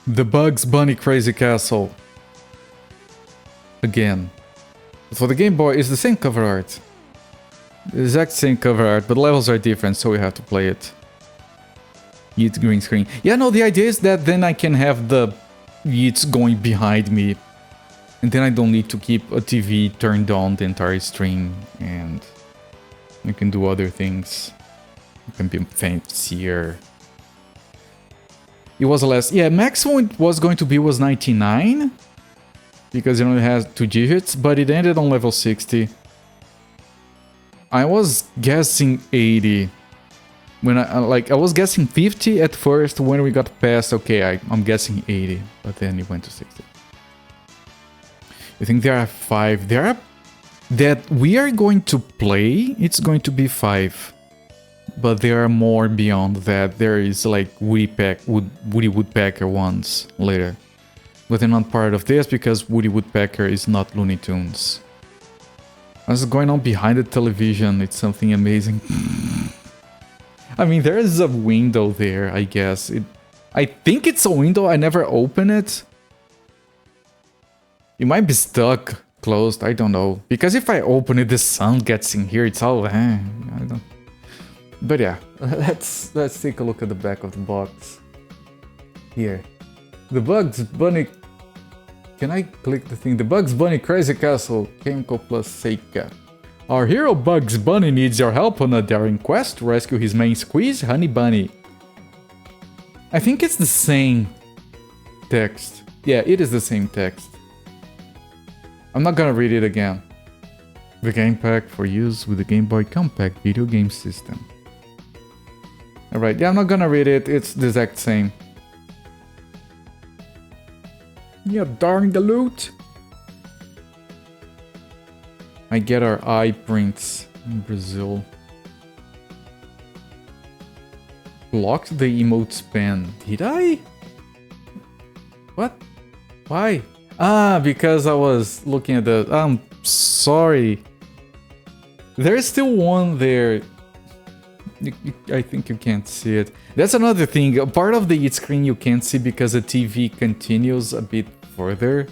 The Bugs Bunny Crazy Castle. Again. For the Game Boy, it's the same cover art. The exact same cover art, but levels are different, so we have to play it. Yeet green screen. Yeah, no, the idea is that then I can have the Yeets going behind me. And then I don't need to keep a TV turned on the entire stream. And you can do other things. You can be fancier. It was less. Yeah, maximum it was going to be was 99. Because it only has 2 digits, but it ended on level 60. I was guessing 80. When I was guessing 50 at first. When we got past, okay, I'm guessing 80, but then it went to 60. I think there are 5. There are that we are going to play. It's going to be 5, but there are more beyond that. There is like Woody Woodpecker ones later. But they're not part of this because Woody Woodpecker is not Looney Tunes. What's going on behind the television? It's something amazing. I mean, there is a window there, I guess. I think it's a window. I never open it. It might be stuck, closed. I don't know. Because if I open it, the sun gets in here. It's all... I don't... But yeah, let's take a look at the back of the box. Here. The Bugs Bunny... Can I click the thing? The Bugs Bunny Crazy Castle, Chemical Plus Seika. Our hero Bugs Bunny needs your help on a daring quest to rescue his main squeeze, Honey Bunny. I think it's the same text. Yeah, it is the same text. I'm not gonna read it again. The game pack for use with the Game Boy Compact video game system. Alright, yeah, I'm not gonna read it. It's the exact same. Yeah, darn the loot. I get our eye prints in Brazil. Blocked the emote span. Did I? What? Why? Ah, because I was looking at the... I'm sorry. There's still one there. I think you can't see it. That's another thing. A part of the screen you can't see because the TV continues a bit further.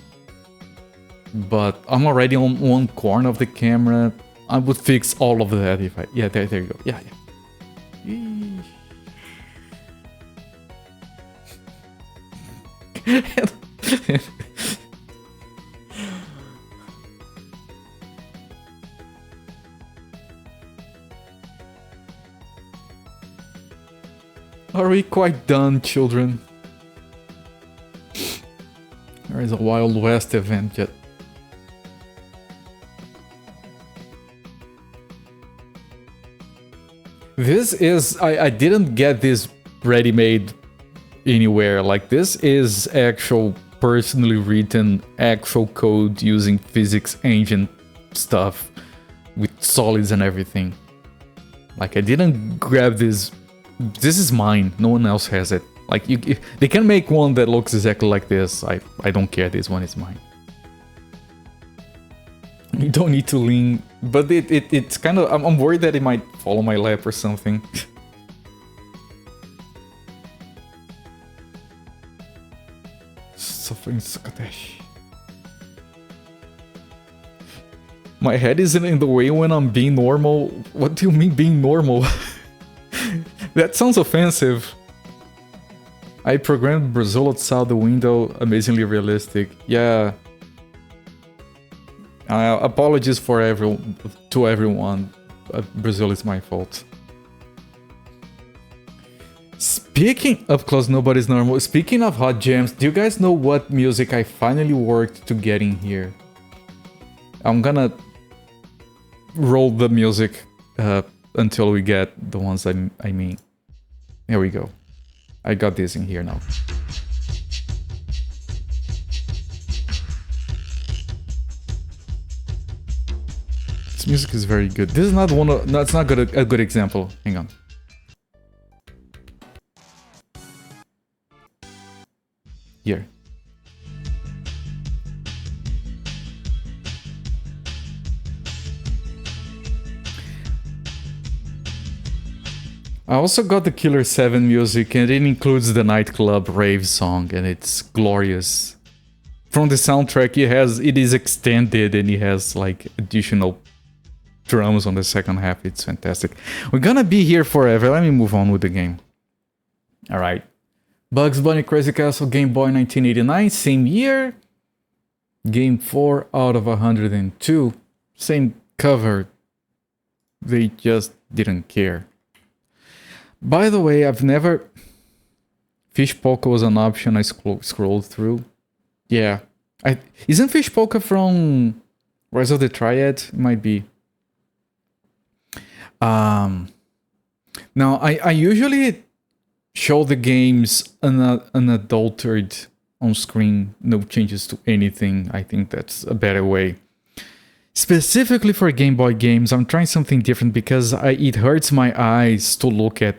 But I'm already on one corner of the camera. I would fix all of that if I... Yeah, there you go. Yeah. Are we quite done, children? There is a Wild West event yet. This is... I didn't get this ready-made anywhere. Like, this is actual personally written actual code using physics engine stuff with solids and everything. Like, I didn't grab this. This is mine. No one else has it. Like, they can make one that looks exactly like this. I don't care. This one is mine. You don't need to lean, but it's kind of... I'm worried that it might fall on my lap or something. Suffering Scottish. My head isn't in the way when I'm being normal. What do you mean being normal? That sounds offensive. I programmed Brazil outside the window. Amazingly realistic. Yeah. Apologies for everyone. Brazil is my fault. Speaking of close, nobody's normal. Speaking of hot jams, do you guys know what music I finally worked to get in here? I'm gonna roll the music until we get the ones I mean. Here we go. I got this in here now. This music is very good. This is not one of... No, it's not a good example. Hang on. Here. I also got the Killer 7 music, and it includes the nightclub rave song, and it's glorious. From the soundtrack, it is extended, and it has like additional drums on the second half. It's fantastic. We're gonna be here forever. Let me move on with the game. All right. Bugs Bunny Crazy Castle, Game Boy 1989, same year. Game 4 out of 102. Same cover. They just didn't care. By the way, I've never... Fish Polka was an option I scrolled through. Yeah. Isn't Fish Polka from Rise of the Triad? It might be. Now, I usually show the games unadulterated on screen. No changes to anything. I think that's a better way. Specifically for Game Boy games, I'm trying something different because it hurts my eyes to look at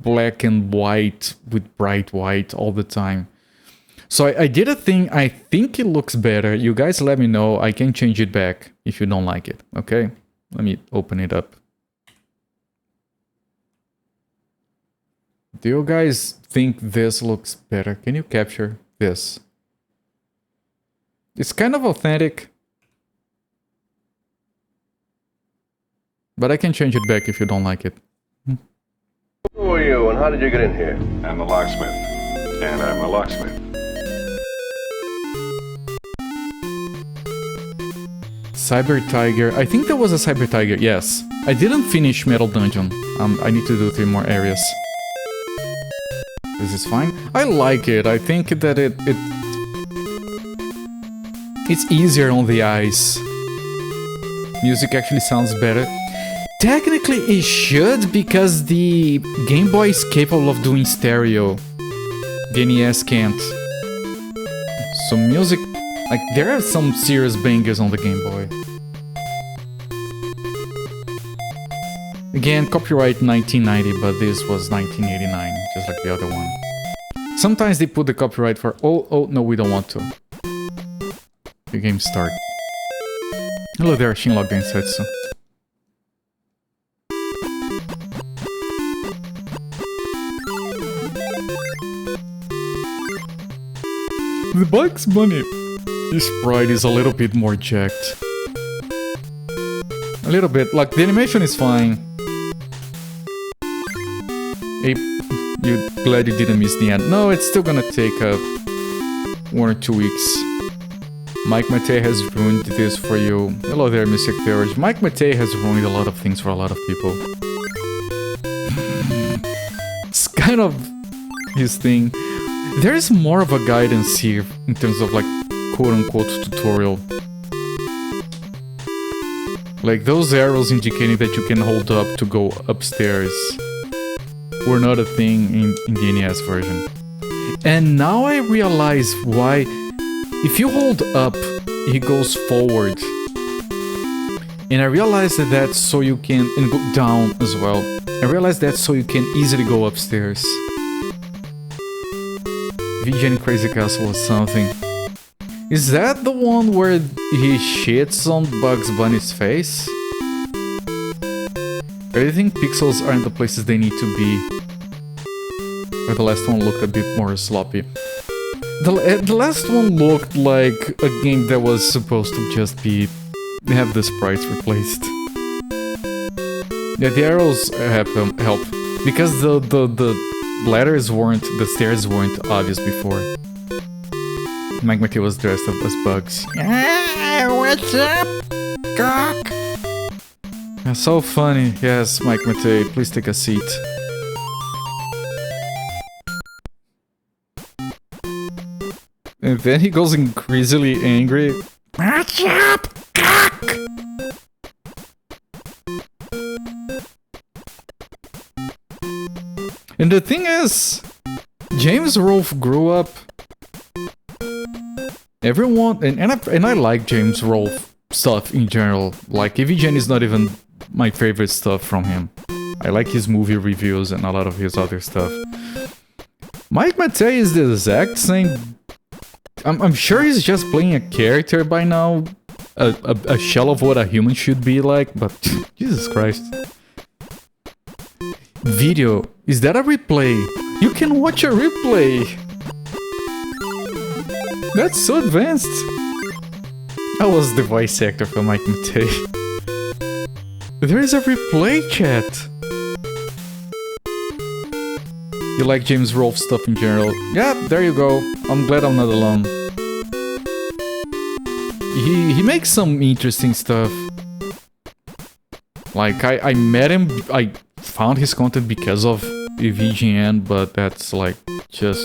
black and white with bright white all the time. So I did a thing. I think it looks better. You guys let me know. I can change it back if you don't like it. Okay? Let me open it up. Do you guys think this looks better? Can you capture this? It's kind of authentic. But I can change it back if you don't like it. Who are you and how did you get in here? I'm the locksmith. And I'm a locksmith. Cyber Tiger. I think there was a Cyber Tiger, yes. I didn't finish Metal Dungeon. I need to do 3 more areas. This is fine. I like it. I think that it's easier on the eyes. Music actually sounds better. Technically it should, because the Game Boy is capable of doing stereo. The NES can't. So music... Like, there are some serious bangers on the Game Boy. Again, copyright 1990, but this was 1989, just like the other one. Sometimes they put the copyright for... Oh, no, we don't want to. The game start. Hello there, Shinlog Densetsu. The Bugs Bunny sprite is a little bit more jacked. A little bit, like the animation is fine. Hey, you're glad you didn't miss the end. No, it's still gonna take 1 or 2 weeks. Mike Matei has ruined this for you. Hello there, Mystic Theurge. Mike Matei has ruined a lot of things for a lot of people. It's kind of his thing. There is more of a guidance here in terms of like quote-unquote tutorial. Like those arrows indicating that you can hold up to go upstairs were not a thing in the NES version. And now I realize why. If you hold up, he goes forward. And I realized that that's so you can... and go down as well. I realized that so you can easily go upstairs. VGN Crazy Castle or something. Is that the one where he shits on Bugs Bunny's face? I think pixels aren't the places they need to be. Or the last one looked a bit more sloppy. The last one looked like a game that was supposed to just be... have the sprites replaced. Yeah, the arrows help. Because the ladders weren't... the stairs weren't obvious before. Mike Matei was dressed up as Bugs. What's up, cock? Yeah, so funny. Yes, Mike Matei, please take a seat. And then he goes increasingly angry. What's up, cock? And the thing is, James Rolfe grew up. Everyone, and I like James Rolfe stuff in general. Like, EVGen is not even my favorite stuff from him. I like his movie reviews and a lot of his other stuff. Mike Matei is the exact same. I'm sure he's just playing a character by now. A shell of what a human should be like, but Jesus Christ. video. Is that a replay? You can watch a replay. That's so advanced. I was the voice actor for Mike Matei. There is a replay, chat. You like James Rolfe stuff in general? Yeah, there you go. I'm glad I'm not alone. He makes some interesting stuff. Like, I met him, I found his content because of VGN, but that's like just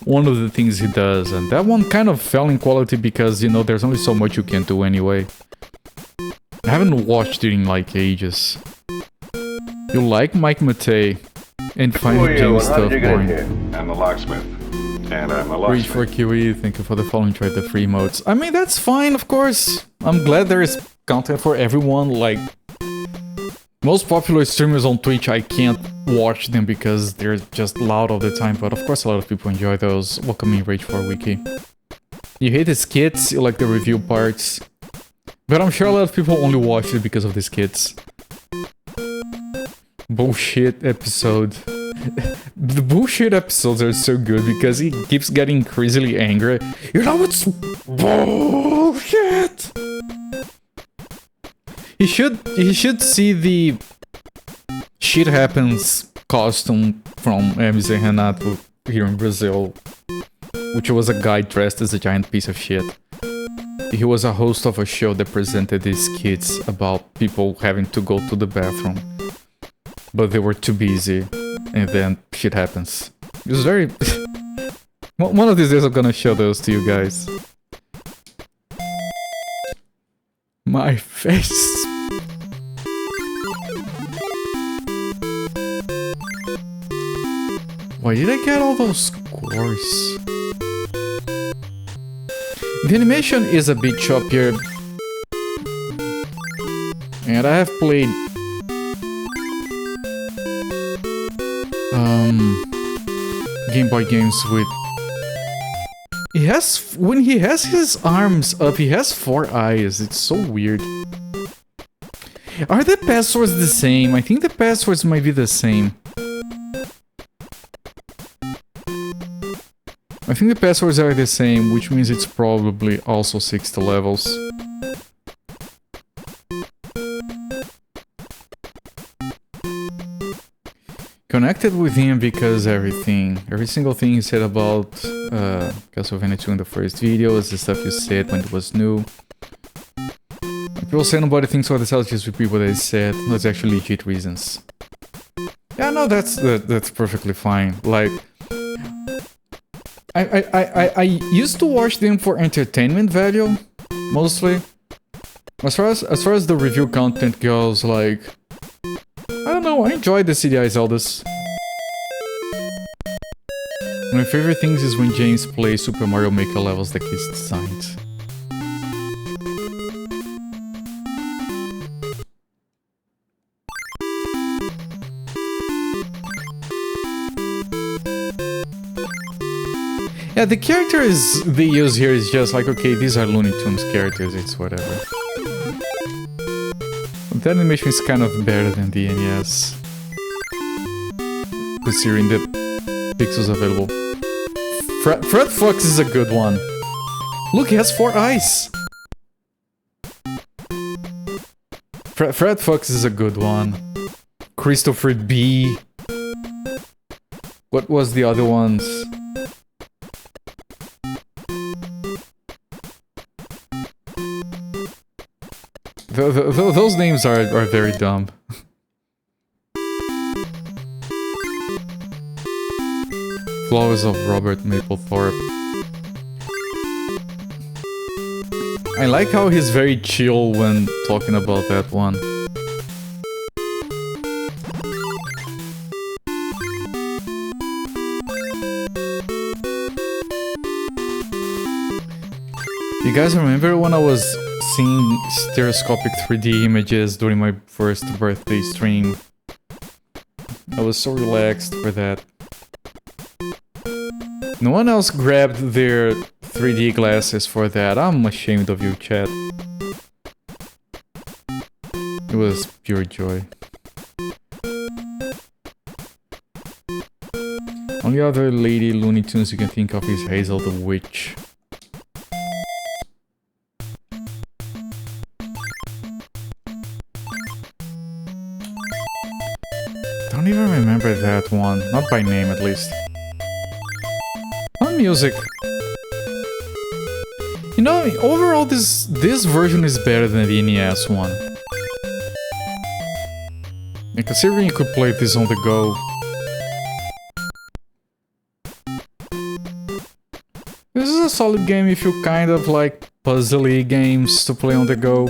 one of the things he does. And that one kind of fell in quality because, you know, there's only so much you can do anyway. I haven't watched it in like ages. You like Mike Matei and finding James stuff boring. I'm the locksmith. And I'm a Reach for QE, thank you for the following, try the free modes. I mean, that's fine, of course. I'm glad there is content for everyone. Like, most popular streamers on Twitch, I can't watch them because they're just loud all the time. But of course, a lot of people enjoy those. Welcome in Rage 4 Wiki. You hate the skits, you like the review parts. But I'm sure a lot of people only watch it because of the skits. Bullshit episode. The bullshit episodes are so good because he keeps getting increasingly angry. You know, it's bullshit. He should see the Shit Happens costume from Hermes and Renato here in Brazil, which was a guy dressed as a giant piece of shit. He was a host of a show that presented these skits about people having to go to the bathroom, but they were too busy. And then shit happens. It was very... One of these days I'm gonna show those to you guys. My face. Why did I get all those scores? The animation is a bit choppier. And I have played Game Boy games with... When he has his arms up, he has 4 eyes. It's so weird. Are the passwords the same? I think the passwords might be the same. I think the passwords are the same, which means it's probably also 60 levels. Connected with him because every single thing he said about Castlevania 2 in the first video is the stuff you said when it was new. People say nobody thinks what the cells just repeat what they said. That's actually legit reasons. Yeah, no, that's perfectly fine. Like, I used to watch them for entertainment value, mostly. As far as the review content goes, like, I don't know, I enjoy the CDI Zeldas. My favorite things is when James plays Super Mario Maker levels that he's designed. Yeah, the characters they use here is just like, okay, these are Looney Tunes characters, it's whatever. The animation is kind of better than the NES, considering the pixels available. Fred Fox is a good one. Look, he has 4 eyes! Fred Fox is a good one. Christopher B. What was the other ones? Those names are very dumb. Flowers of Robert Mapplethorpe. I like how he's very chill when talking about that one. You guys remember when I was seeing stereoscopic 3D images during my first birthday stream? I was so relaxed for that. No one else grabbed their 3D glasses for that. I'm ashamed of you, chat. It was pure joy. Only other lady Looney Tunes you can think of is Hazel the Witch. Don't even remember that one. Not by name, at least. On music. You know, overall, this version is better than the NES one. And considering you could play this on the go. This is a solid game if you kind of like puzzly games to play on the go.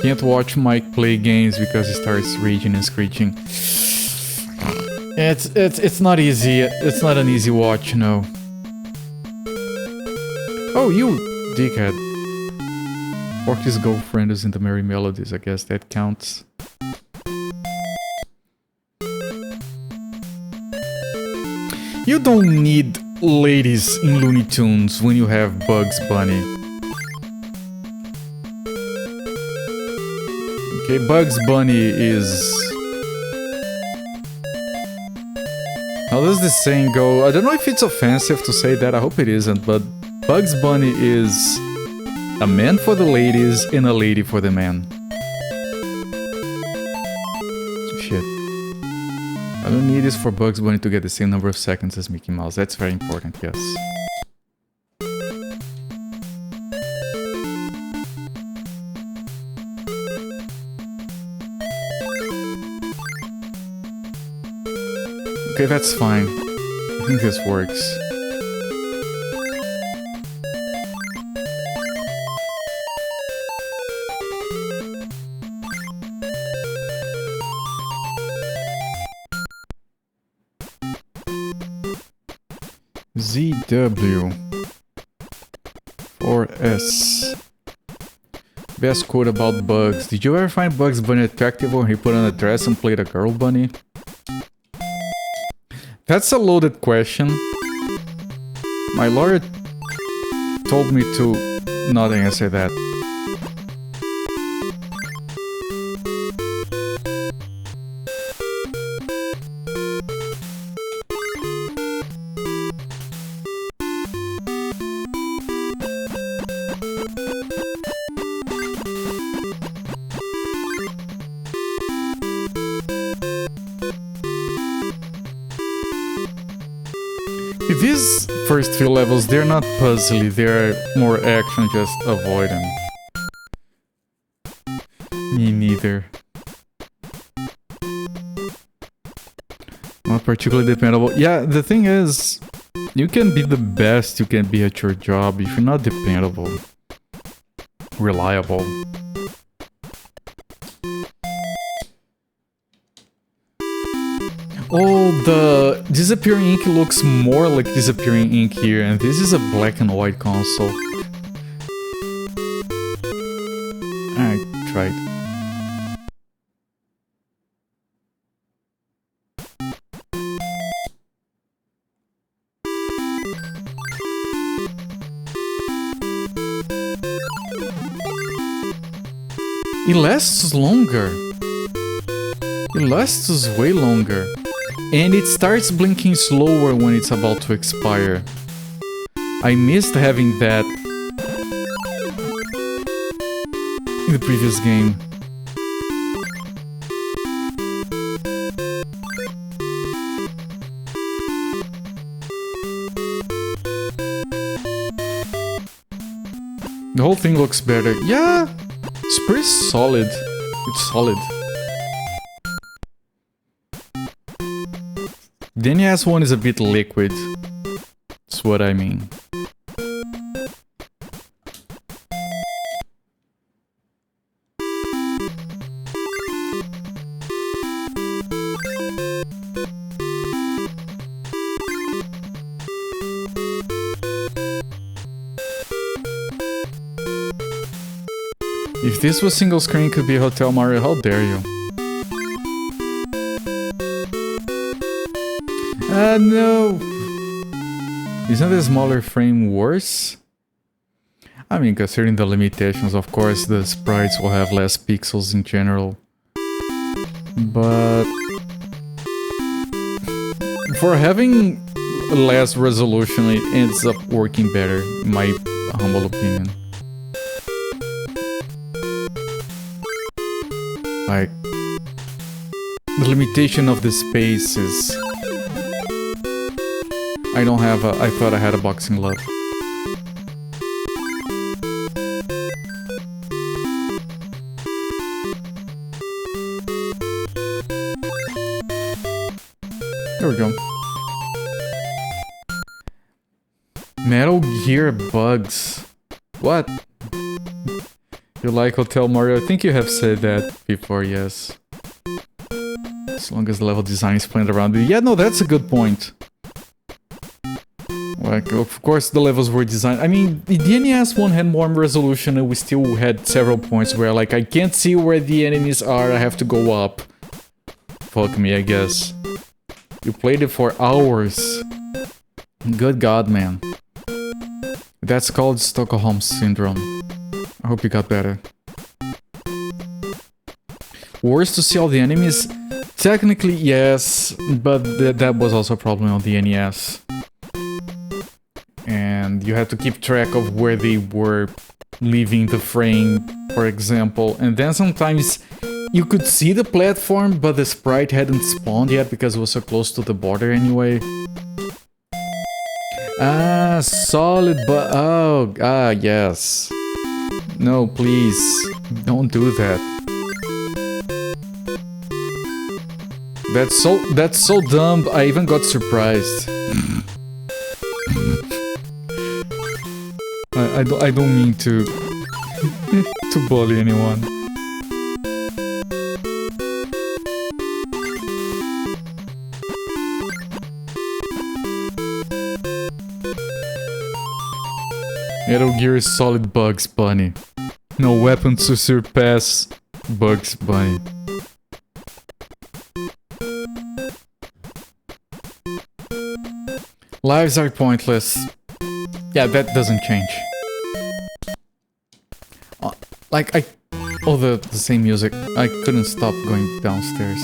Can't watch Mike play games because he starts raging and screeching. It's not easy. It's not an easy watch, no. Oh, you dickhead. Porky's girlfriend is in the Merry Melodies, I guess that counts. You don't need ladies in Looney Tunes when you have Bugs Bunny. Okay, Bugs Bunny is... How does this saying go? I don't know if it's offensive to say that, I hope it isn't, but Bugs Bunny is a man for the ladies and a lady for the man. Shit. I don't need this for Bugs Bunny to get the same number of seconds as Mickey Mouse. That's very important, yes. Okay, that's fine. I think this works. ZW 4S. Best quote about Bugs. Did you ever find Bugs Bunny attractive when he put on a dress and played a girl bunny? That's a loaded question. My lawyer told me to not answer that. These first few levels, they're not puzzly, they're more action, just avoid them. Me neither. Not particularly dependable. Yeah, the thing is, you can be the best you can be at your job if you're not dependable. Reliable. Oh, the disappearing ink looks more like disappearing ink here, and this is a black and white console. I tried. It lasts longer. It lasts way longer. And it starts blinking slower when it's about to expire. I missed having that in the previous game. The whole thing looks better. Yeah, it's pretty solid. It's solid. The NES one is a bit liquid. That's what I mean. If this was single screen, it could be Hotel Mario. How dare you? No! Isn't the smaller frame worse? I mean, considering the limitations, of course, the sprites will have less pixels in general. But for having less resolution, it ends up working better, in my humble opinion. Like, the limitation of the spaces. I don't have a... I thought I had a boxing glove. There we go. Metal Gear bugs. What? You like Hotel Mario? I think you have said that before, yes. As long as the level design is planned around it. Yeah, no, that's a good point. Like, of course the levels were designed... I mean, the NES one had more resolution and we still had several points where, like, I can't see where the enemies are, I have to go up. Fuck me, I guess. You played it for hours. Good God, man. That's called Stockholm Syndrome. I hope you got better. Worse to see all the enemies? Technically, yes, but that was also a problem on the NES. And you had to keep track of where they were leaving the frame, for example. And then sometimes you could see the platform, but the sprite hadn't spawned yet because it was so close to the border anyway. Ah, solid but yes. No, please, don't do that. That's so dumb, I even got surprised. I don't mean to to bully anyone. Metal Gear is solid Bugs Bunny. No weapon to surpass Bugs Bunny. Lives are pointless. Yeah, that doesn't change. The same music. I couldn't stop going downstairs.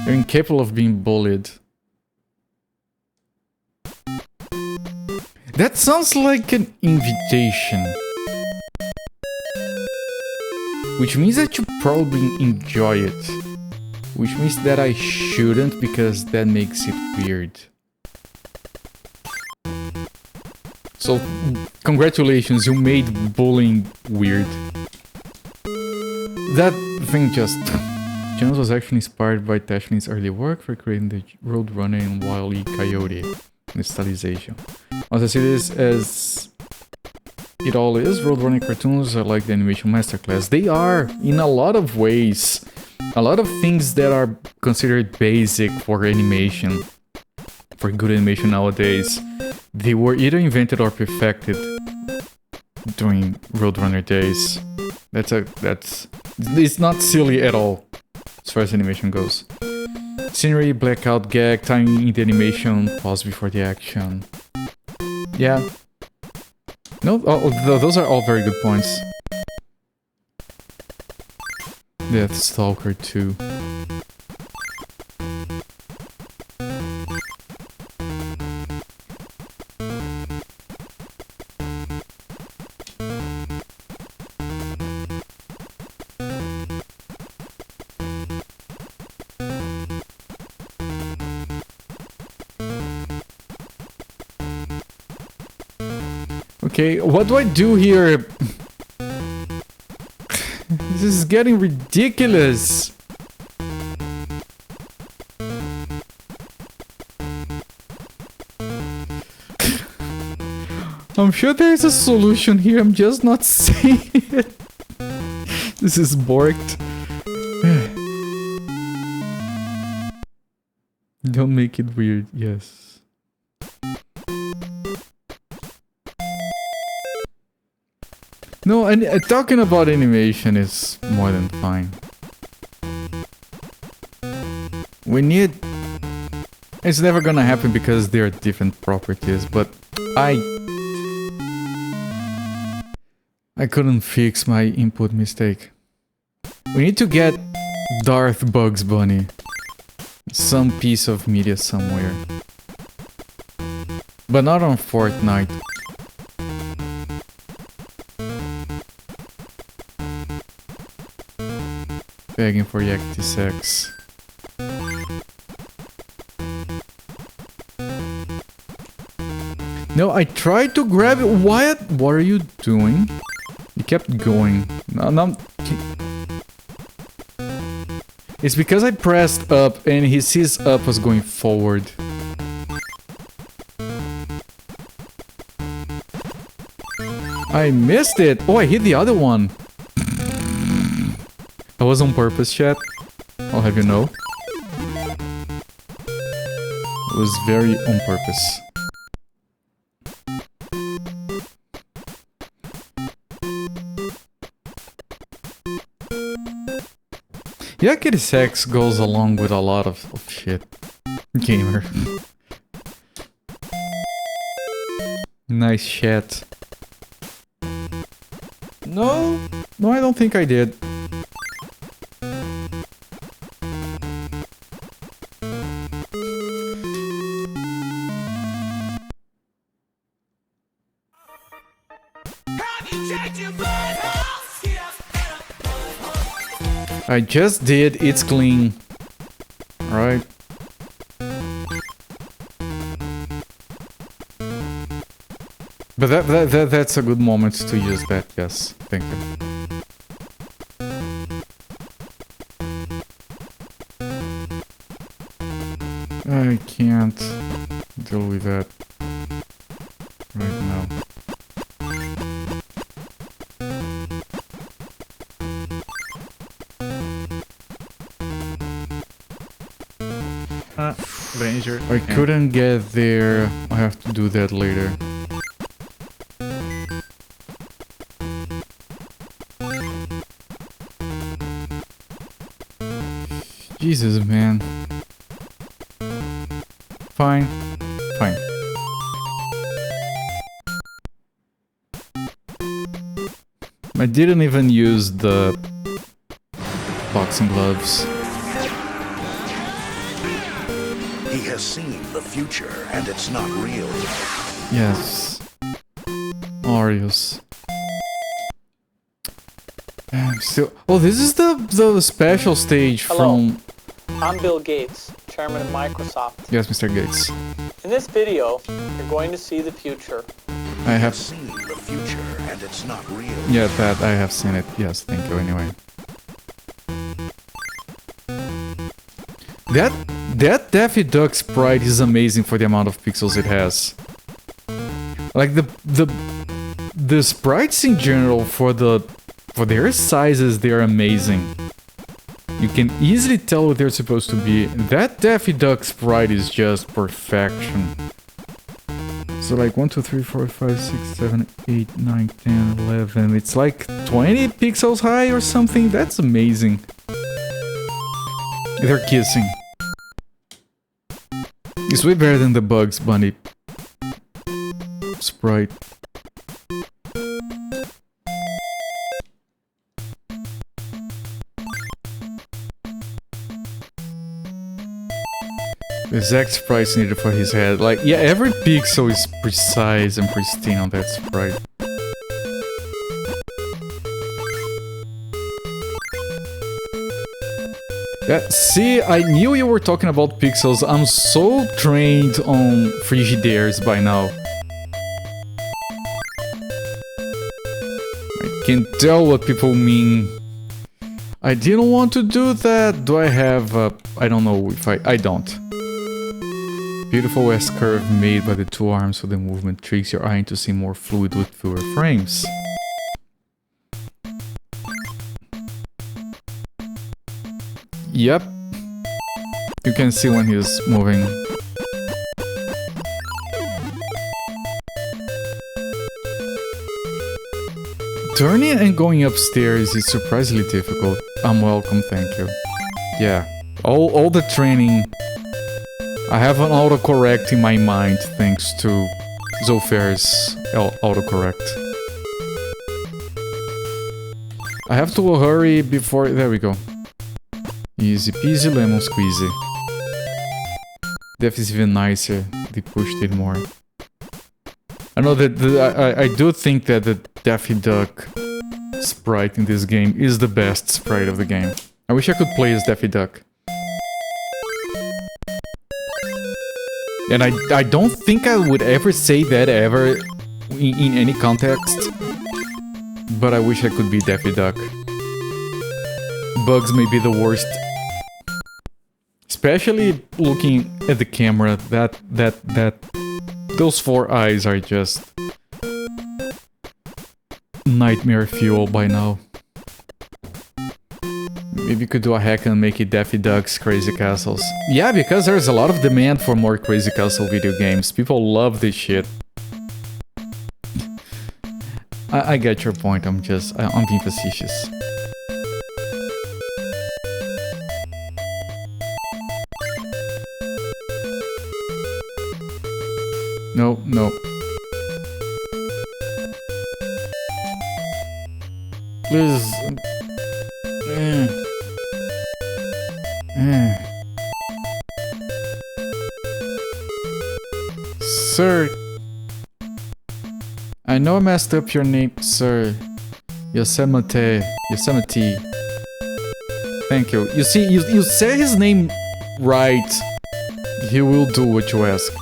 You're incapable of being bullied. That sounds like an invitation. Which means that you probably enjoy it. Which means that I shouldn't, because that makes it weird. So, congratulations, you made bullying weird. That thing just... Jones was actually inspired by Tashling's early work for creating the Roadrunner and Wile E. Coyote stylization. As I see this as it all is, Roadrunner cartoons are like the animation masterclass. They are, in a lot of ways. A lot of things that are considered basic for animation, for good animation nowadays, they were either invented or perfected during Roadrunner days. It's not silly at all, as far as animation goes. Scenery, blackout gag, timing in the animation, pause before the action. Yeah. No, those are all very good points. Deathstalker 2. Okay, what do I do here? This is getting ridiculous. I'm sure there's a solution here, I'm just not seeing it. This is borked. Don't make it weird, yes. No, and talking about animation is more than fine. We need... It's never gonna happen because there are different properties, but I couldn't fix my input mistake. We need to get Darth Bugs Bunny. Some piece of media somewhere. But not on Fortnite. Begging for Yakty sex. No, I tried to grab it. What are you doing? You kept going. No. It's because I pressed up and he sees up as going forward. I missed it. Oh, I hit the other one. That was on purpose, chat. I'll have you know. It was very on purpose. Yeah, kitty sex goes along with a lot of shit. Gamer. Nice chat. No, I don't think I did. I just did, it's clean. Alright. But that's a good moment to use that, yes. Thank you. I can't deal with that right now. Ranger. I couldn't get there. I have to do that later. Jesus, man. Fine. Fine. I didn't even use the boxing gloves. He has seen the future, and it's not real. Yes. Arius. I'm still... Oh, this is the special stage from... I'm Bill Gates, chairman of Microsoft. Yes, Mr. Gates. In this video, you're going to see the future. I have seen the future, and it's not real. Yeah, that I have seen it. Yes, thank you anyway. That Daffy Duck sprite is amazing for the amount of pixels it has. Like the sprites in general for their sizes, they're amazing. You can easily tell what they're supposed to be. That Daffy Duck sprite is just perfection. So like 1, 2, 3, 4, 5, 6, 7, 8, 9, 10, 11. It's like 20 pixels high or something. That's amazing. They're kissing. It's way better than the Bugs Bunny sprite. The exact sprites needed for his head. Like, yeah, every pixel is precise and pristine on that sprite. Yeah, see, I knew you were talking about pixels. I'm so trained on Frigidaires by now. I can tell what people mean. I didn't want to do that. Do I have I don't know if I don't. Beautiful S-curve made by the two arms for the movement tricks your eye into see more fluid with fewer frames. Yep. You can see when he's moving. Turning and going upstairs is surprisingly difficult. I'm welcome, thank you. Yeah, all the training. I have an autocorrect in my mind thanks to Zolfair's autocorrect. I have to hurry before... There we go. Easy peasy lemon squeezy. Def is even nicer. They pushed it more. I know that I do think that the Daffy Duck sprite in this game is the best sprite of the game. I wish I could play as Daffy Duck. And I don't think I would ever say that ever in any context. But I wish I could be Daffy Duck. Bugs may be the worst. Especially looking at the camera, those 4 eyes are just nightmare fuel by now. Maybe you could do a hack and make it Daffy Duck's Crazy Castles. Yeah, because there's a lot of demand for more Crazy Castle video games. People love this shit. I get your point, I'm being facetious. No, no. Please. Sir. I know I messed up your name, sir. Yosemite. Thank you. You see, you say his name right. He will do what you ask.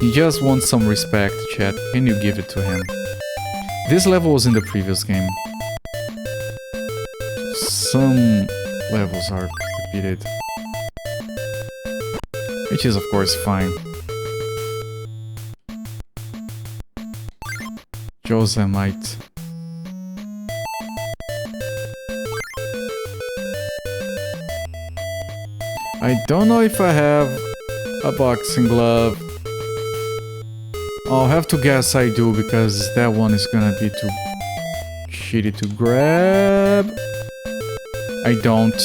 He just wants some respect, chat. Can you give it to him? This level was in the previous game. Some levels are repeated. Which is of course fine. Yosemite. I don't know if I have a boxing glove. I'll have to guess I do, because that one is gonna be too shitty to grab. I don't.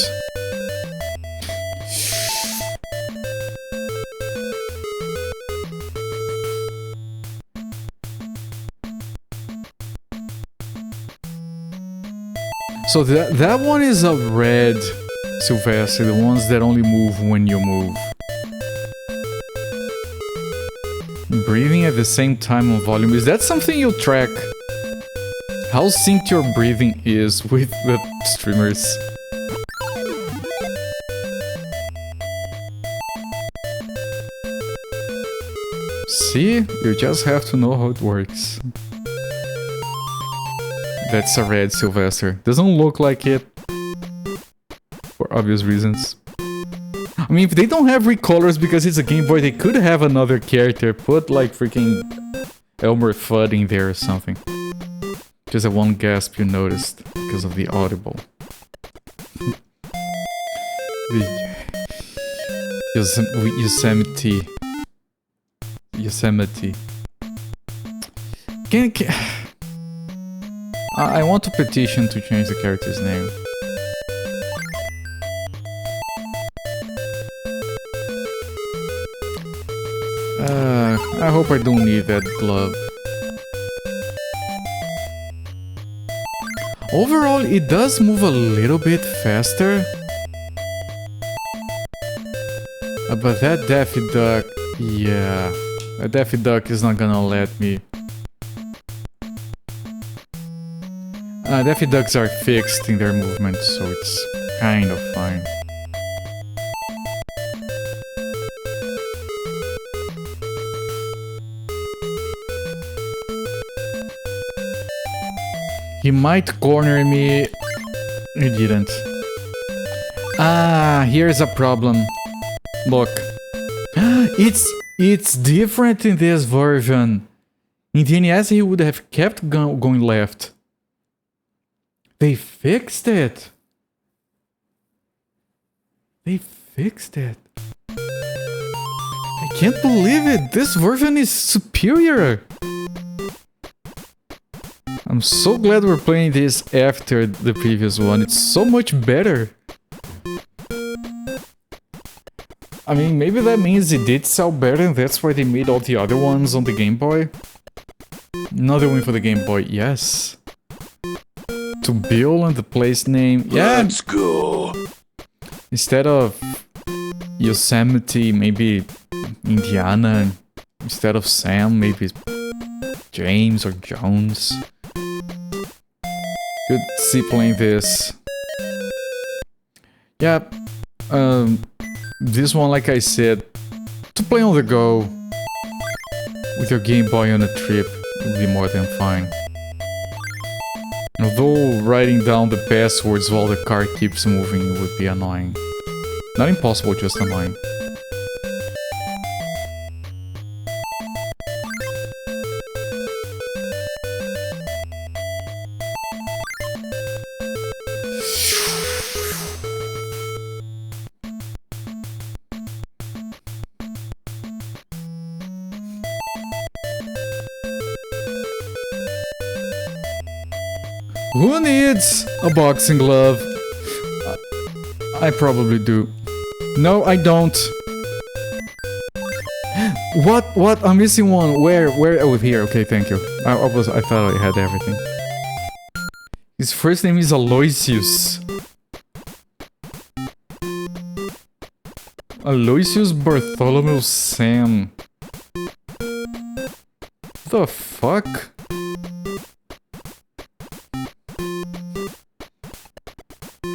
So that one is a red Sylvester, the ones that only move when you move. Breathing at the same time on volume, is that something you track? How synced your breathing is with the streamers? See? You just have to know how it works. That's a red Sylvester. Doesn't look like it. For obvious reasons. I mean, if they don't have recolors because it's a Game Boy, they could have another character. Put like freaking Elmer Fudd in there or something. Just a one gasp you noticed because of the audible. Yosemite. I want to petition to change the character's name. I hope I don't need that glove. Overall, it does move a little bit faster. But that Daffy Duck, yeah. That Daffy Duck is not gonna let me. Daffy Ducks are fixed in their movement, so it's kind of fine. He might corner me. He didn't. Ah, here's a problem. Look. It's different in this version. In the NES, he would have kept going left. They fixed it. They fixed it. I can't believe it. This version is superior. I'm so glad we're playing this after the previous one. It's so much better. I mean, maybe that means it did sell better and that's why they made all the other ones on the Game Boy. Another win for the Game Boy, yes. To Bill and the place name, yeah. Let's go. Instead of Yosemite, maybe Indiana. Instead of Sam, maybe it's James or Jones. Could see playing this. Yeah, this one, like I said, to play on the go with your Game Boy on a trip would be more than fine. Although writing down the passwords while the car keeps moving would be annoying. Not impossible, just annoying. Who needs a boxing glove? I probably do. No, I don't. What? I'm missing one. Where? Oh, here. Okay, thank you. I thought I had everything. His first name is Aloysius. Aloysius Bartholomew Sam. The fuck?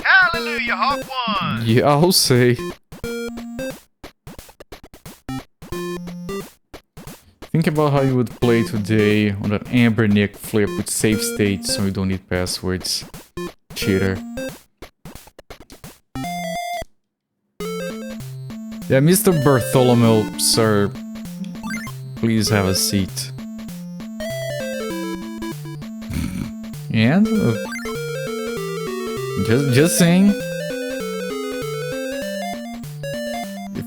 Hallelujah, Hawk One! Yeah, I'll say. Think about how you would play today on an Amber Nick flip with save states so you don't need passwords. Cheater. Yeah, Mr. Bartholomew, sir. Please have a seat. And? Just saying.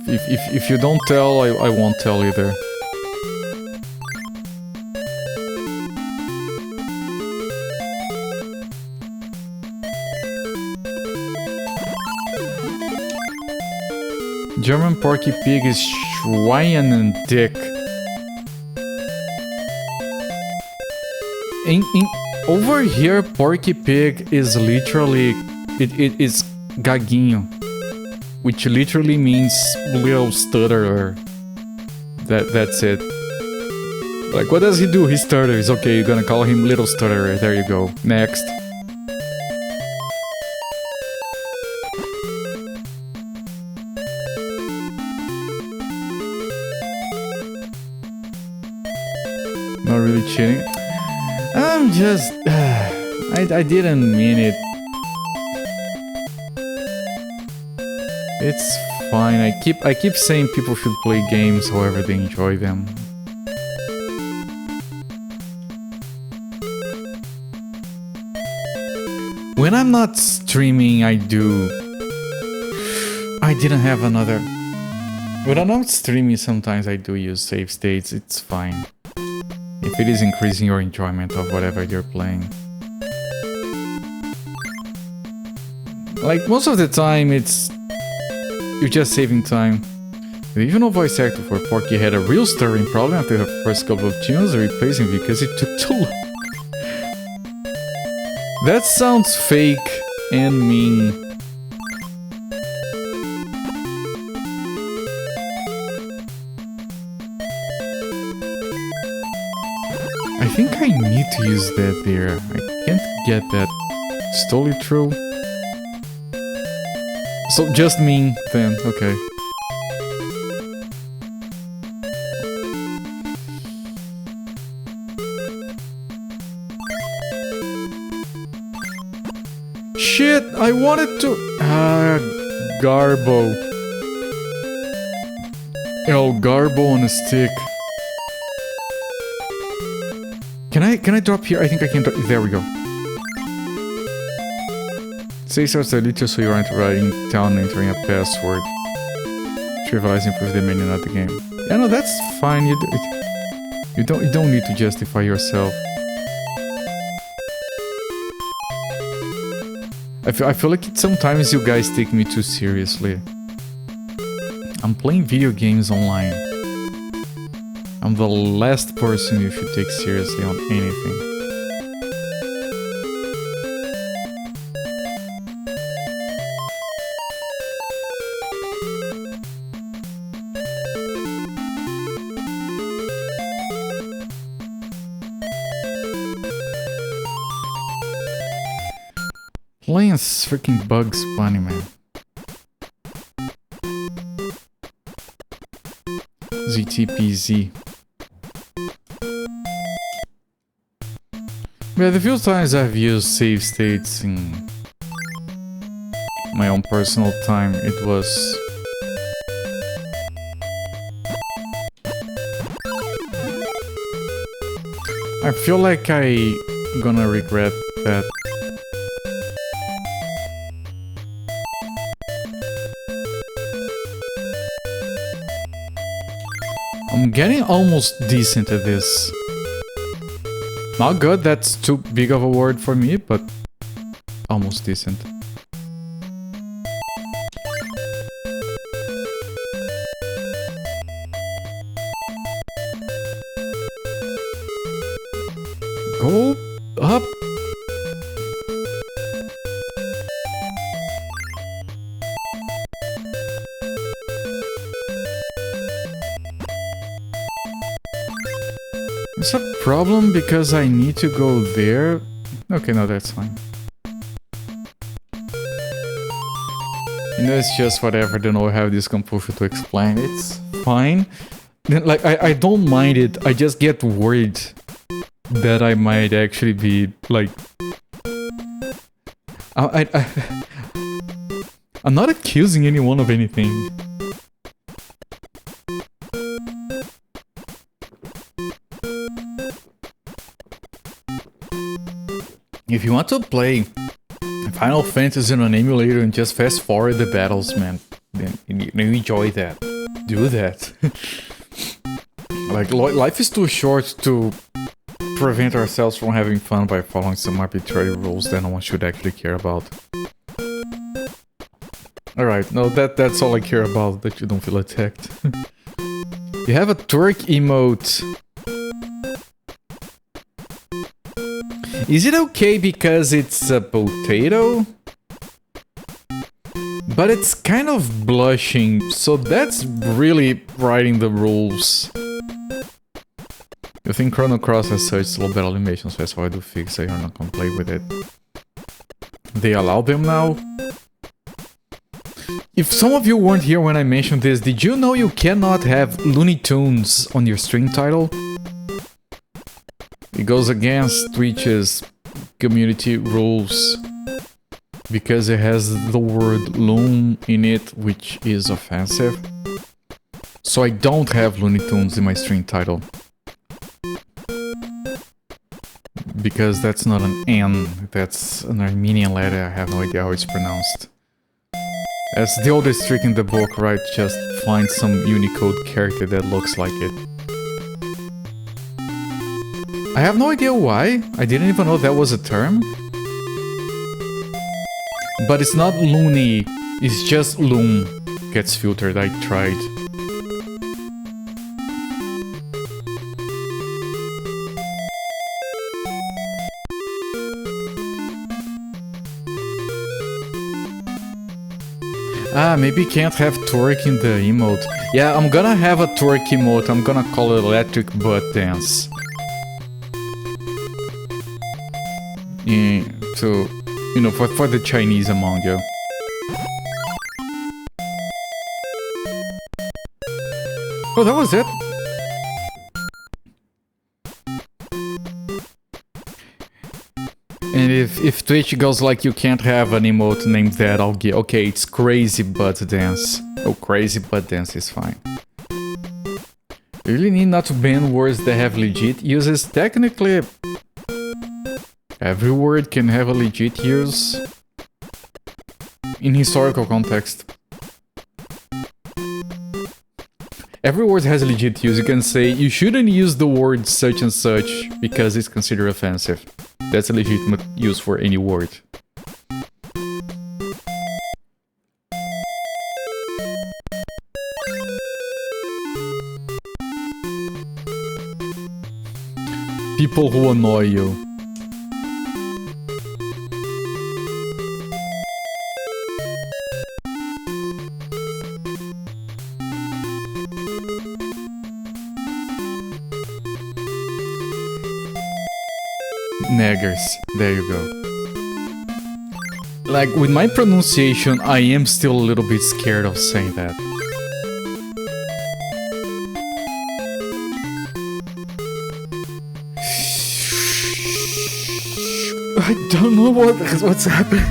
If you don't tell, I won't tell either. German Porky Pig is Schwein and Dick. Over here, Porky Pig is literally... It is gaguinho. Which literally means little stutterer. That's it. Like, what does he do? He stutters. Okay, you're gonna call him Little Stutterer. There you go. Next. Not really cheating. I'm just... I didn't mean it. It's fine. I keep saying people should play games however they enjoy them. When I'm not streaming, I do. I didn't have another... When I'm not streaming, sometimes I do use save states. It's fine. If it is increasing your enjoyment of whatever you're playing. Like, most of the time, you're just saving time. The original voice actor for Porky had a real stirring problem after the first couple of tunes, replacing because it took too long. That sounds fake and mean. I think I need to use that there. I can't get that. It's totally true. So just mean then, okay. Shit, I wanted to... Garbo. El Garbo on a stick. Can I drop here? I think I can drop... There we go. Say starts a little so you aren't writing down and entering a password. Trivialize improve the menu, not the game. Yeah, no, that's fine. You don't need to justify yourself. I feel like sometimes you guys take me too seriously. I'm playing video games online. I'm the last person you should take seriously on anything. playing as freaking Bugs Bunny, man. ZTPZ. Yeah, the few times I've used save states in my own personal time, it was... I feel like I'm gonna regret that. I'm getting almost decent at this. Not good, that's too big of a word for me, but almost decent. Go up. It's a problem because I need to go there. Okay, no, that's fine. You know, it's just whatever, don't know, I have this composure to explain. It's fine. Like, I don't mind it, I just get worried that I might actually be, like... I'm not accusing anyone of anything. If you want to play Final Fantasy on an emulator and just fast forward the battles, man, then you enjoy that. Do that. Like, life is too short to prevent ourselves from having fun by following some arbitrary rules that no one should actually care about. Alright, no, that's all I care about, that you don't feel attacked. You have a twerk emote. Is it okay because it's a potato? But it's kind of blushing, so that's really writing the rules. You think Chrono Cross has such little bit animations, so that's why I do fix it, you're not gonna play with it. They allow them now? If some of you weren't here when I mentioned this, did you know you cannot have Looney Tunes on your stream title? It goes against Twitch's community rules because it has the word loon in it, which is offensive. So I don't have Looney Tunes in my stream title. Because that's not an N, that's an Armenian letter, I have no idea how it's pronounced. As the oldest trick in the book, right? Just find some Unicode character that looks like it. I have no idea why. I didn't even know that was a term. But it's not loony, it's just loon gets filtered, I tried. Ah, maybe can't have twerk in the emote. Yeah, I'm gonna have a twerk emote, I'm gonna call it electric butt dance. Yeah, so, you know, for the Chinese among you. Oh, that was it? And if Twitch goes like you can't have an emote named that, I'll get... Okay, it's crazy butt dance. Oh, crazy butt dance is fine. You really need not to ban words that have legit uses. Technically, every word can have a legit use in historical context. Every word has a legit use. You can say, you shouldn't use the word such and such because it's considered offensive. That's a legitimate use for any word. People who annoy you. Naggers. There you go. Like, with my pronunciation, I am still a little bit scared of saying that. I don't know what's happening.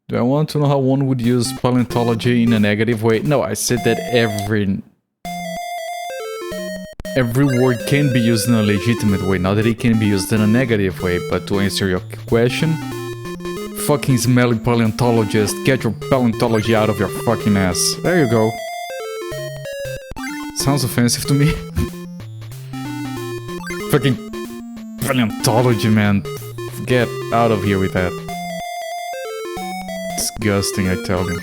Do I want to know how one would use paleontology in a negative way? No, I said that every word can be used in a legitimate way, not that it can be used in a negative way. But to answer your question, fucking smelly paleontologist, get your paleontology out of your fucking ass. There you go. Sounds offensive to me. Fucking paleontology, man. Get out of here with that. Disgusting, I tell you.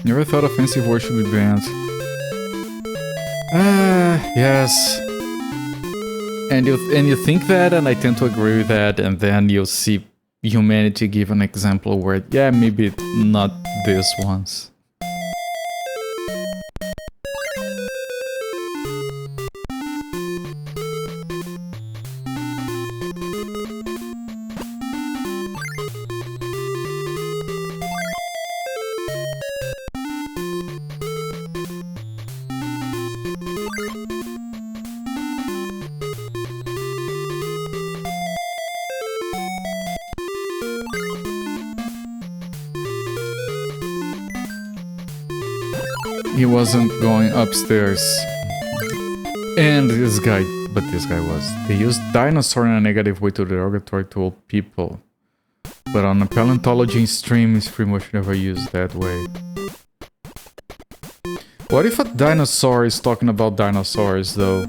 Never thought offensive words should be banned. Yes. And you think that, and I tend to agree with that, and then you'll see humanity give an example where, yeah, maybe not this once. He wasn't going upstairs. And this guy was. They used dinosaur in a negative way to derogatory to old people. But on a paleontology stream, it's pretty much never used that way. What if a dinosaur is talking about dinosaurs, though?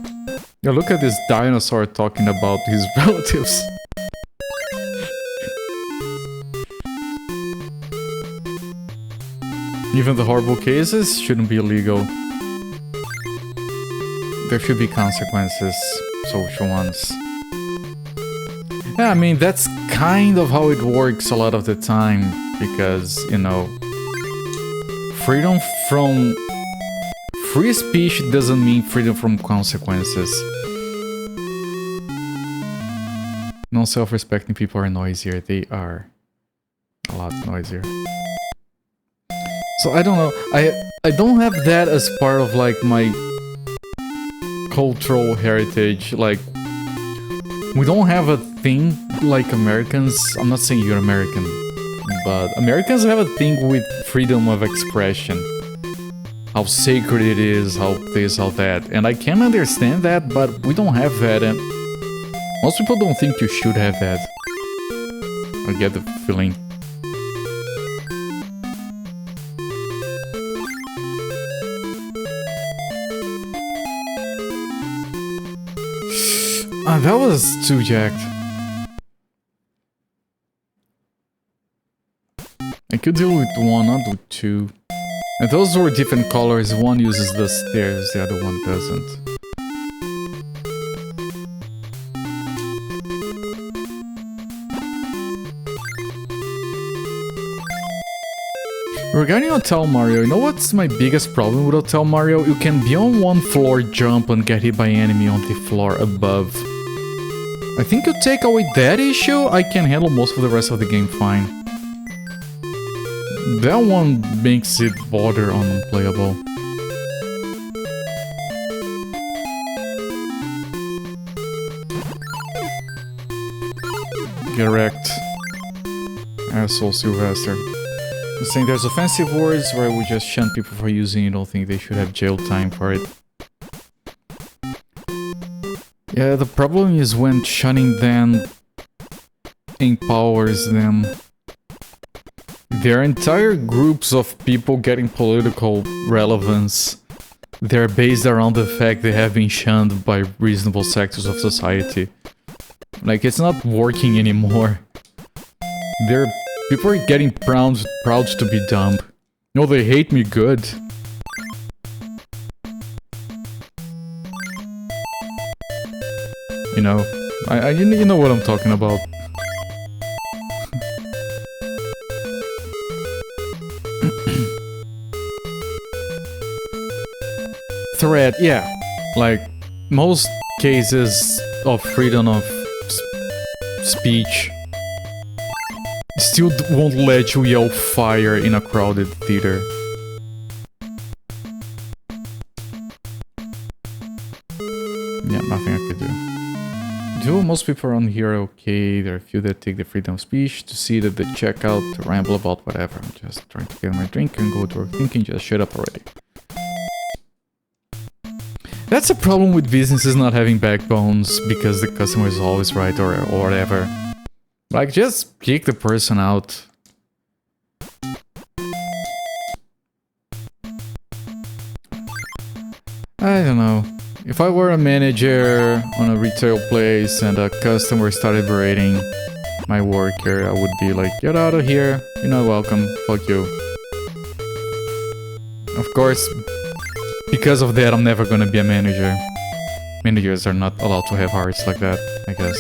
Yeah, look at this dinosaur talking about his relatives. Even the horrible cases shouldn't be illegal. There should be consequences, social ones. Yeah, I mean, that's kind of how it works a lot of the time, because, you know, freedom from... Free speech doesn't mean freedom from consequences. Non-self-respecting people are noisier. They are a lot noisier. So I don't know, I don't have that as part of like my cultural heritage. Like, we don't have a thing like Americans. I'm not saying you're American, but Americans have a thing with freedom of expression. How sacred it is, how this, how that. And I can understand that, but we don't have that, and most people don't think you should have that. I get the feeling. That was too jacked. I could deal with one, not with two. And those were different colors. One uses the stairs, the other one doesn't. Regarding Hotel Mario, you know what's my biggest problem with Hotel Mario? You can be on one floor, jump, and get hit by enemy on the floor above. I think you take away that issue, I can handle most of the rest of the game fine. That one makes it border on unplayable. Get wrecked. Asshole Sylvester. I'm saying there's offensive words where we just shun people for using, you don't think they should have jail time for it. Yeah, the problem is when shunning them empowers them. There are entire groups of people getting political relevance. They're based around the fact they have been shunned by reasonable sectors of society. Like, it's not working anymore. People are getting proud to be dumb. No, they hate me good. You know, you know what I'm talking about. Threat, yeah. Like, most cases of freedom of speech still won't let you yell fire in a crowded theater. Yeah, nothing I could do. Do most people around here are okay? There are a few that take the freedom of speech to see that they check out, to ramble about whatever. I'm just trying to get my drink and go to work thinking, just shut up already. That's a problem with businesses not having backbones because the customer is always right or whatever. Like, just kick the person out. I don't know. If I were a manager on a retail place and a customer started berating my worker, I would be like, get out of here, you're not welcome, fuck you. Of course, because of that, I'm never gonna be a manager. Managers are not allowed to have hearts like that, I guess.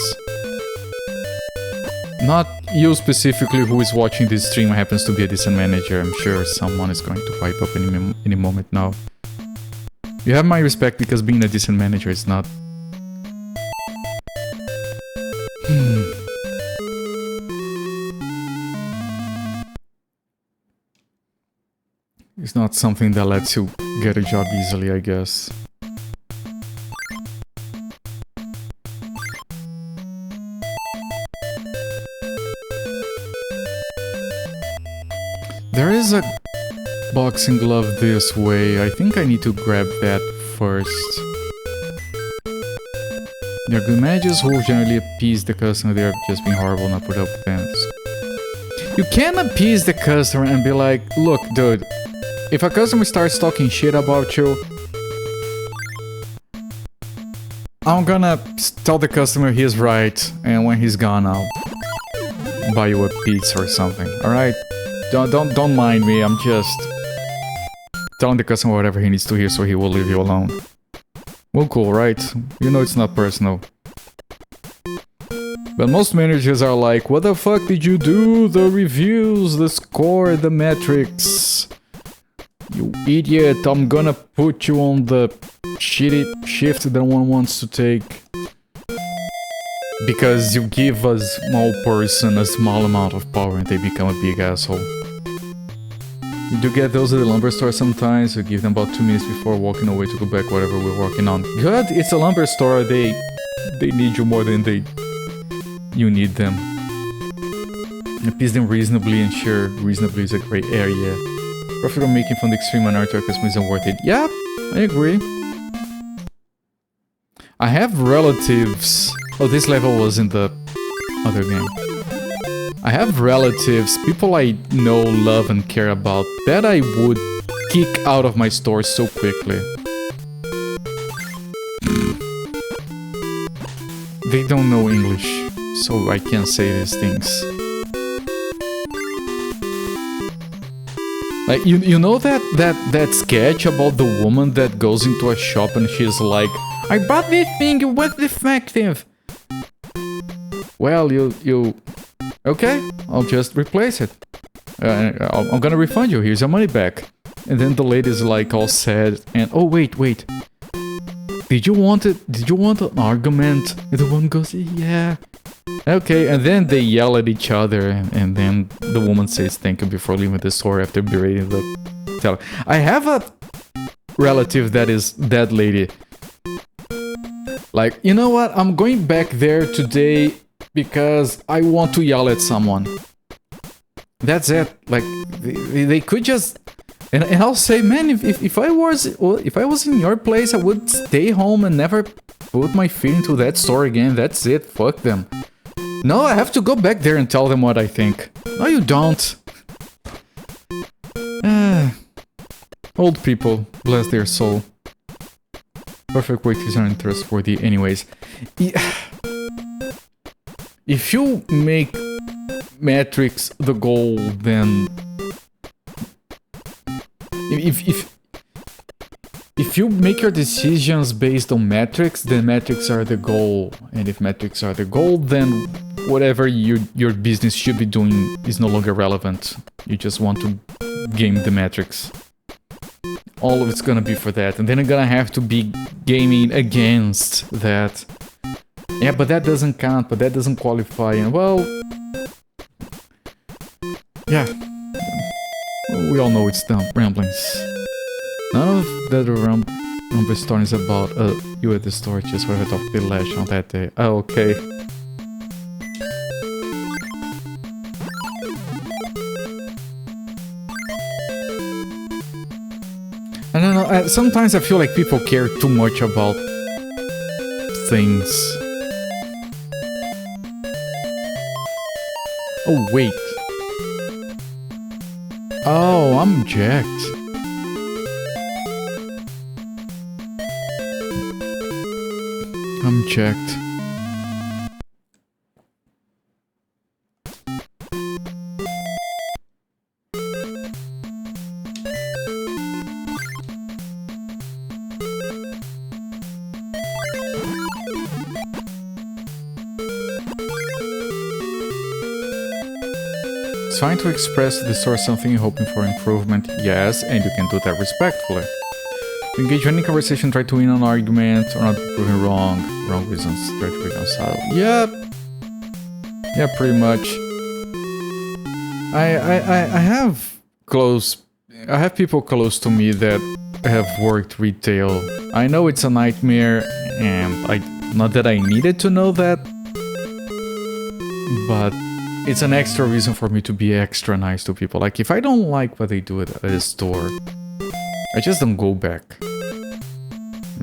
Not you specifically who is watching this stream happens to be a decent manager. I'm sure someone is going to pipe up any moment now. You have my respect because being a decent manager is not... It's not something that lets you get a job easily, I guess. There is a boxing glove this way. I think I need to grab that first. They're good managers who generally appease the customer. They're just being horrible, not put up with them. You can appease the customer and be like, look, dude, if a customer starts talking shit about you, I'm gonna tell the customer he's right, and when he's gone, I'll buy you a pizza or something, alright? Don't mind me, I'm just telling the customer whatever he needs to hear so he will leave you alone. Well, cool, right? You know it's not personal. But most managers are like, what the fuck did you do? The reviews, the score, the metrics. You idiot, I'm gonna put you on the shitty shift that no one wants to take. Because you give a small person a small amount of power and they become a big asshole. You do get those at the lumber store sometimes. You give them about 2 minutes before walking away to go back whatever we're working on. Good, it's a lumber store. They need you more than you need them. Appease them reasonably, and sure, reasonably is a great area. Profit on making from the extreme minority of customers isn't worth it. Yeah, I agree. I have relatives. Oh, this level was in the other game. I have relatives, people I know, love, and care about, that I would kick out of my store so quickly. They don't know English, so I can't say these things. Like, you know that sketch about the woman that goes into a shop and she's like, I bought this thing, it was defective. Well, you... Okay, I'll just replace it. I'm gonna refund you, here's your money back. And then the lady's like all sad and... Oh, wait. Did you want an argument? And the one goes, yeah. Okay, and then they yell at each other and then the woman says thank you before leaving the store after berating the teller. I have a relative that is that lady. Like, you know what? I'm going back there today because I want to yell at someone. That's it. Like, they could just... And I'll say, man, if I was in your place, I would stay home and never put my feet into that store again. That's it. Fuck them. No, I have to go back there and tell them what I think. No, you don't. Old people, bless their soul. Perfect waiters aren't trustworthy anyways. If you make metrics the goal, then... If you make your decisions based on metrics, then metrics are the goal. And if metrics are the goal, then whatever your business should be doing is no longer relevant. You just want to game the metrics. All of it's gonna be for that. And then you're gonna have to be gaming against that. Yeah, but that doesn't count, but that doesn't qualify. And well, yeah, we all know it's dumb ramblings. None of the Rumble story is about you at the store, just where I talked to Lash on that day. Oh, okay. I don't know, sometimes I feel like people care too much about things. Oh, wait. Oh, I'm jacked. I'm checked. It's fine to express to the store something you're hoping for improvement, yes, and you can do that respectfully. To engage in any conversation, try to win an argument, or not be proven wrong reasons, try to reconcile. Yeah, pretty much. I have people close to me that have worked retail. I know it's a nightmare, and not that I needed to know that, but it's an extra reason for me to be extra nice to people. Like, if I don't like what they do at a store, I just don't go back.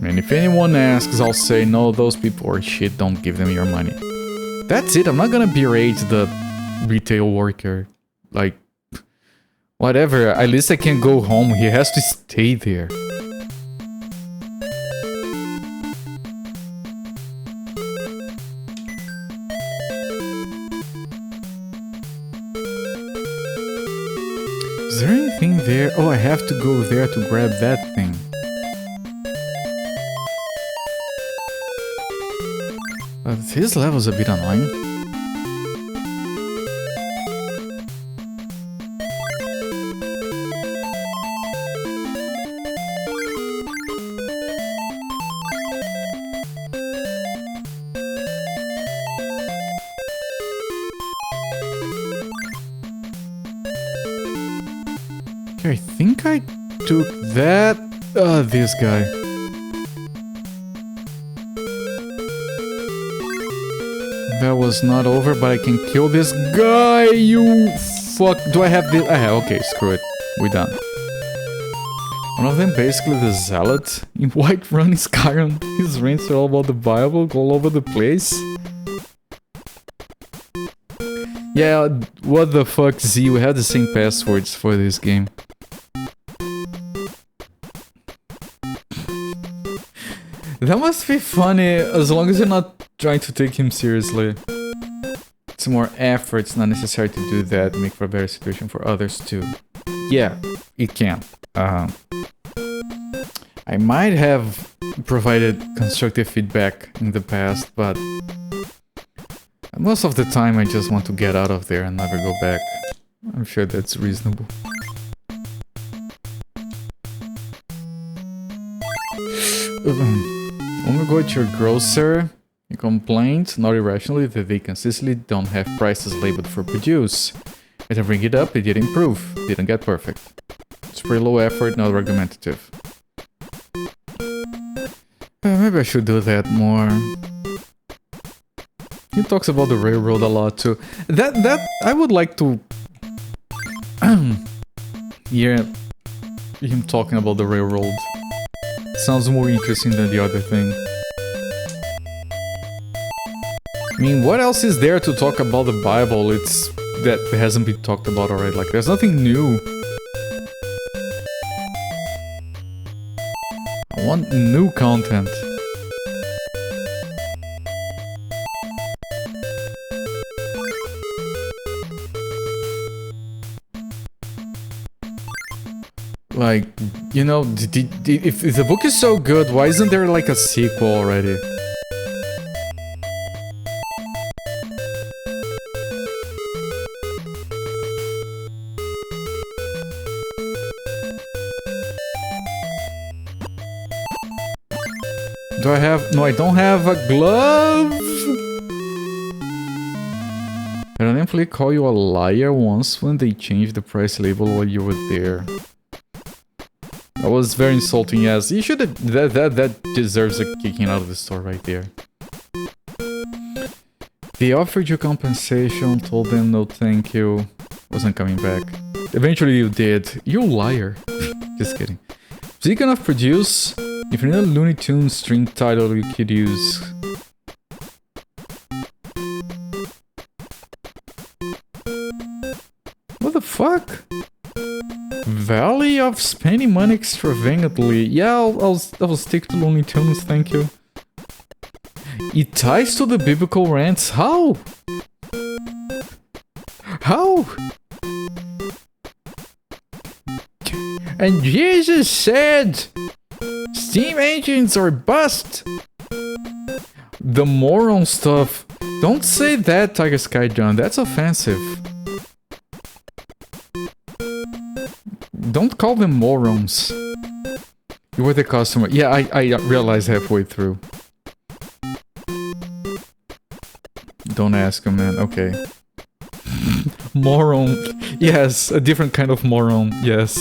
And if anyone asks, I'll say, no, those people are shit, don't give them your money. That's it, I'm not gonna berate the retail worker. Like, whatever, at least I can go home, he has to stay there. Is there anything there? Oh, I have to go there to grab that thing. His level's a bit annoying. Okay, I think I took that. This guy. That was not over, but I can kill this guy, you fuck. Do I have this? I have, okay, screw it. We're done. One of them, basically the zealot in Whiterun in Skyrim. His rants are all about the Bible, all over the place. Yeah, what the fuck, Z? We have the same passwords for this game. That must be funny, as long as you're not trying to take him seriously. It's more effort, it's not necessary to do that, make for a better situation for others too. Yeah, it can. I might have provided constructive feedback in the past, but most of the time I just want to get out of there and never go back. I'm sure that's reasonable. When we go to your grocer, he complained, not irrationally, that they consistently don't have prices labeled for produce. As I bring it up, it did improve, didn't get perfect. It's pretty low effort, not argumentative. Maybe I should do that more. He talks about the railroad a lot too. That I would like to hear him talking about the railroad. Sounds more interesting than the other thing. I mean, what else is there to talk about the Bible? It's that hasn't been talked about already. Like, there's nothing new. I want new content. Like, you know, if the book is so good, why isn't there like a sequel already? Do I have... No, I don't have a glove! definitely call you a liar once when they changed the price label while you were there. That was very insulting, yes. You should have... That deserves a kicking out of the store right there. They offered you compensation, told them no thank you. Wasn't coming back. Eventually you did. You liar. Just kidding. Speaking of produce, if you need a Looney Tunes string title you could use... What the fuck? Valley of spending money extravagantly. Yeah, I'll stick to Looney Tunes, thank you. It ties to the biblical rants. How? How? And Jesus said, steam engines are bust. The moron stuff. Don't say that, Tiger Sky John. That's offensive. Don't call them morons. You were the customer. Yeah, I realized halfway through. Don't ask him, man. Okay. Moron. Yes, a different kind of moron. Yes.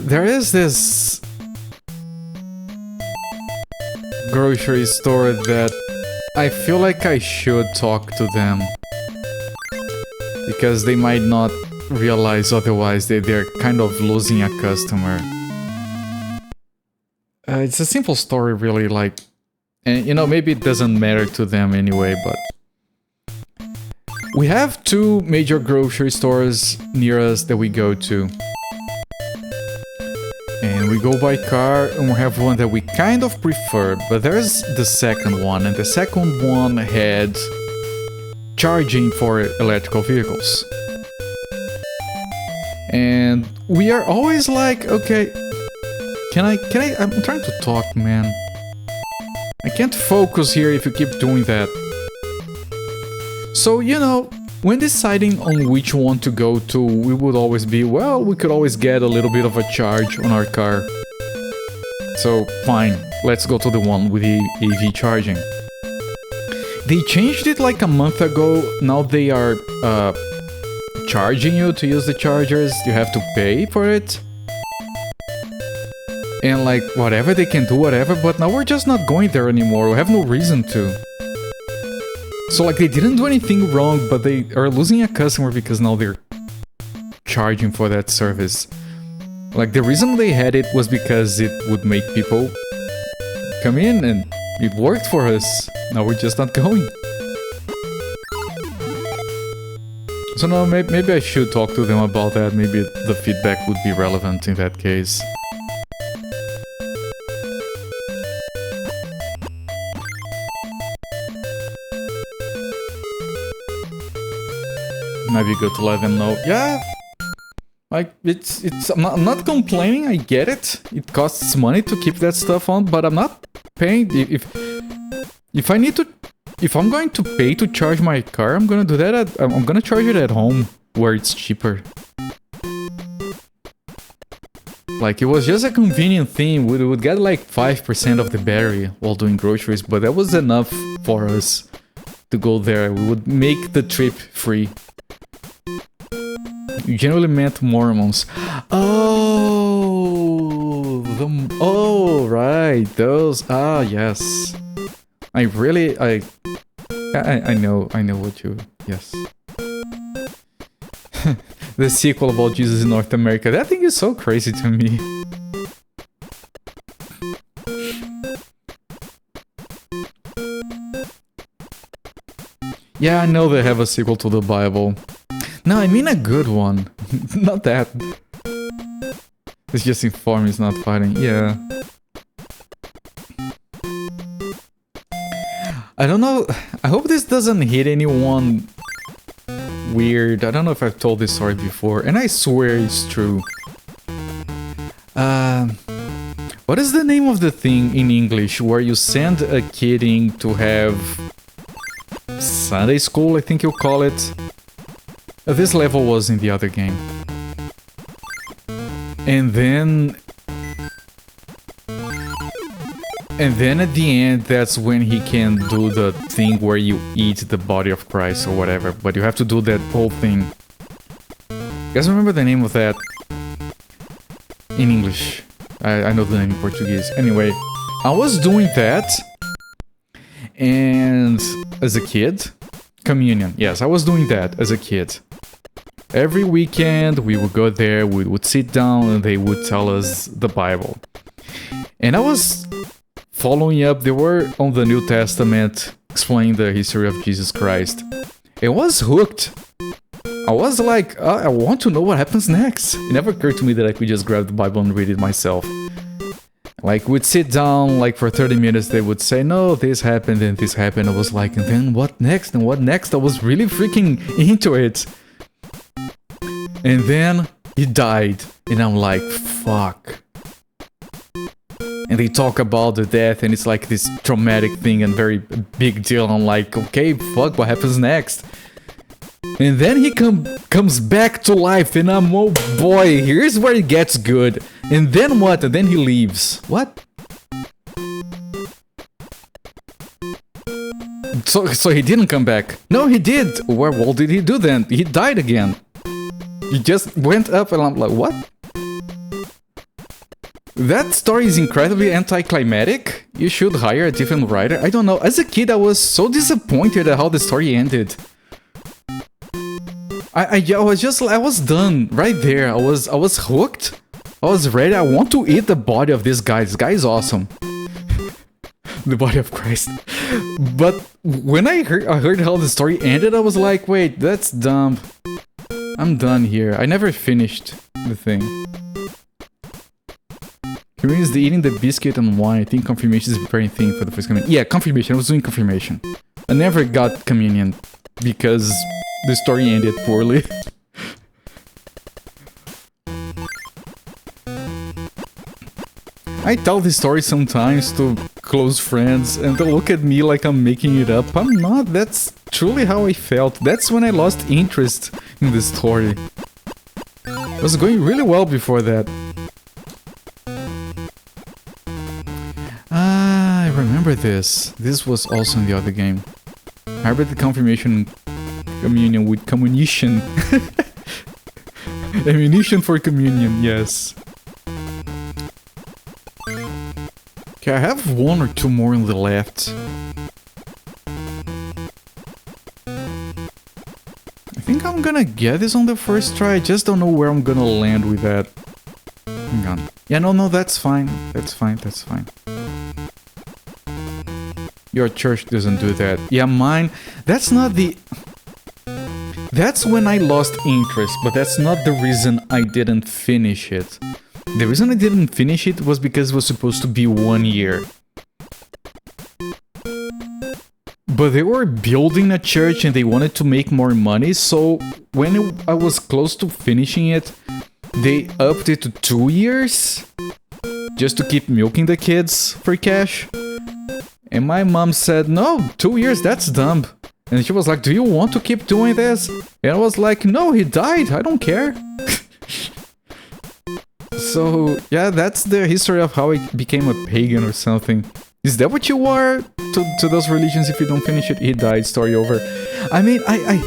There is this grocery store that I feel like I should talk to them. Because they might not realize otherwise that they're kind of losing a customer. It's a simple story, really, like... And, you know, maybe it doesn't matter to them anyway, but... We have two major grocery stores near us that we go to. And we go by car, and we have one that we kind of prefer, but there's the second one, and the second one had charging for electrical vehicles. And we are always like, okay, I'm trying to talk, man. I can't focus here if you keep doing that. So, you know, when deciding on which one to go to, we would always be, well, we could always get a little bit of a charge on our car. So, fine, let's go to the one with the EV charging. They changed it like a month ago. Now they are charging you to use the chargers. You have to pay for it. And like, whatever, they can do whatever, but now we're just not going there anymore. We have no reason to. So like, they didn't do anything wrong, but they are losing a customer because now they're charging for that service. Like, the reason they had it was because it would make people come in, and it worked for us. Now we're just not going. So no, maybe I should talk to them about that. Maybe the feedback would be relevant in that case. Maybe go to live and know. Yeah, like I'm not complaining. I get it. It costs money to keep that stuff on, but I'm not paying. If I'm going to pay to charge my car, I'm gonna do that. I'm gonna charge it at home where it's cheaper. Like, it was just a convenient thing. We would get like 5% of the battery while doing groceries, but that was enough for us to go there. We would make the trip free. You generally meant Mormons. Oh, oh, right, those. Ah, yes. I know what you. Yes. The sequel about Jesus in North America. That thing is so crazy to me. Yeah, I know they have a sequel to the Bible. No, I mean a good one. Not that. It's just informing, it's not fighting. Yeah. I don't know. I hope this doesn't hit anyone weird. I don't know if I've told this story before, and I swear it's true. What is the name of the thing in English where you send a kid in to have Sunday school, I think you call it? This level was in the other game. And then And then at the end, that's when he can do the thing where you eat the body of Christ or whatever. But you have to do that whole thing. You guys remember the name of that? In English. I know the name in Portuguese. Anyway, I was doing that. And as a kid... Communion. Yes, I was doing that as a kid. Every weekend, we would go there, we would sit down, and they would tell us the Bible. And I was following up, they were on the New Testament, explaining the history of Jesus Christ. I was hooked. I was like, I want to know what happens next. It never occurred to me that I could just grab the Bible and read it myself. Like, we'd sit down, like, for 30 minutes, they would say, no, this happened and this happened. I was like, and then what next? And what next? I was really freaking into it. And then he died. And I'm like, fuck. And they talk about the death, and it's like this traumatic thing and very big deal. I'm like, okay, fuck, what happens next? And then he comes back to life, and I'm, oh boy, here's where it gets good. And then what? And then he leaves. What? So he didn't come back. No, he did. What did he do then? He died again. He just went up, and I'm like, what? That story is incredibly anticlimactic. You should hire a different writer. I don't know. As a kid, I was so disappointed at how the story ended. I was done right there. I was hooked. I was ready. I want to eat the body of this guy. This guy is awesome. The body of Christ. But when I heard how the story ended, I was like, wait, that's dumb. I'm done here. I never finished the thing. Communion is eating the biscuit and wine. I think confirmation is a preparing thing for the first communion. Yeah, confirmation. I was doing confirmation. I never got communion because the story ended poorly. I tell this story sometimes to close friends and they'll look at me like I'm making it up. I'm not. That's truly how I felt. That's when I lost interest in the story. It was going really well before that. Ah, I remember this. This was also in the other game. I remember the confirmation communion with communition. Ammunition for communion, yes. Okay, I have one or two more on the left. I think I'm gonna get this on the first try. I just don't know where I'm gonna land with that. Hang on. Yeah, no, that's fine. That's fine, that's fine. Your church doesn't do that. Yeah, mine... That's not the... That's when I lost interest, but that's not the reason I didn't finish it. The reason I didn't finish it was because it was supposed to be 1 year. But they were building a church and they wanted to make more money, so when I was close to finishing it, they upped it to 2 years, just to keep milking the kids for cash. And my mom said, no, 2 years, that's dumb. And she was like, do you want to keep doing this? And I was like, no, he died, I don't care. So, yeah, that's the history of how I became a pagan or something. Is that what you are to those religions if you don't finish it? He died, story over. I mean, I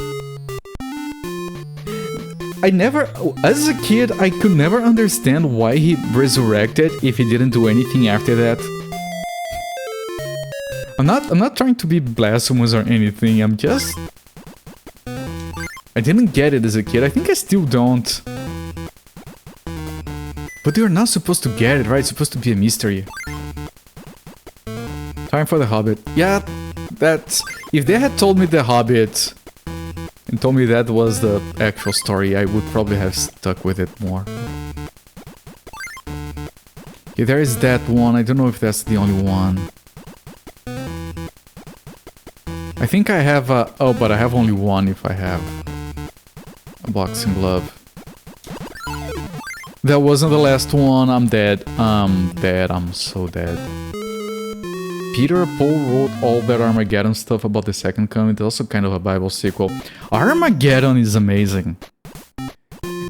never... As a kid, I could never understand why he resurrected if he didn't do anything after that. I'm not trying to be blasphemous or anything, I'm just... I didn't get it as a kid, I think I still don't. But you're not supposed to get it, right? It's supposed to be a mystery. Time for the Hobbit. Yeah, that's... If they had told me the Hobbit and told me that was the actual story, I would probably have stuck with it more. Okay, there is that one. I don't know if that's the only one. I think I have a... Oh, but I have only one if I have a boxing glove. That wasn't the last one. I'm dead. I'm dead. I'm so dead. Peter Paul wrote all that Armageddon stuff about the second coming. It's also kind of a Bible sequel. Armageddon is amazing.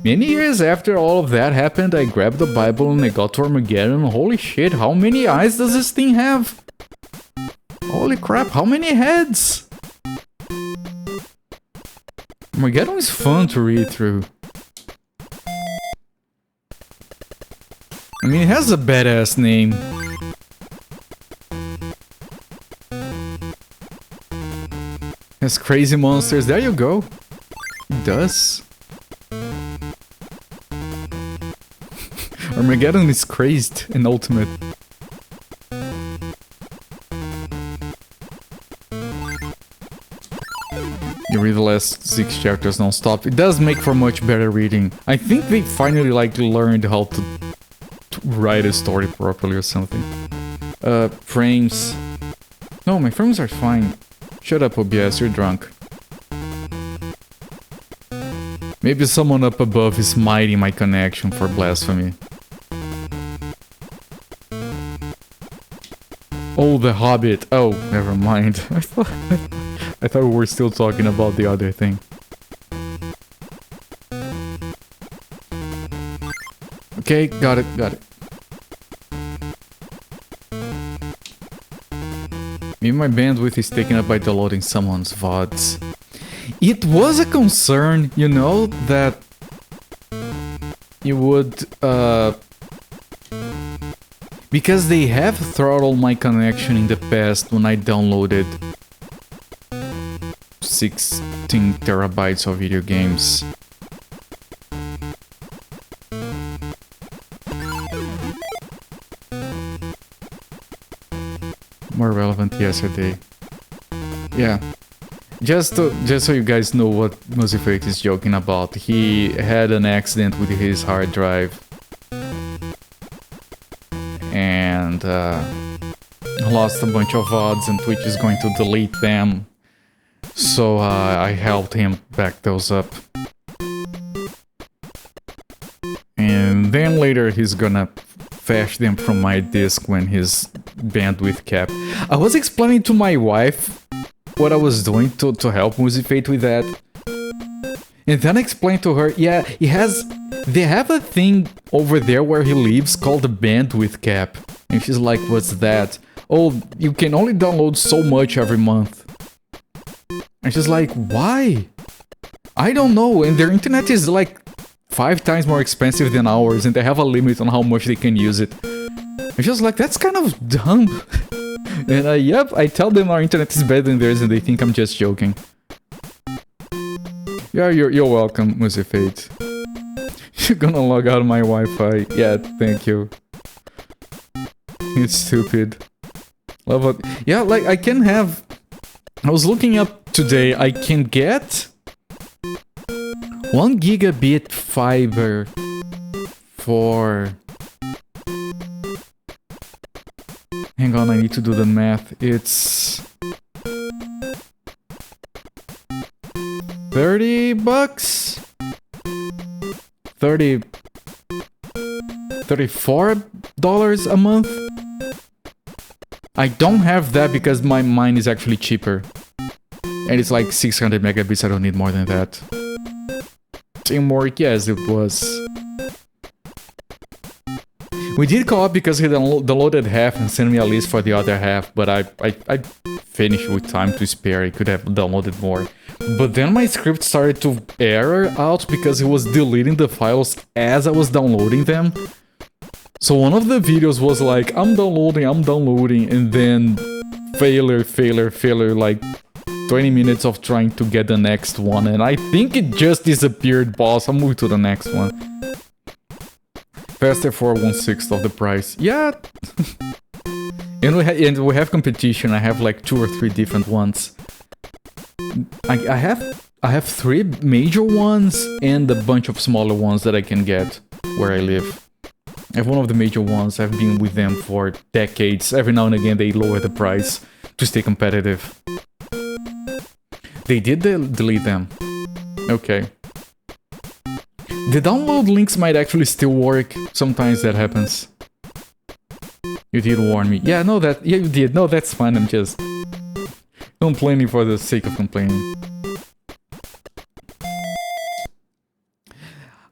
Many years after all of that happened, I grabbed the Bible and I got to Armageddon. Holy shit, how many eyes does this thing have? Holy crap, how many heads? Armageddon is fun to read through. I mean, it has a badass name. Has crazy monsters. There you go. It does. Armageddon is crazed and ultimate. You read the last 6 chapters non-stop. It does make for much better reading. I think they finally like learned how to write a story properly or something. Frames. No, my frames are fine. Shut up, OBS, you're drunk. Maybe someone up above is mighty my connection for blasphemy. Oh, the Hobbit. Oh, never mind. I thought we were still talking about the other thing. Okay, got it, got it. Maybe my bandwidth is taken up by downloading someone's VODs. It was a concern, you know, that you would, because they have throttled my connection in the past when I downloaded 16 terabytes of video games. More relevant yesterday. Yeah. Just so you guys know what Musifate is joking about. He had an accident with his hard drive. And lost a bunch of VODs and Twitch is going to delete them. So I helped him back those up. And then later he's gonna fetch them from my disk when his bandwidth cap. I was explaining to my wife what I was doing to help Musifate with that. And then I explained to her, yeah, they have a thing over there where he lives called the bandwidth cap. And she's like, what's that? Oh, you can only download so much every month. And she's like, why? I don't know, and their internet is like 5 times more expensive than ours, and they have a limit on how much they can use it. And she's like, that's kind of dumb. And yep, I tell them our internet is better than theirs, and they think I'm just joking. Yeah, you're welcome, Musifate. You're gonna log out of my Wi-Fi. Yeah, thank you. It's stupid. Love it. Yeah, like I can have... I was looking up today, I can get 1 gigabit fiber for... Hang on, I need to do the math. It's... $30? $34 a month? I don't have that because mine is actually cheaper. And it's like 600 megabits, I don't need more than that. Teamwork, yes it was. We did co-op because he downloaded half and sent me a list for the other half, but I finished with time to spare, I could have downloaded more. But then my script started to error out because it was deleting the files as I was downloading them. So one of the videos was like, I'm downloading, and then failure, like 20 minutes of trying to get the next one, and I think it just disappeared, boss. I'll move to the next one. Faster for 1/6 of the price. Yeah. and we have competition. I have like 2 or 3 different ones. I have 3 major ones and a bunch of smaller ones that I can get where I live. I have one of the major ones. I've been with them for decades. Every now and again they lower the price to stay competitive. They did delete them. Okay. The download links might actually still work. Sometimes that happens. You did warn me. Yeah, no, yeah, you did. No, that's fine. I'm just complaining for the sake of complaining.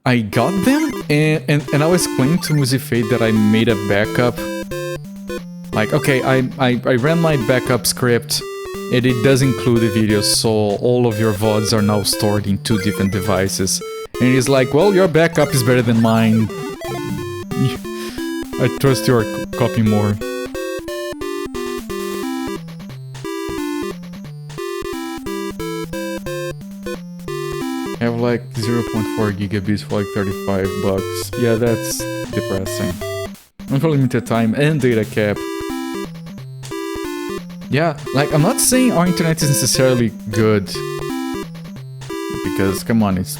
I got them, and I was claiming to Musifate that I made a backup. Like, okay, I ran my backup script, and it does include the videos, so all of your VODs are now stored in 2 different devices. And he's like, well, your backup is better than mine. I trust your copy more. I have like 0.4 gigabits for like $35. Yeah, that's depressing. Unlimited time and data cap. Yeah, like, I'm not saying our internet is necessarily good. Because, come on, it's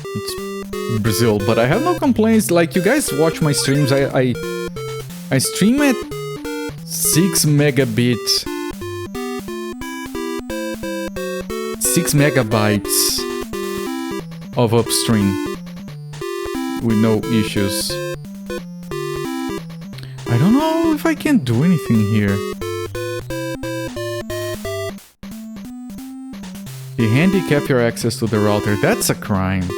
Brazil. But I have no complaints. Like, you guys watch my streams, I stream at 6 megabit... 6 megabytes of upstream with no issues. I don't know if I can do anything here. You handicap your access to the router. That's a crime.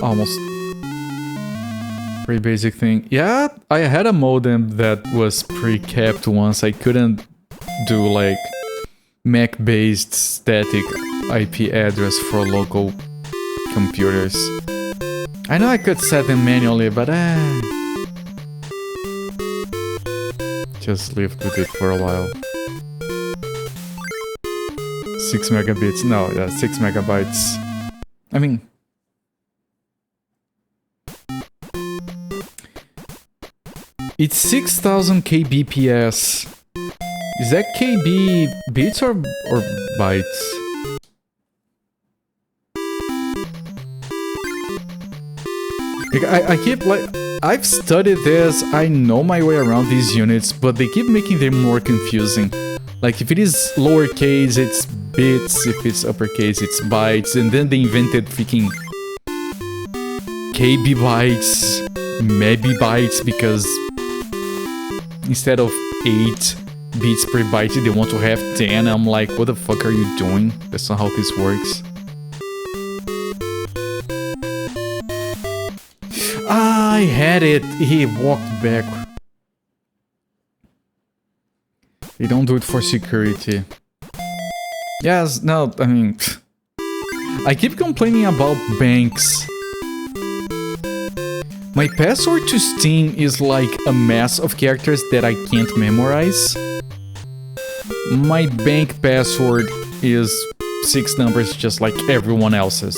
Almost. Pretty basic thing. Yeah, I had a modem that was pre-capped once. I couldn't do like Mac-based static IP address for local computers. I know I could set them manually, but just lived with it for a while. 6 megabits, no, yeah, 6 megabytes. I mean... It's 6000 kbps. Is that KB bits or bytes? I keep like... I've studied this, I know my way around these units, but they keep making them more confusing. Like, if it is lowercase, it's bits, if it's uppercase, it's bytes, and then they invented freaking KB bytes, maybe bytes, because instead of 8 bits per byte, they want to have 10. I'm like, what the fuck are you doing? That's not how this works. I had it! He walked back. They don't do it for security. Yes, no, I mean... I keep complaining about banks. My password to Steam is like a mass of characters that I can't memorize. My bank password is 6 numbers just like everyone else's.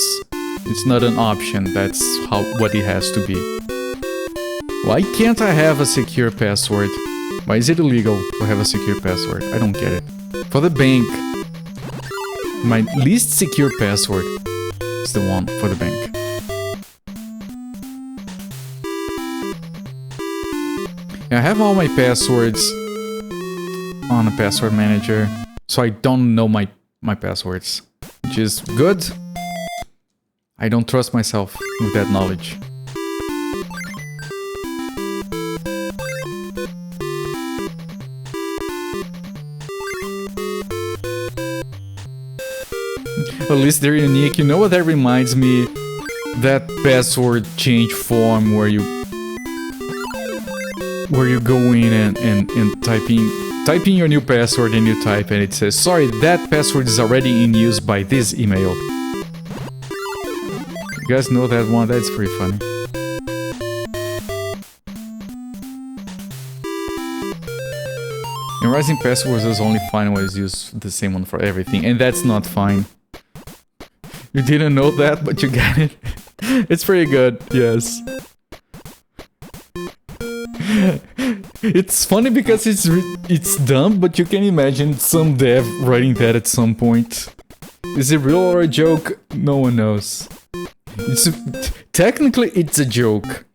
It's not an option, that's what it has to be. Why can't I have a secure password? Why is it illegal to have a secure password? I don't get it. For the bank, my least secure password is the one for the bank. I have all my passwords on a password manager, so I don't know my passwords, which is good. I don't trust myself with that knowledge. At least they're unique. You know what that reminds me? That password change form where you go in and type in your new password and you type and it says, sorry, that password is already in use by this email. You guys know that one? That's pretty funny. Memorizing passwords is only fine when you use the same one for everything, and that's not fine. You didn't know that, but you got it. It's pretty good, yes. It's funny because it's dumb, but you can imagine some dev writing that at some point. Is it real or a joke? No one knows. Technically, it's a joke.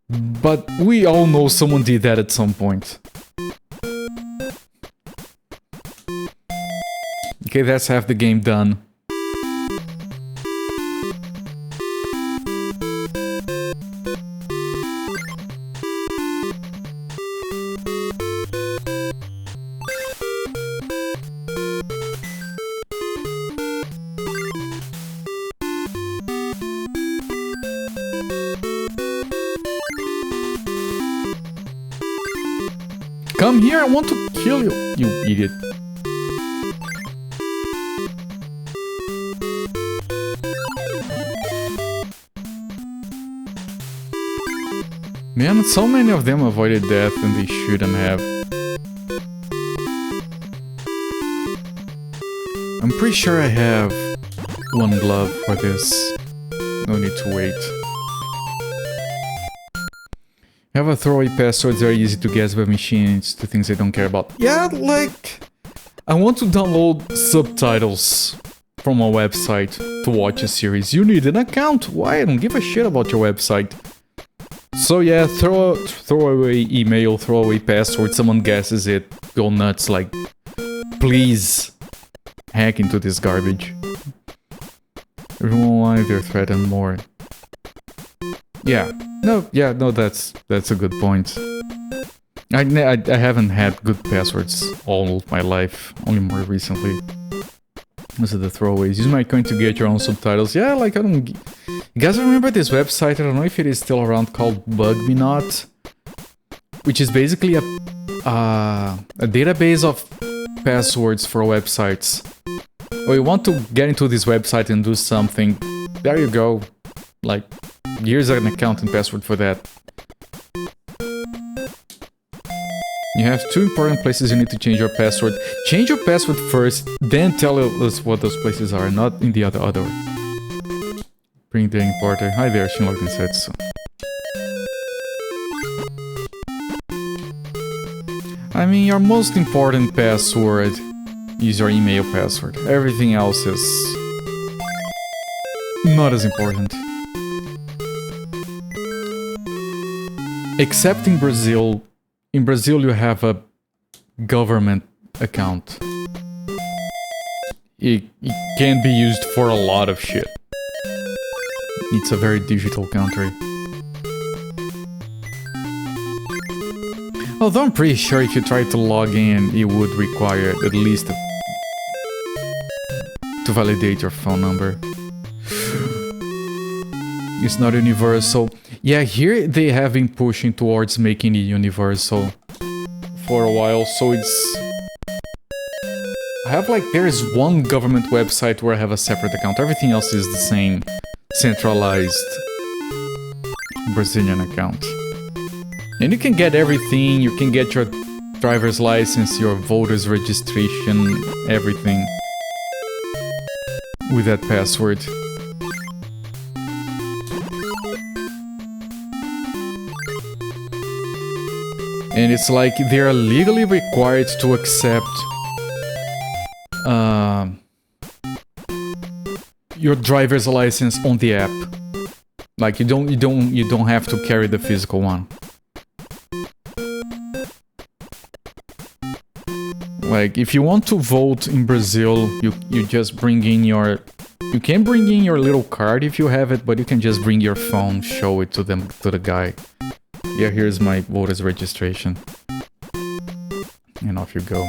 But we all know someone did that at some point. Okay, that's half the game done. Come here, I want to kill you, you idiot. Man, so many of them avoided death and they shouldn't have. I'm pretty sure I have one glove for this. No need to wait. Have a throwaway passwords that are easy to guess by machines to things I don't care about. Yeah, like... I want to download subtitles from a website to watch a series. You need an account. Why? I don't give a shit about your website. So yeah, throw away email, throw away password, someone guesses it, go nuts, like, please hack into this garbage. Everyone alive, they're threatened more. Yeah, no, that's a good point. I haven't had good passwords all my life, only more recently. Those are the throwaways. Use my coin to get your own subtitles. Yeah, like, I don't... You guys remember this website? I don't know if it is still around, called Bug Me Not, which is basically a database of passwords for websites. Oh, you want to get into this website and do something? There you go. Like, here's an account and password for that. You have 2 important places you need to change your password. Change your password first, then tell us what those places are, not in the other. Bring the importer. Hi there, Shinlocked and Setsu. I mean, your most important password is your email password. Everything else is not as important. Except in Brazil. In Brazil you have a government account. It can be used for a lot of shit. It's a very digital country. Although I'm pretty sure if you try to log in, it would require at least to validate your phone number. It's not universal. Yeah, here they have been pushing towards making it universal for a while, so it's... I have like, there is one government website where I have a separate account. Everything else is the same centralized Brazilian account. And you can get everything, you can get your driver's license, your voter's registration, everything with that password. And it's like they are legally required to accept your driver's license on the app. Like you don't have to carry the physical one. Like if you want to vote in Brazil, you just bring in your... You can bring in your little card if you have it, but you can just bring your phone, show it to them, to the guy. Yeah, here's my voter's registration. And off you go.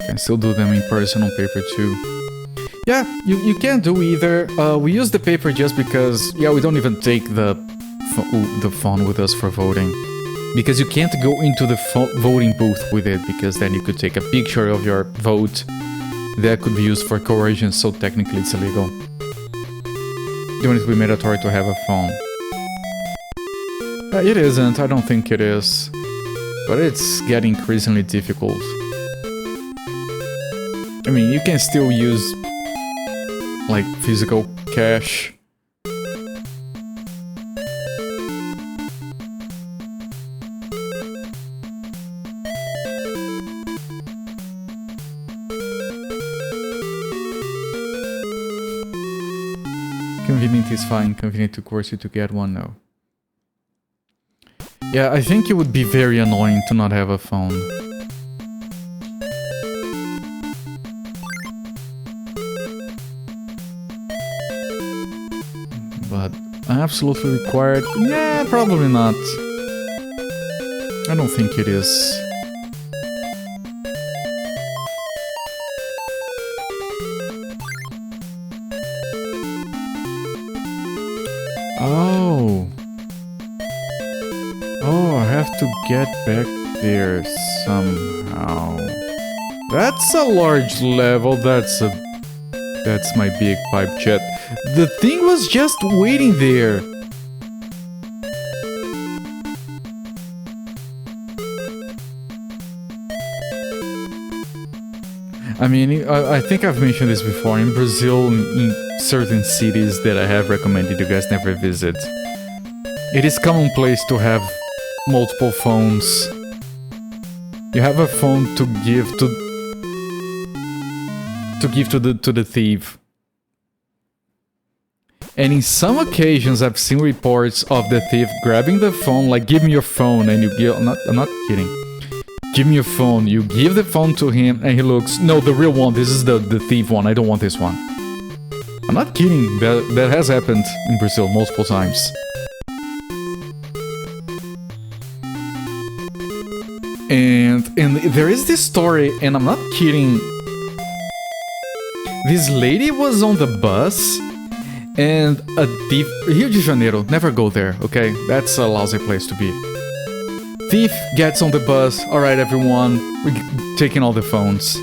You can still do them in person on paper too. Yeah, you can do either. We use the paper just because, yeah, we don't even take the phone with us for voting. Because you can't go into the voting booth with it, because then you could take a picture of your vote. That could be used for coercion, so technically it's illegal. You want it to be mandatory to have a phone. It isn't, I don't think it is. But it's getting increasingly difficult. I mean, you can still use, like, physical cash. Convenient is fine, convenient to coerce you to get one, no. Yeah, I think it would be very annoying to not have a phone. But absolutely required? Yeah, probably not. I don't think it is. Oh. Oh, I have to get back there somehow. That's a large level. That's my big pipe chat. The thing was just waiting there. I mean, I think I've mentioned this before. In Brazil, in certain cities that I have recommended you guys never visit, it is commonplace to have multiple phones. You have a phone to give to the thief. And in some occasions, I've seen reports of the thief grabbing the phone, like, give me your phone, and you give. I'm not kidding. Give me your phone. You give the phone to him, and he looks. No, the real one. This is the thief one. I don't want this one. I'm not kidding. That has happened in Brazil multiple times. And there is this story, and I'm not kidding. This lady was on the bus, and a thief... Rio de Janeiro, never go there, okay? That's a lousy place to be. Thief gets on the bus. Alright, everyone, we're taking all the phones.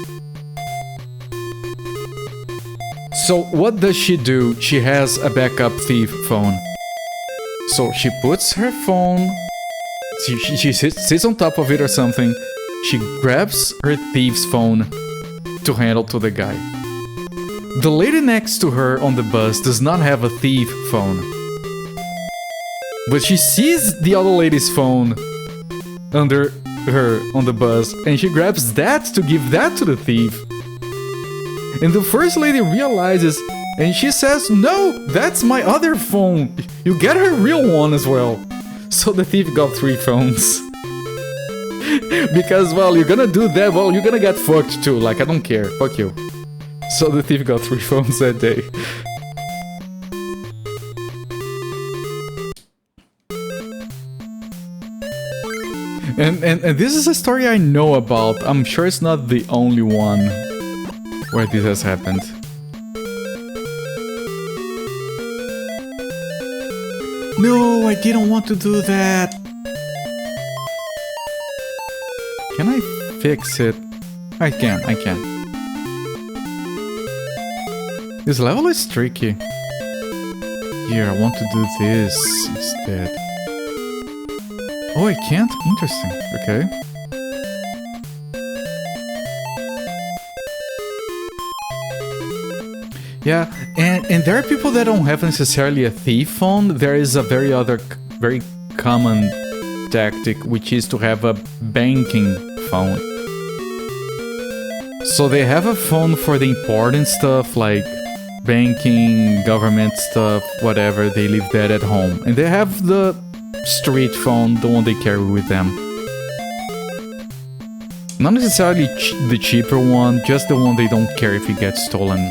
So what does she do? She has a backup thief phone. So she puts her phone... She sits on top of it or something. She grabs her thief's phone to handle to the guy. The lady next to her on the bus does not have a thief phone. But she sees the other lady's phone under her on the bus, and she grabs that to give that to the thief. And the first lady realizes, and she says, "No, that's my other phone. You get her real one as well." So the thief got 3 phones. Because, well, you're gonna do that, well, you're gonna get fucked too. Like, I don't care. Fuck you. So the thief got 3 phones that day. And this is a story I know about. I'm sure it's not the only one where this has happened. No, I didn't want to do that. Can I fix it? I can. This level is tricky. Here, I want to do this instead. Oh, I can't? Interesting. Okay. Yeah, and there are people that don't have necessarily a thief phone. There is a very common tactic, which is to have a banking phone. So they have a phone for the important stuff, like banking, government stuff, whatever. They leave that at home. And they have the street phone, the one they carry with them. Not necessarily the cheaper one, just the one they don't care if it gets stolen.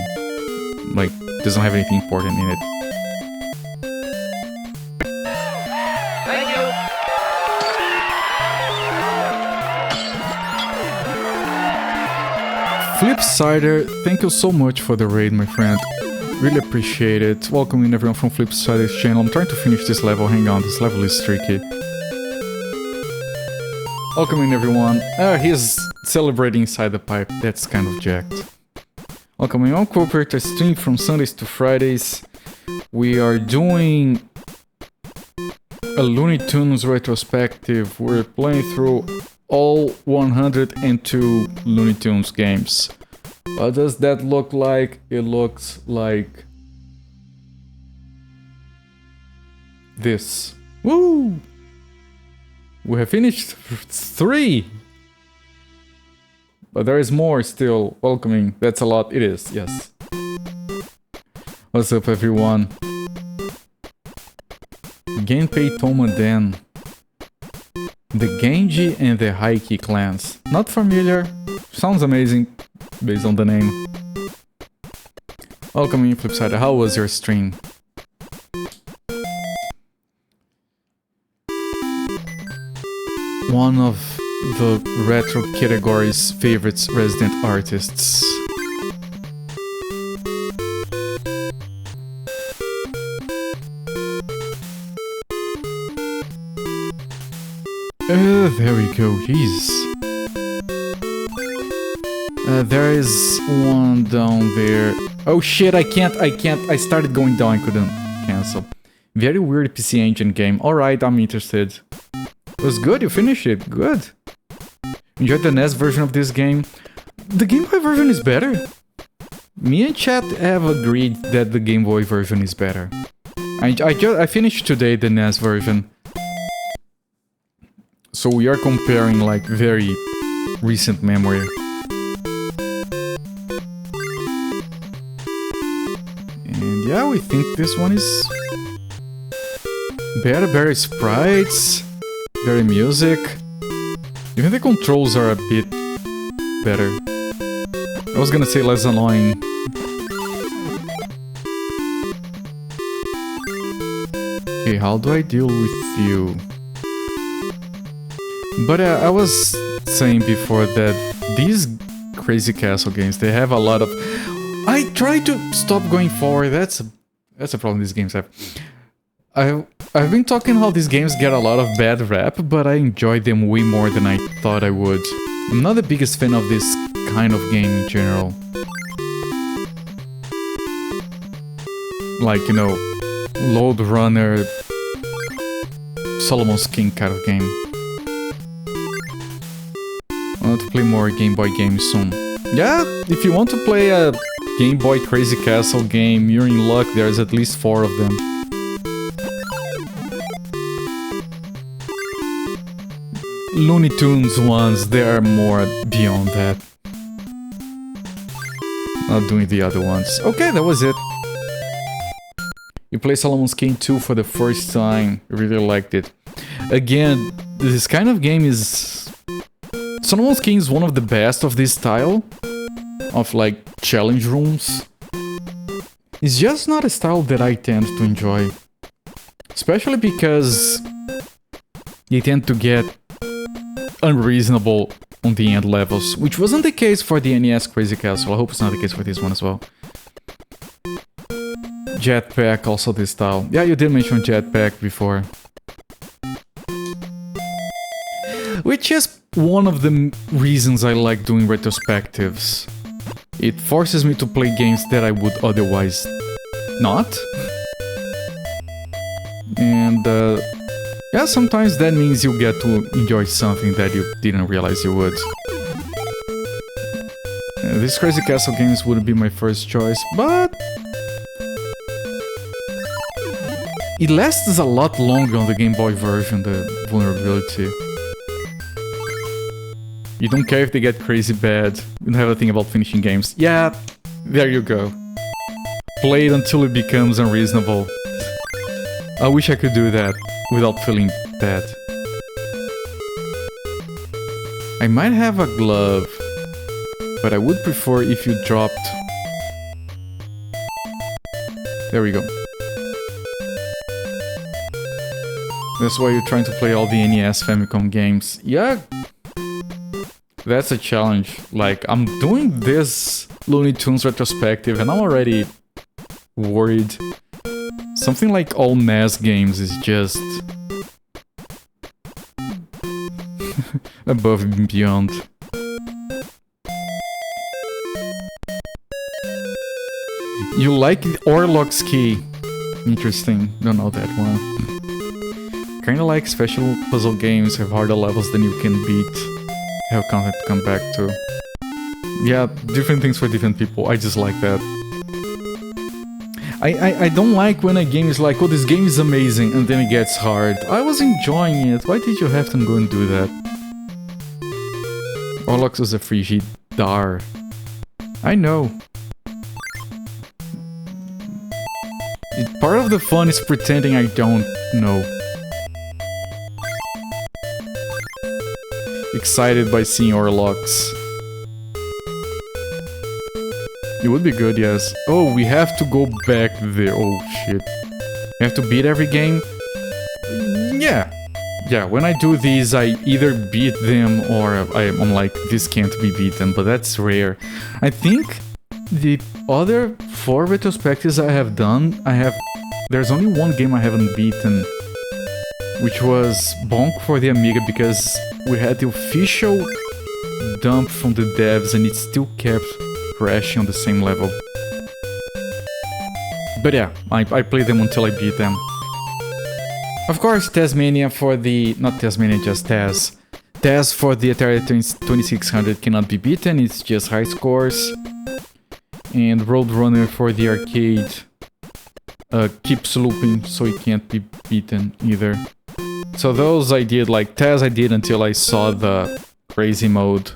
Like, doesn't have anything important in it. Thank you. Flipsider, thank you so much for the raid, my friend. Really appreciate it. Welcome in everyone from Flipsider's channel. I'm trying to finish this level. Hang on, this level is tricky. Welcome in everyone. He's celebrating inside the pipe. That's kind of jacked. Welcome in on Cooperator stream from Sundays to Fridays. We are doing a Looney Tunes retrospective. We're playing through all 102 Looney Tunes games. What does that look like? It looks like this. Woo! We have finished 3! But there is more still. Welcoming. That's a lot. It is, yes. What's up, everyone? Genpei Tomaden. The Genji and the Haiki clans. Not familiar. Sounds amazing based on the name. Welcome in, Flipsider. How was your stream? One of the retro category's favorites resident artists. There we go, jeez. There is one down there. Oh shit, I can't, I started going down, I couldn't cancel. Very weird PC Engine game. Alright, I'm interested. It was good, you finished it, good. Enjoyed the NES version of this game. The Game Boy version is better. Me and chat have agreed that the Game Boy version is better. I finished today the NES version. So we are comparing like very recent memory. And yeah, we think this one is better, better sprites, better music. Even the controls are a bit better. I was gonna say less annoying. Okay, how do I deal with you? But I was saying before that these Crazy Castle games, they have a lot of... I try to stop going forward, that's a problem these games have. I've been talking how these games get a lot of bad rap, but I enjoy them way more than I thought I would. I'm not the biggest fan of this kind of game in general. Like, you know, Load Runner, Solomon's King kind of game. I want to play more Game Boy games soon. Yeah, if you want to play a Game Boy Crazy Castle game, you're in luck, there's at least 4 of them. Looney Tunes ones, they are more beyond that. Not doing the other ones. Okay, that was it. You play Solomon's King 2 for the first time, really liked it. Again, this kind of game is... Solomon's King is one of the best of this style, of like challenge rooms. It's just not a style that I tend to enjoy. Especially because you tend to get unreasonable on the end levels, which wasn't the case for the NES Crazy Castle. I hope it's not the case for this one as well. Jetpack, also this style. Yeah, you did mention Jetpack before. Which is one of the reasons I like doing retrospectives. It forces me to play games that I would otherwise not. And yeah, sometimes that means you get to enjoy something that you didn't realize you would. These Crazy Castle games wouldn't be my first choice, but... it lasts a lot longer on the Game Boy version, the vulnerability. You don't care if they get crazy bad. You don't have a thing about finishing games. Yeah, there you go. Play it until it becomes unreasonable. I wish I could do that without feeling bad. I might have a glove, but I would prefer if you dropped... There we go. That's why you're trying to play all the NES Famicom games. Yeah, that's a challenge. Like, I'm doing this Looney Tunes retrospective and I'm already worried. Something like all NES games is just... above and beyond. You like Orlok's Key? Interesting, don't know that one. Kinda like special puzzle games have harder levels than you can beat. Have content to come back to. Yeah, different things for different people, I just like that. I don't like when a game is like, oh, this game is amazing, and then it gets hard. I was enjoying it, why did you have to go and do that? Orlox was a Frigidar. I know. Part of the fun is pretending I don't know. Excited by seeing Orlox. It would be good, yes. Oh, we have to go back there. Oh, shit. We have to beat every game? Yeah. Yeah, when I do these, I either beat them or I'm like, this can't be beaten, but that's rare. I think the other 4 retrospectives I have done, there's only one game I haven't beaten. which was bonk for the Amiga because we had the official dump from the devs and it still kept crashing on the same level. But yeah, I played them until I beat them. Of course, Tasmania for the... not Tasmania, just Taz. Taz for the Atari 2600 cannot be beaten, it's just high scores. And Roadrunner for the arcade keeps looping, so it can't be beaten either. So those I did, like Taz I did until I saw the crazy mode.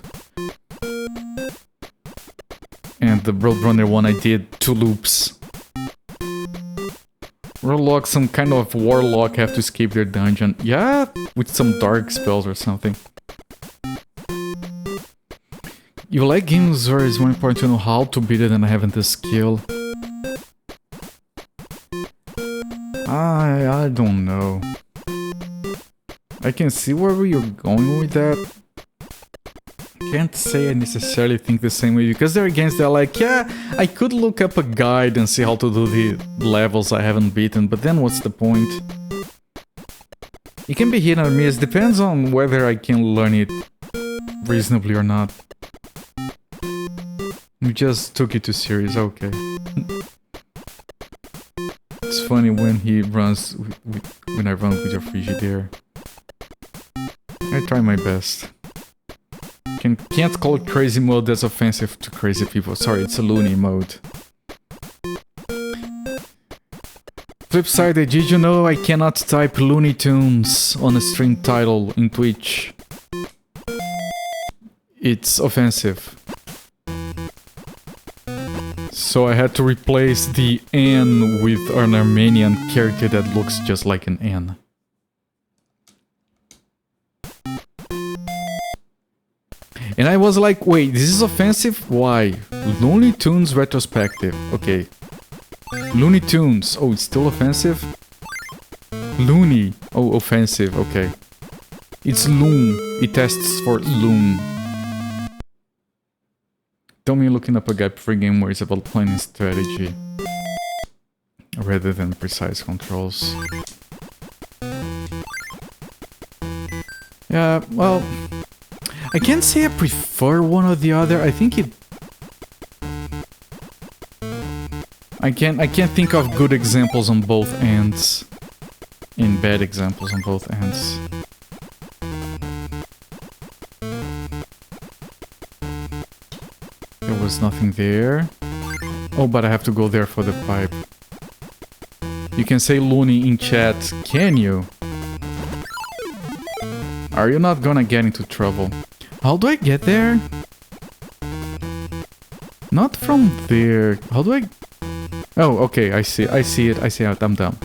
And the Roadrunner one I did 2 loops. Warlock, some kind of warlock have to escape their dungeon. Yeah, with some dark spells or something. You like games where it's more important to know how to beat it than having the skill? I don't know. I can see where you're going with that. Can't say I necessarily think the same way, because there are games that are like, yeah, I could look up a guide and see how to do the levels I haven't beaten, but then what's the point? It can be hit or miss, depends on whether I can learn it reasonably or not. You just took it too serious, okay. It's funny when he runs, when I run with your Frigidaire. I try my best. Can't call it crazy mode, that's offensive to crazy people. Sorry, it's a loony mode. Flip side, did you know I cannot type Looney Tunes on a stream title in Twitch? It's offensive. So I had to replace the N with an Armenian character that looks just like an N. And I was like, wait, this is offensive? Why? Looney Tunes retrospective. Okay. Looney Tunes. Oh, it's still offensive? Looney. Oh, offensive. Okay. It's Loom. It tests for Loom. Don't be looking up a guide for a game where it's about planning strategy rather than precise controls. Yeah, well... I can't say I prefer one or the other. I think it... I can't think of good examples on both ends. And bad examples on both ends. There was nothing there. Oh, but I have to go there for the pipe. You can say loony in chat, can you? Are you not gonna get into trouble? How do I get there? Not from there. How do I... Oh, okay, I see it, I'm dumb.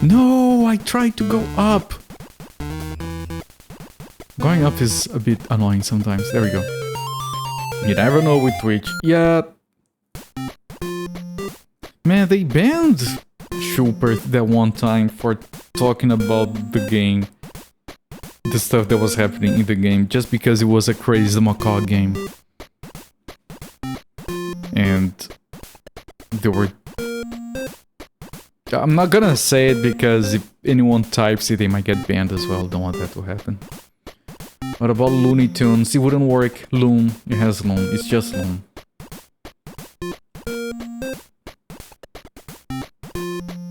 No, I tried to go up! Going up is a bit annoying sometimes. There we go. You never know with Twitch. Yeah. Man, they banned Schubert that one time for talking about the game. The stuff that was happening in the game, just because it was a crazy macaw game. And there were... I'm not gonna say it because if anyone types it, they might get banned as well. Don't want that to happen. What about Looney Tunes? It wouldn't work. Loom. It has Loom. It's just Loom.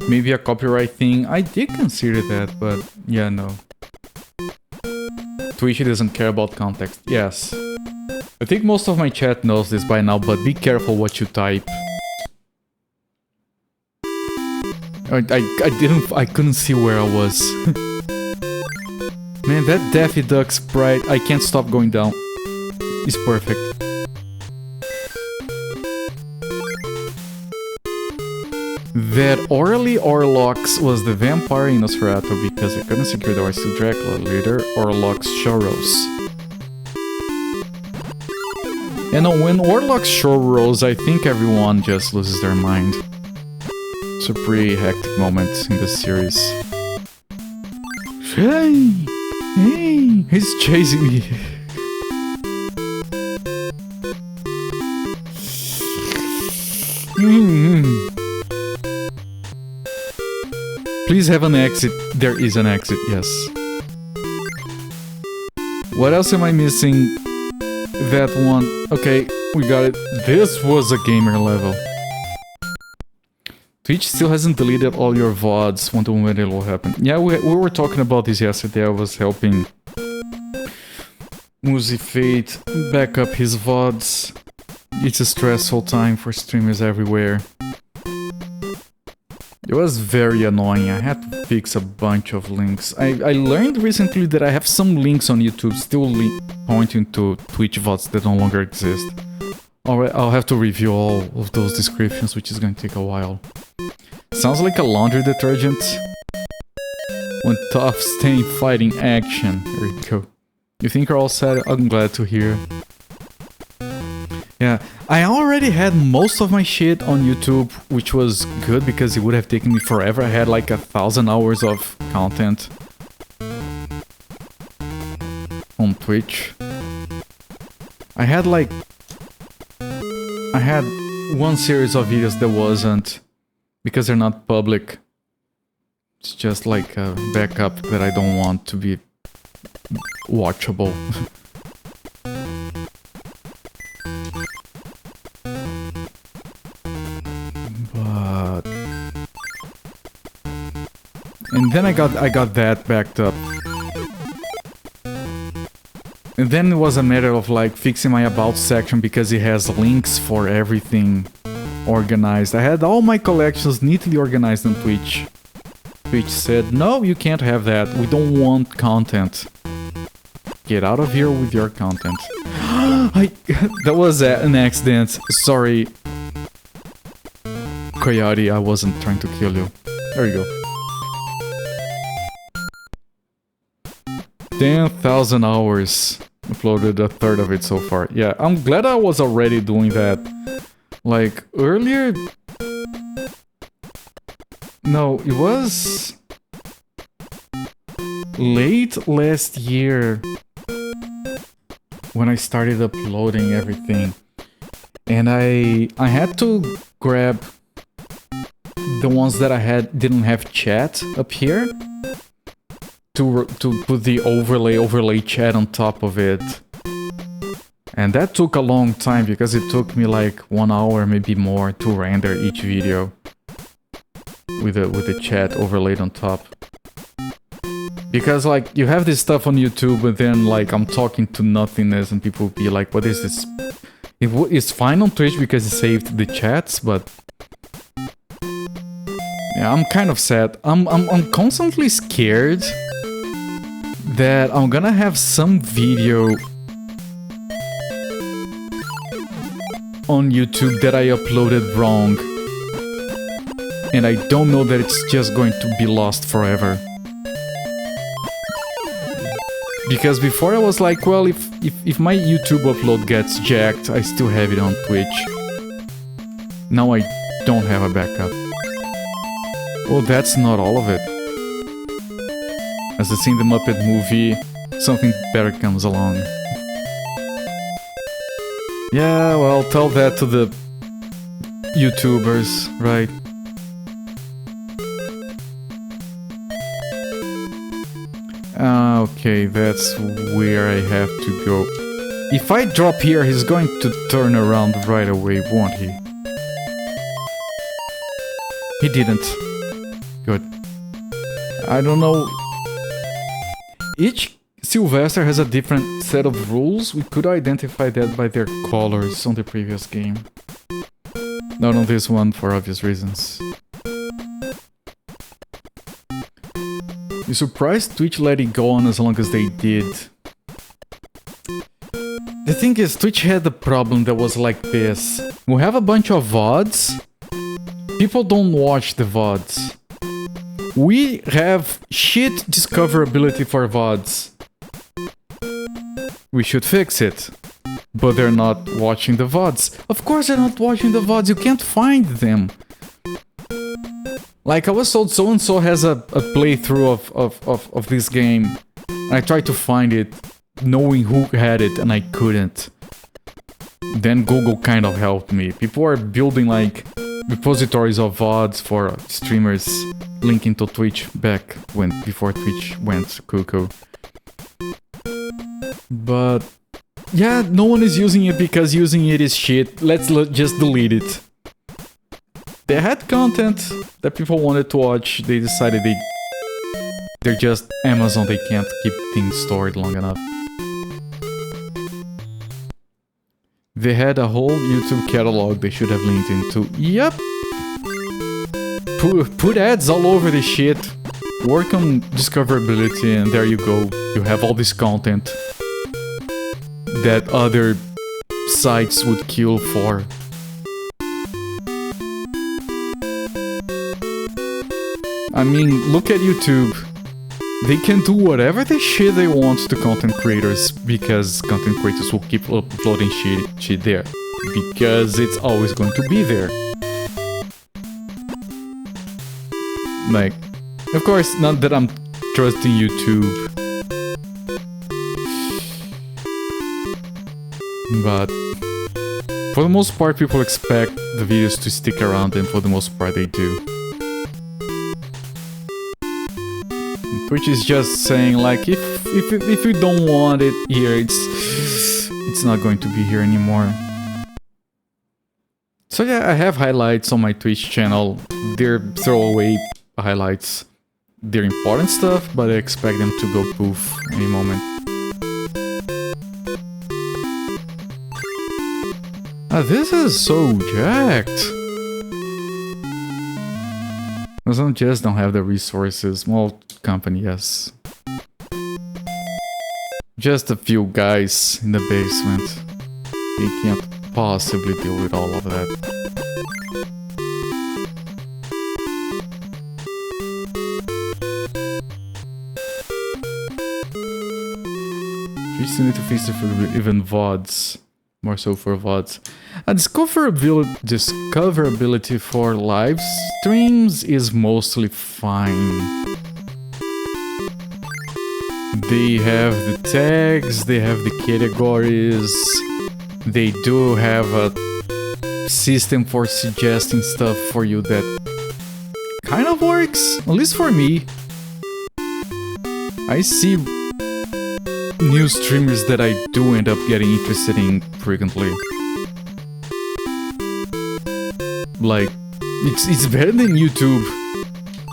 Maybe a copyright thing. I did consider that, but yeah, no. Twitch doesn't care about context. Yes. I think most of my chat knows this by now, but be careful what you type. I couldn't see where I was. Man, that Daffy Duck sprite, I can't stop going down. It's perfect. That Orly Orlox was the vampire in Nosferatu because he couldn't secure the rights to Dracula. Later, Orlox Shoros. You know, when Orlox Shoros, I think everyone just loses their mind. It's a pretty hectic moment in this series. Hey! Hey! He's chasing me! Please have an exit. There is an exit, yes. What else am I missing? That one. Okay, we got it. This was a gamer level. Twitch still hasn't deleted all your VODs. Wonder when it will happen. Yeah, we were talking about this yesterday. I was helping Musifate back up his VODs. It's a stressful time for streamers everywhere. It was very annoying. I had to fix a bunch of links. I learned recently that I have some links on YouTube still pointing to Twitch VODs that no longer exist. Alright, I'll have to review all of those descriptions, which is going to take a while. Sounds like a laundry detergent. When tough, staying, fighting, action. There you go. You think you're all set? I'm glad to hear. Yeah, I already had most of my shit on YouTube, which was good because it would have taken me forever. I had like 1,000 hours of content on Twitch. I had one series of videos that wasn't, because they're not public. It's just like a backup that I don't want to be watchable. But and then I got that backed up. And then it was a matter of like fixing my about section because it has links for everything organized. I had all my collections neatly organized on Twitch. Twitch said, no, you can't have that. We don't want content. Get out of here with your content. That was an accident. Sorry. Coyote, I wasn't trying to kill you. There you go. 10,000 hours. Uploaded a third of it so far. Yeah, I'm glad I was already doing that. Like, earlier... No, it was... late last year when I started uploading everything. And I had to grab the ones that I didn't have chat up here to put the overlay chat on top of it. And that took a long time because it took me like 1 hour, maybe more, to render each video with the chat overlaid on top. Because like you have this stuff on YouTube, but then like I'm talking to nothingness and people will be like, what is this? It's fine on Twitch because it saved the chats, but yeah, I'm kind of sad. I'm constantly scared that I'm gonna have some video on YouTube that I uploaded wrong, and I don't know that it's just going to be lost forever. Because before I was like, well, if my YouTube upload gets jacked, I still have it on Twitch. Now I don't have a backup. Well, that's not all of it. As I seen the Muppet movie, something better comes along. Yeah, well, tell that to the YouTubers, right? Okay, that's where I have to go. If I drop here, he's going to turn around right away, won't he? He didn't. Good. I don't know. Each Sylvester has a different set of rules. We could identify that by their colors on the previous game. Not on this one, for obvious reasons. You surprised Twitch let it go on as long as they did. The thing is, Twitch had a problem that was like this. We have a bunch of VODs. People don't watch the VODs. We have shit discoverability for VODs. We should fix it. But they're not watching the VODs. Of course they're not watching the VODs, you can't find them. Like, I was told so-and-so has a playthrough of this game. I tried to find it, knowing who had it, and I couldn't. Then Google kind of helped me. People are building, like, repositories of VODs for streamers linking to Twitch back before Twitch went cuckoo. But yeah, no one is using it because using it is shit. Let's just delete it. They had content that people wanted to watch. They decided they're just Amazon. They can't keep things stored long enough. They had a whole YouTube catalog they should have linked into. Yep. Put ads all over the shit. Work on discoverability and there you go. You have all this content that other sites would kill for. I mean, look at YouTube. They can do whatever the shit they want to content creators because content creators will keep uploading shit there. Because it's always going to be there. Like, of course, not that I'm trusting YouTube. But for the most part, people expect the videos to stick around and for the most part they do. Twitch is just saying like, if you don't want it here, it's not going to be here anymore. So yeah, I have highlights on my Twitch channel. They're throwaway highlights. They're important stuff, but I expect them to go poof any moment. This is so jacked. Some just don't have the resources. Well, company, yes. Just a few guys in the basement. They can't possibly deal with all of that. You still need to face the even VODs. More so for VODs. Discoverability for live streams is mostly fine. They have the tags, they have the categories, they do have a system for suggesting stuff for you that kind of works, at least for me. I see new streamers that I do end up getting interested in frequently. Like, it's better than YouTube.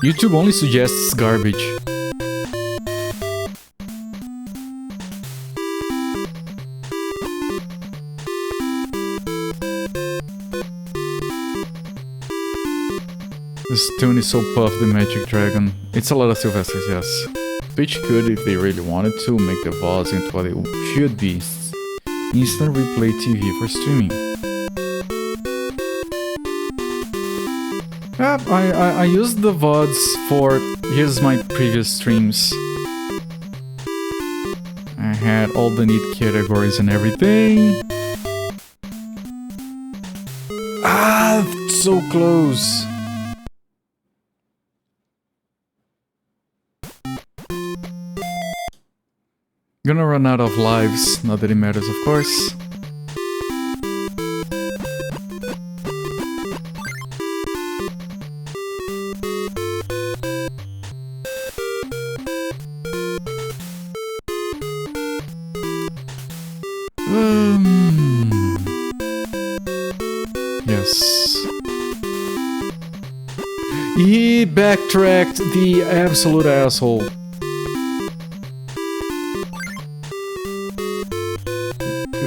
YouTube only suggests garbage. This tune is so puffed, the Magic Dragon. It's a lot of Sylvesters, yes. Twitch could, if they really wanted to, make the VODs into what they should be. Instant replay TV for streaming. Yeah, I used the VODs for... Here's my previous streams. I had all the neat categories and everything. Ah, so close. Gonna run out of lives, not that it matters, of course. Yes. He backtracked, the absolute asshole.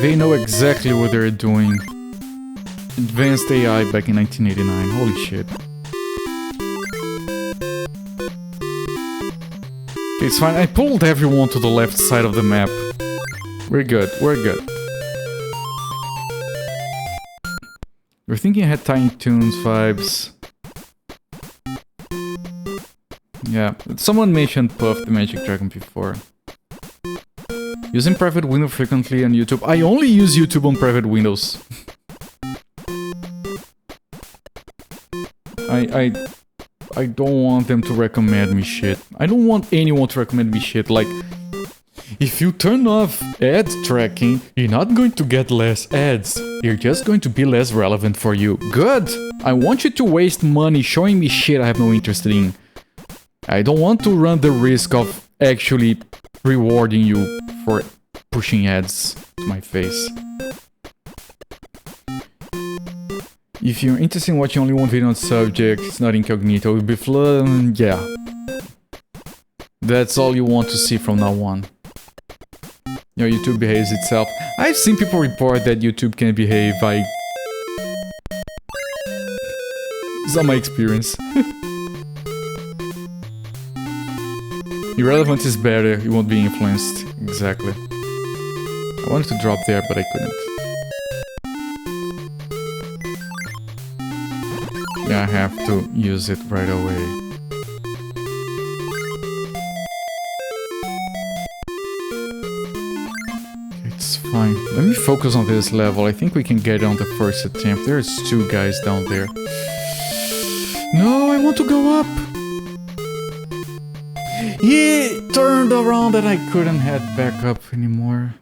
They know exactly what they're doing. Advanced AI back in 1989. Holy shit. Okay, it's fine. I pulled everyone to the left side of the map. We're good. We're good. We're thinking I had Tiny Toons vibes. Yeah, someone mentioned Puff the Magic Dragon before. Using private window frequently on YouTube. I only use YouTube on private windows. I don't want them to recommend me shit. I don't want anyone to recommend me shit like... if you turn off ad tracking, you're not going to get less ads. You're just going to be less relevant for you. Good! I want you to waste money showing me shit I have no interest in. I don't want to run the risk of actually rewarding you for pushing ads to my face. If you're interested in watching only one video on subject, it's not incognito, it will be flood, yeah. That's all you want to see from now on. Your YouTube behaves itself. I've seen people report that YouTube can behave, it's not my experience. Irrelevant is better, you won't be influenced. Exactly. I wanted to drop there, but I couldn't. Yeah, I have to use it right away. It's fine. Let me focus on this level. I think we can get it on the first attempt. There's 2 guys down there. No, I want to go up! He turned around and I couldn't head back up anymore.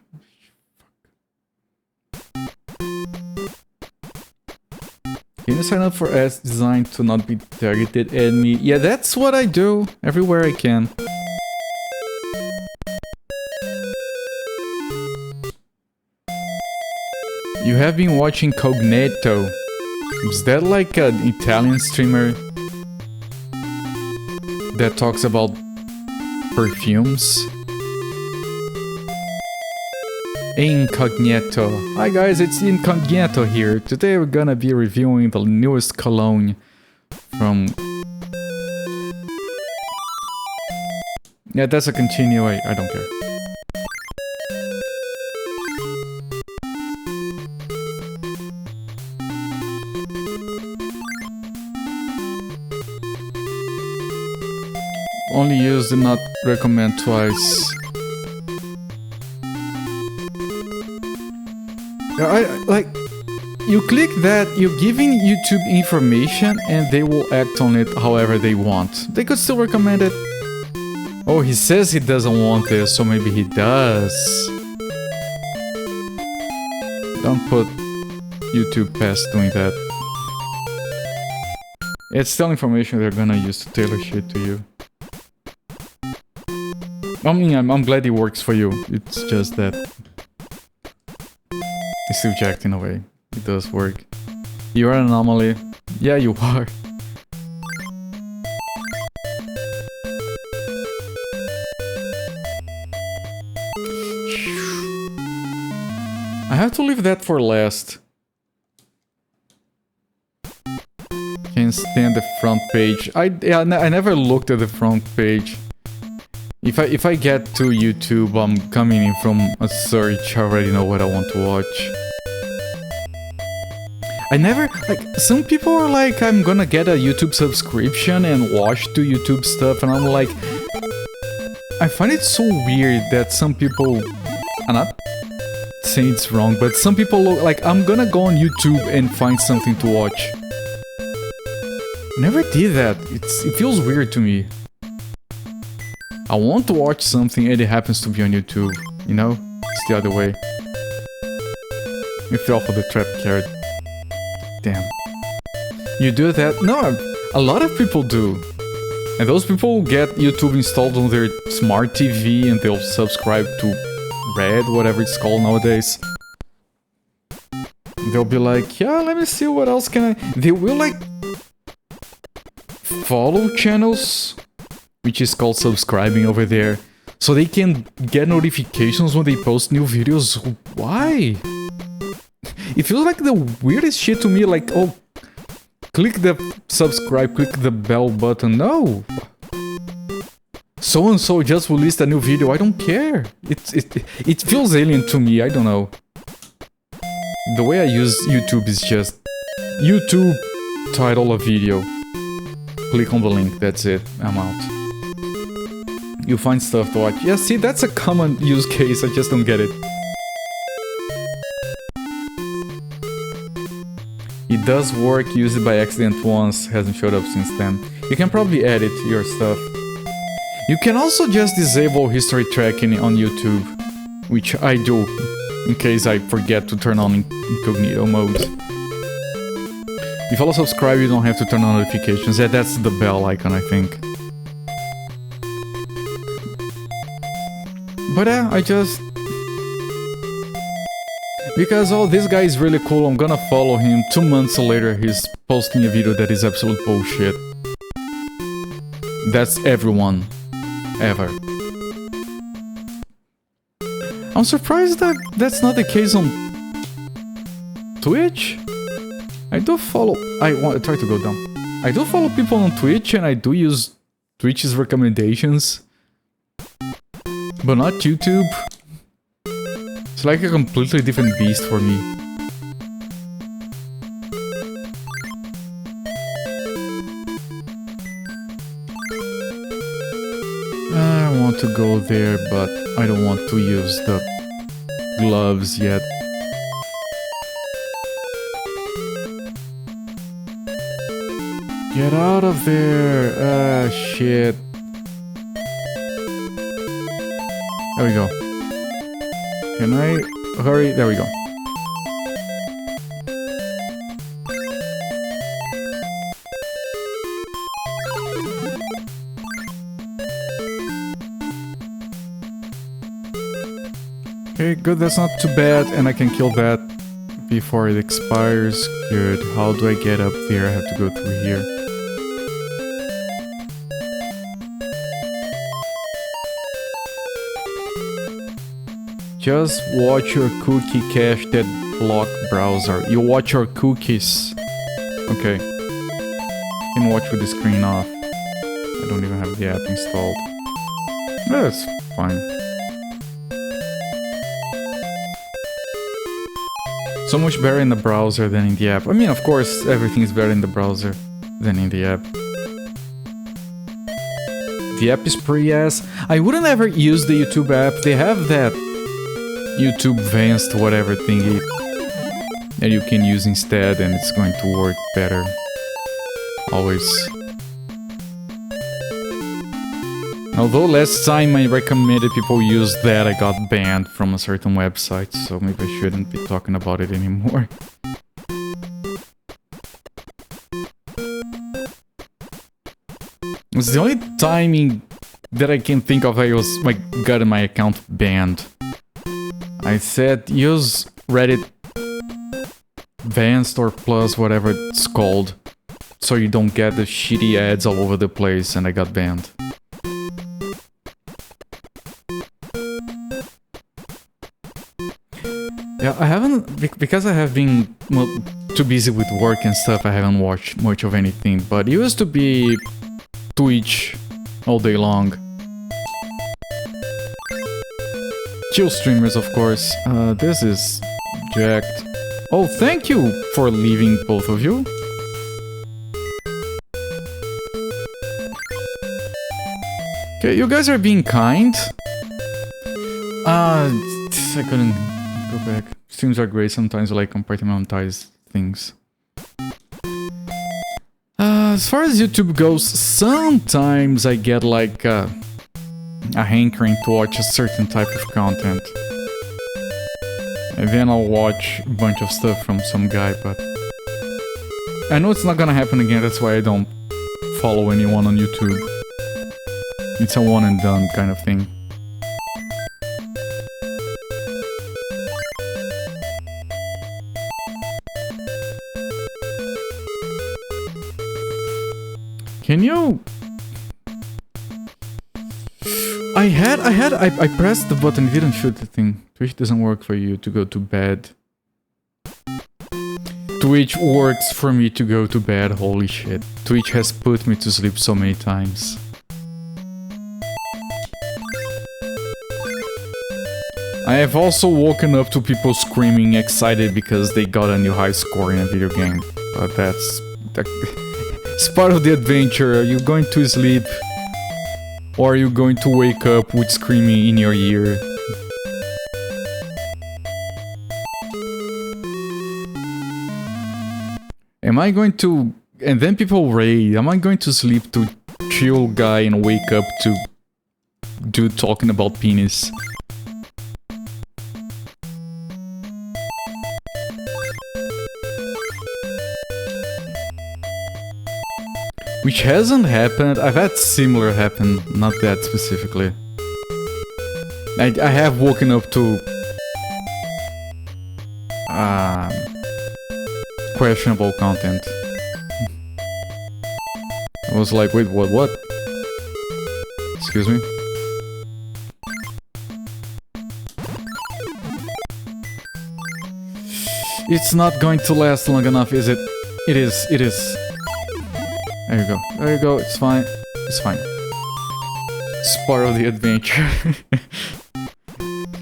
Can you sign up for ads designed to not be targeted at me? Yeah, that's what I do everywhere I can. You have been watching Cogneto. Is that like an Italian streamer that talks about perfumes? Incognito. Hi guys, it's Incognito here. Today we're gonna be reviewing the newest cologne from... Yeah, that's a continuation. I don't care. Only use, do not recommend twice. You click that, you're giving YouTube information and they will act on it however they want. They could still recommend it. Oh, he says he doesn't want this, so maybe he does. Don't put YouTube past doing that. It's still information they're gonna use to tailor shit to you. I mean, I'm glad it works for you. It's just that it's still jacked in a way. It does work. You're an anomaly. Yeah, you are. I have to leave that for last. Can't stand the front page. I never looked at the front page. If I get to YouTube, I'm coming in from a search. I already know what I want to watch. I never, like, some people are like, I'm gonna get a YouTube subscription and watch the YouTube stuff, and I'm like, I find it so weird that some people, I'm not saying it's wrong, but some people look like, I'm gonna go on YouTube and find something to watch. Never did that. It feels weird to me. I want to watch something and it happens to be on YouTube, you know? It's the other way. You fell for the trap card. Damn. You do that? No, a lot of people do. And those people get YouTube installed on their smart TV and they'll subscribe to Red, whatever it's called nowadays. They'll be like, yeah, let me see what else can I... They will like... follow channels, which is called subscribing over there, so they can get notifications when they post new videos. Why? It feels like the weirdest shit to me, like, oh, click the subscribe, click the bell button. No! So-and-so just released a new video, I don't care. It feels alien to me, I don't know. The way I use YouTube is just... YouTube, title a video. Click on the link, that's it, I'm out. You find stuff to watch. Yeah, see, that's a common use case, I just don't get it. It does work, used it by accident once, hasn't showed up since then. You can probably edit your stuff. You can also just disable history tracking on YouTube, which I do, in case I forget to turn on incognito mode. If you follow subscribe, you don't have to turn on notifications. Yeah, that's the bell icon, I think. But yeah, I just... Because, oh, this guy is really cool, I'm gonna follow him. 2 months later, he's posting a video that is absolute bullshit. That's everyone. Ever. I'm surprised that that's not the case on Twitch. I do follow... I try to go down. I do follow people on Twitch and I do use Twitch's recommendations. But not YouTube. It's like a completely different beast for me. I want to go there, but I don't want to use the gloves yet. Get out of there! Ah, shit. There we go. Can I hurry? There we go. Okay, good, that's not too bad, and I can kill that before it expires. Good. How do I get up there? I have to go through here. Just watch your cookie cache that block browser. You watch your cookies. Okay. Can watch with the screen off. I don't even have the app installed. That's fine. So much better in the browser than in the app. I mean, of course, everything is better in the browser than in the app. The app is pretty ass. I wouldn't ever use the YouTube app. They have that YouTube advanced whatever thingy that you can use instead, and it's going to work better. Always. Although last time I recommended people use that, I got banned from a certain website, so maybe I shouldn't be talking about it anymore. It's the only timing that I can think of I was like got my account banned. I said use Reddit Advanced or Plus, whatever it's called, so you don't get the shitty ads all over the place, and I got banned. Yeah, I haven't, because I have been too busy with work and stuff, I haven't watched much of anything, but it used to be Twitch all day long. Chill streamers, of course. This is jacked. Oh, thank you for leaving, both of you. Okay, you guys are being kind. I couldn't go back. Streams are great, sometimes I like compartmentalize things. As far as YouTube goes, sometimes I get like a hankering to watch a certain type of content. And then I'll watch a bunch of stuff from some guy, but I know it's not gonna happen again, that's why I don't follow anyone on YouTube. It's a one and done kind of thing. Can you... I pressed the button, it didn't shoot the thing. Twitch doesn't work for you to go to bed. Twitch works for me to go to bed, holy shit. Twitch has put me to sleep so many times. I have also woken up to people screaming excited because they got a new high score in a video game. But that's... it's part of the adventure. Are you going to sleep? Or are you going to wake up with screaming in your ear? Am I going to... and then people raid. Am I going to sleep to chill guy and wake up to dude talking about penis. Which hasn't happened. I've had similar happen, not that specifically. I have woken up to questionable content. I was like, wait, what? Excuse me? It's not going to last long enough, is it? It is. There you go. There you go. It's fine. It's fine. It's part of the adventure.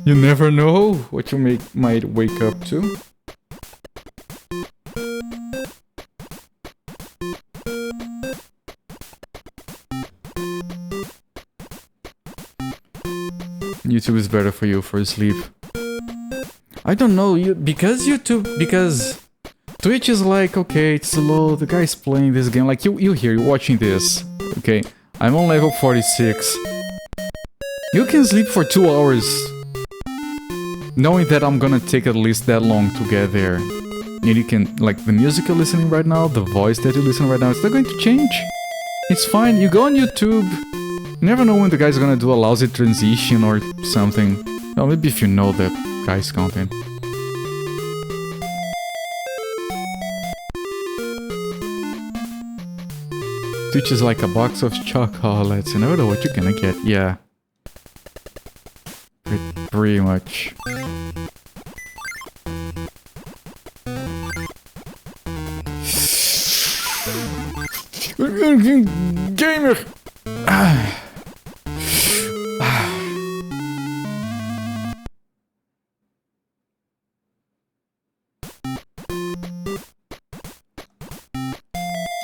You never know what you might wake up to. YouTube is better for you for sleep. I don't know, because Twitch is like, okay, it's slow, the guy's playing this game, like you here, you're watching this, okay, I'm on level 46. You can sleep for 2 hours, knowing that I'm gonna take at least that long to get there. And you can, like, the music you're listening right now, the voice that you're listening right now, it's not going to change. It's fine, you go on YouTube, you never know when the guy's gonna do a lousy transition or something. Well, maybe if you know that guy's content. Twitch is like a box of chocolates, you never know what you're gonna get, yeah. Pretty much. Gamer!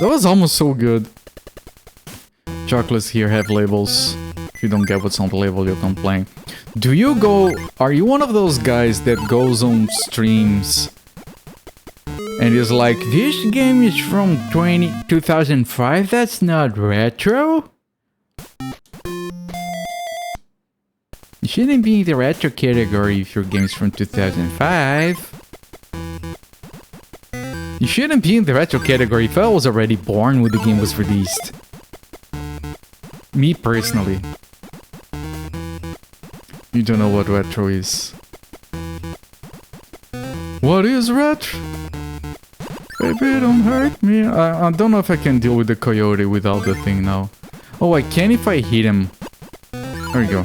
That was almost so good. Chocolates here have labels. If you don't get what's on the label, you complain. Do you go... Are you one of those guys that goes on streams and is like, this game is from 2005? That's not retro? You shouldn't be in the retro category if your game is from 2005. You shouldn't be in the retro category if I was already born when the game was released. Me personally. You don't know what retro is. What is retro? Baby, don't hurt me. I don't know if I can deal with the coyote without the thing now. Oh, I can if I hit him. There we go.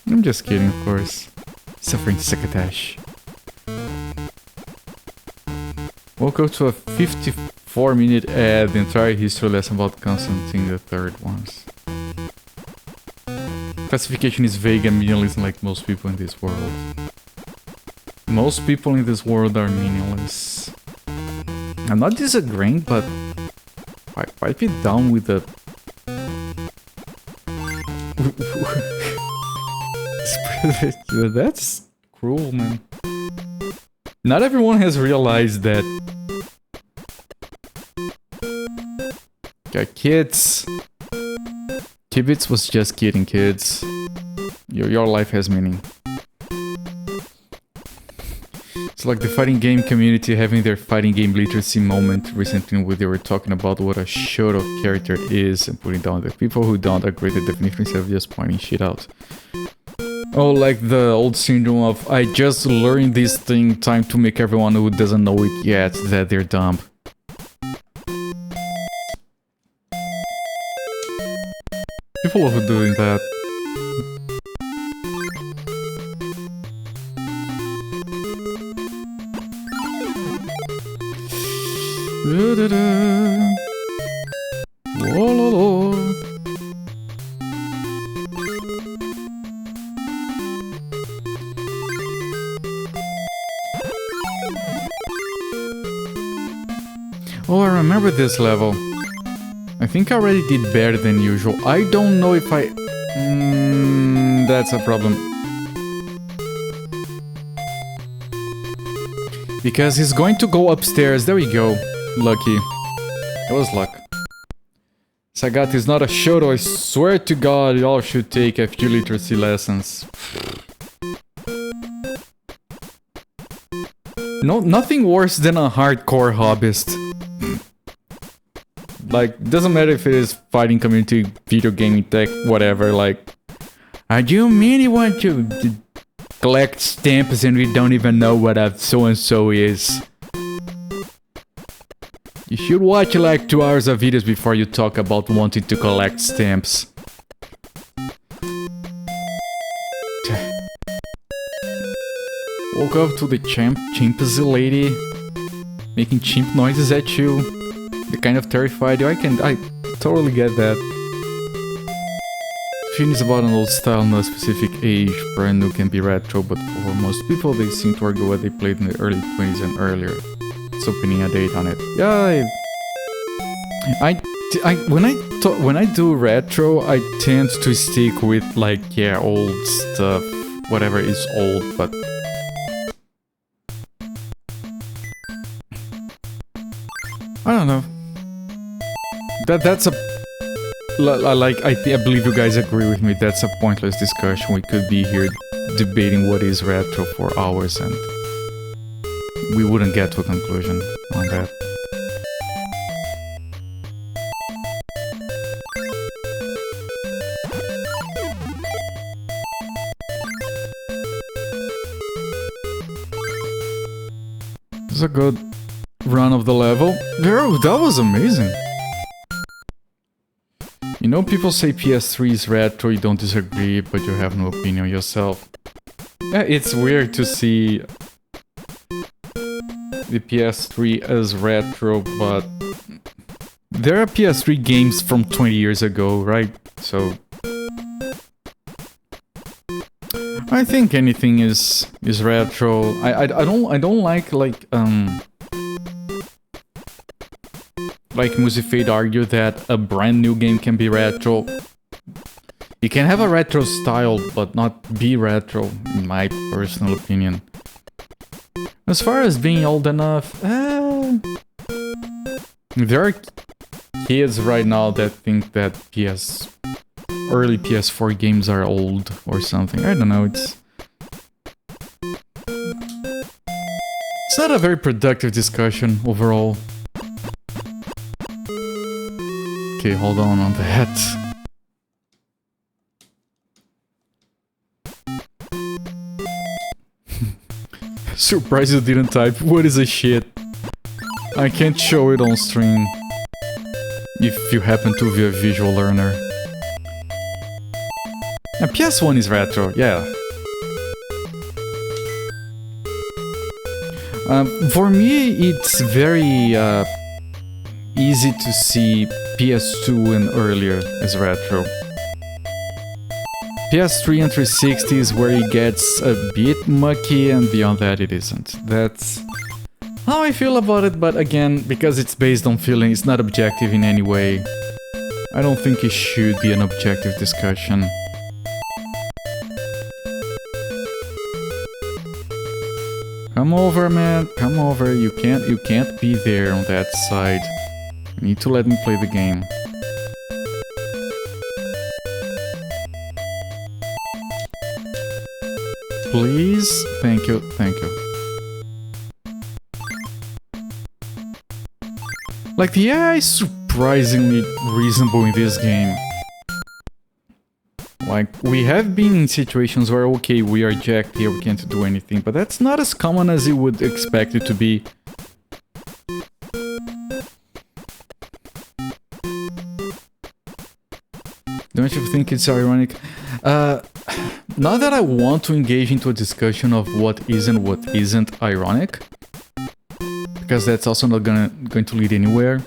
I'm just kidding, of course. Suffering succotash. Welcome to a 54-minute ad, the entire history lesson about Constantine III once. Classification is vague and meaningless like most people in this world. Most people in this world are meaningless. I'm not disagreeing, but wipe it down with the... That's cruel, man. Not everyone has realized that. Okay, kids. Kibitz was just kidding, kids. Your life has meaning. It's like the fighting game community having their fighting game literacy moment recently where they were talking about what a Shoto character is and putting down the people who don't agree the definition instead of just pointing shit out. Oh, like the old syndrome of, I just learned this thing, time to make everyone who doesn't know it yet that they're dumb. People love doing that. Oh, I remember this level. I think I already did better than usual. I don't know if I... that's a problem. Because he's going to go upstairs. There we go. Lucky. That was luck. Sagat is not a shoto. I swear to God, y'all should take a few literacy lessons. No, nothing worse than a hardcore hobbyist. Like, doesn't matter if it is fighting community, video gaming, tech, whatever, like... Do you mean you want to collect stamps and we don't even know what a so-and-so is? You should watch like 2 hours of videos before you talk about wanting to collect stamps. Woke up to the chimpanzee lady making chimp noises at you. They kind of terrified you. I totally get that. Feelings about an old style, not a specific age. Brand new can be retro, but for most people, they seem to argue what they played in the early 20s and earlier. It's opening a date on it. Yeah, when I do retro, I tend to stick with like, yeah, old stuff, whatever is old, but I don't know. That's a I believe you guys agree with me. That's a pointless discussion. We could be here debating what is retro for hours and we wouldn't get to a conclusion on that. This is a good run of the level. Bro, that was amazing. You know, people say PS3 is retro, you don't disagree, but you have no opinion yourself. Yeah, it's weird to see the PS3 as retro, but there are PS3 games from 20 years ago, right? So I think anything is retro. I don't like Musifade argue that a brand new game can be retro. You can have a retro style, but not be retro, in my personal opinion. As far as being old enough, there are kids right now that think that early PS4 games are old or something. I don't know, it's not a very productive discussion overall. Okay, hold on that. Surprised you didn't type. What is a shit? I can't show it on stream. If you happen to be a visual learner. And PS1 is retro, yeah. For me, it's very easy to see PS2 and earlier as retro. PS3 and 360 is where it gets a bit mucky, and beyond that it isn't. That's how I feel about it, but again, because it's based on feeling, it's not objective in any way. I don't think it should be an objective discussion. Come over, man, come over. You can't be there on that side. You need to let me play the game. Please? Thank you, thank you. Like, the AI is surprisingly reasonable in this game. Like, we have been in situations where, okay, we are jacked here, we can't do anything, but that's not as common as you would expect it to be. Don't you think it's ironic? Not that I want to engage into a discussion of what is and what isn't ironic, because that's also not going to lead anywhere.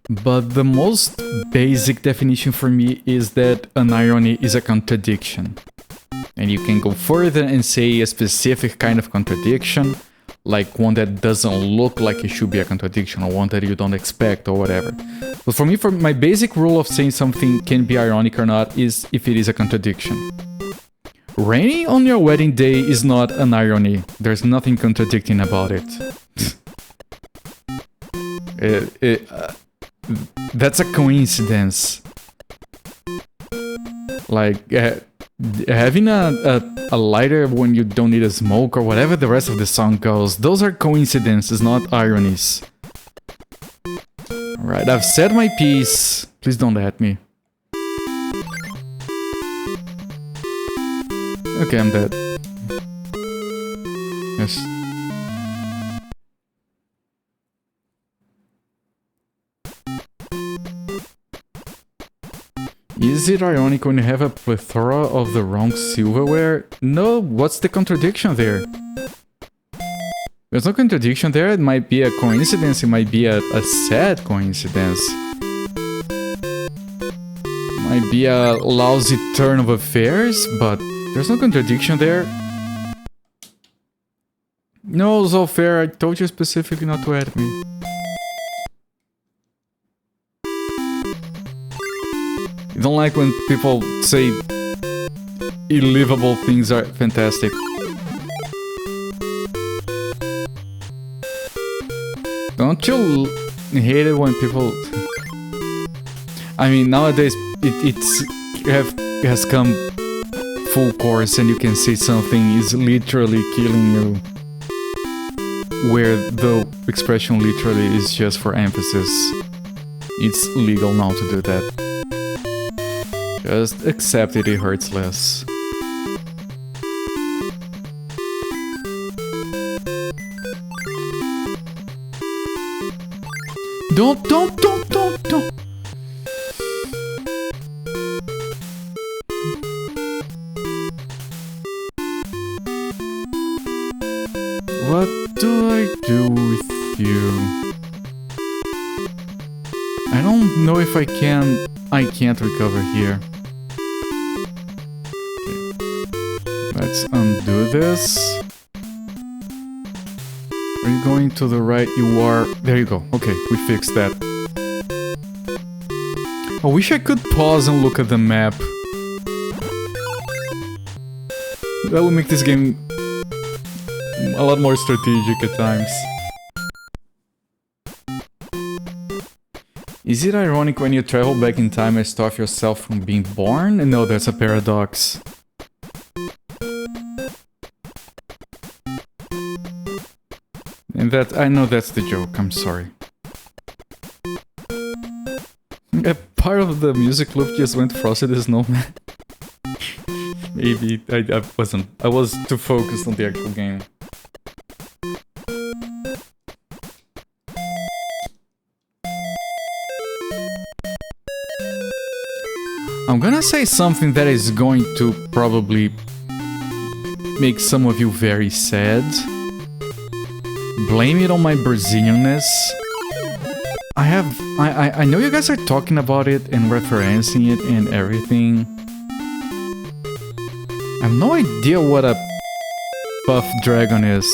But the most basic definition for me is that an irony is a contradiction. And you can go further and say a specific kind of contradiction, like one that doesn't look like it should be a contradiction, or one that you don't expect, or whatever. But for me, my basic rule of saying something can be ironic or not is if it is a contradiction. Raining on your wedding day is not an irony. There's nothing contradicting about it. That's a coincidence. Like, having a lighter when you don't need a smoke or whatever the rest of the song goes, those are coincidences, not ironies. Alright, I've said my piece. Please don't at me. Okay, I'm dead. Yes. Is it ironic when you have a plethora of the wrong silverware? No, what's the contradiction there? There's no contradiction there, it might be a coincidence, it might be a sad coincidence. Might be a lousy turn of affairs, but there's no contradiction there. No, Zolfair, I told you specifically not to add me. I don't like when people say illivable things are fantastic. Don't you hate it when people... I mean, nowadays it has come full course and you can say something is literally killing you, where the expression literally is just for emphasis. It's legal now to do that. Just accept it hurts less. Don't. What do I do with you? I don't know if I can... I can't recover here. Okay. Let's undo this. Are you going to the right? You are... There you go. Okay, we fixed that. I wish I could pause and look at the map. That would make this game a lot more strategic at times. Is it ironic when you travel back in time and stop yourself from being born? No, that's a paradox. And that, I know that's the joke, I'm sorry. A part of the music loop just went Frosty the Snowman. Maybe, I wasn't. I was too focused on the actual game. I'm gonna say something that is going to probably make some of you very sad. Blame it on my Brazilianness. I know you guys are talking about it and referencing it and everything. I have no idea what a buff dragon is.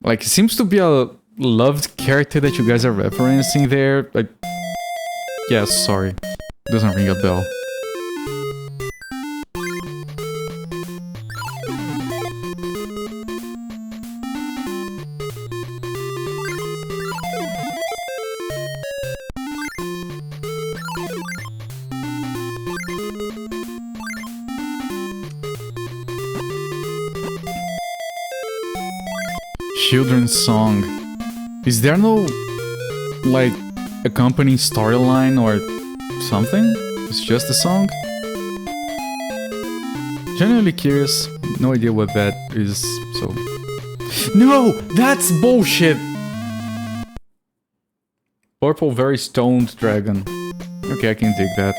Like, it seems to be a loved character that you guys are referencing there. Like, yeah, sorry. Doesn't ring a bell. Children's song. Is there no, like, accompanying storyline or something? It's just a song? Genuinely curious. No idea what that is, so... No! That's bullshit! Purple, very stoned dragon. Okay, I can dig that.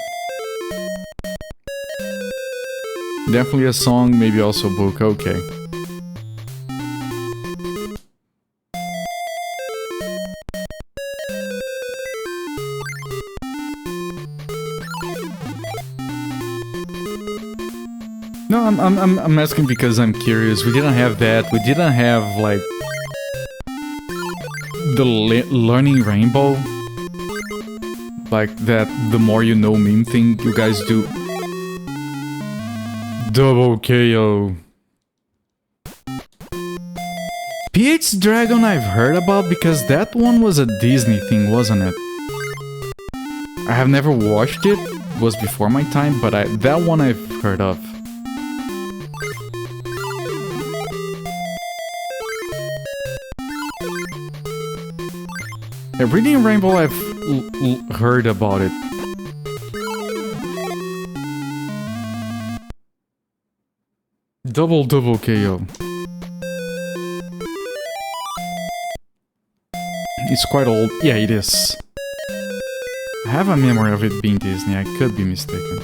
Definitely a song, maybe also a book, okay. No, I'm asking because I'm curious. We didn't have that. We didn't have, like, the learning rainbow. Like that, the more you know meme thing you guys do. Double KO. Pete's Dragon I've heard about because that one was a Disney thing, wasn't it? I have never watched it. It was before my time, but that one I've heard of. Reading Rainbow, I've heard about it. Double KO. It's quite old. Yeah, it is. I have a memory of it being Disney. I could be mistaken.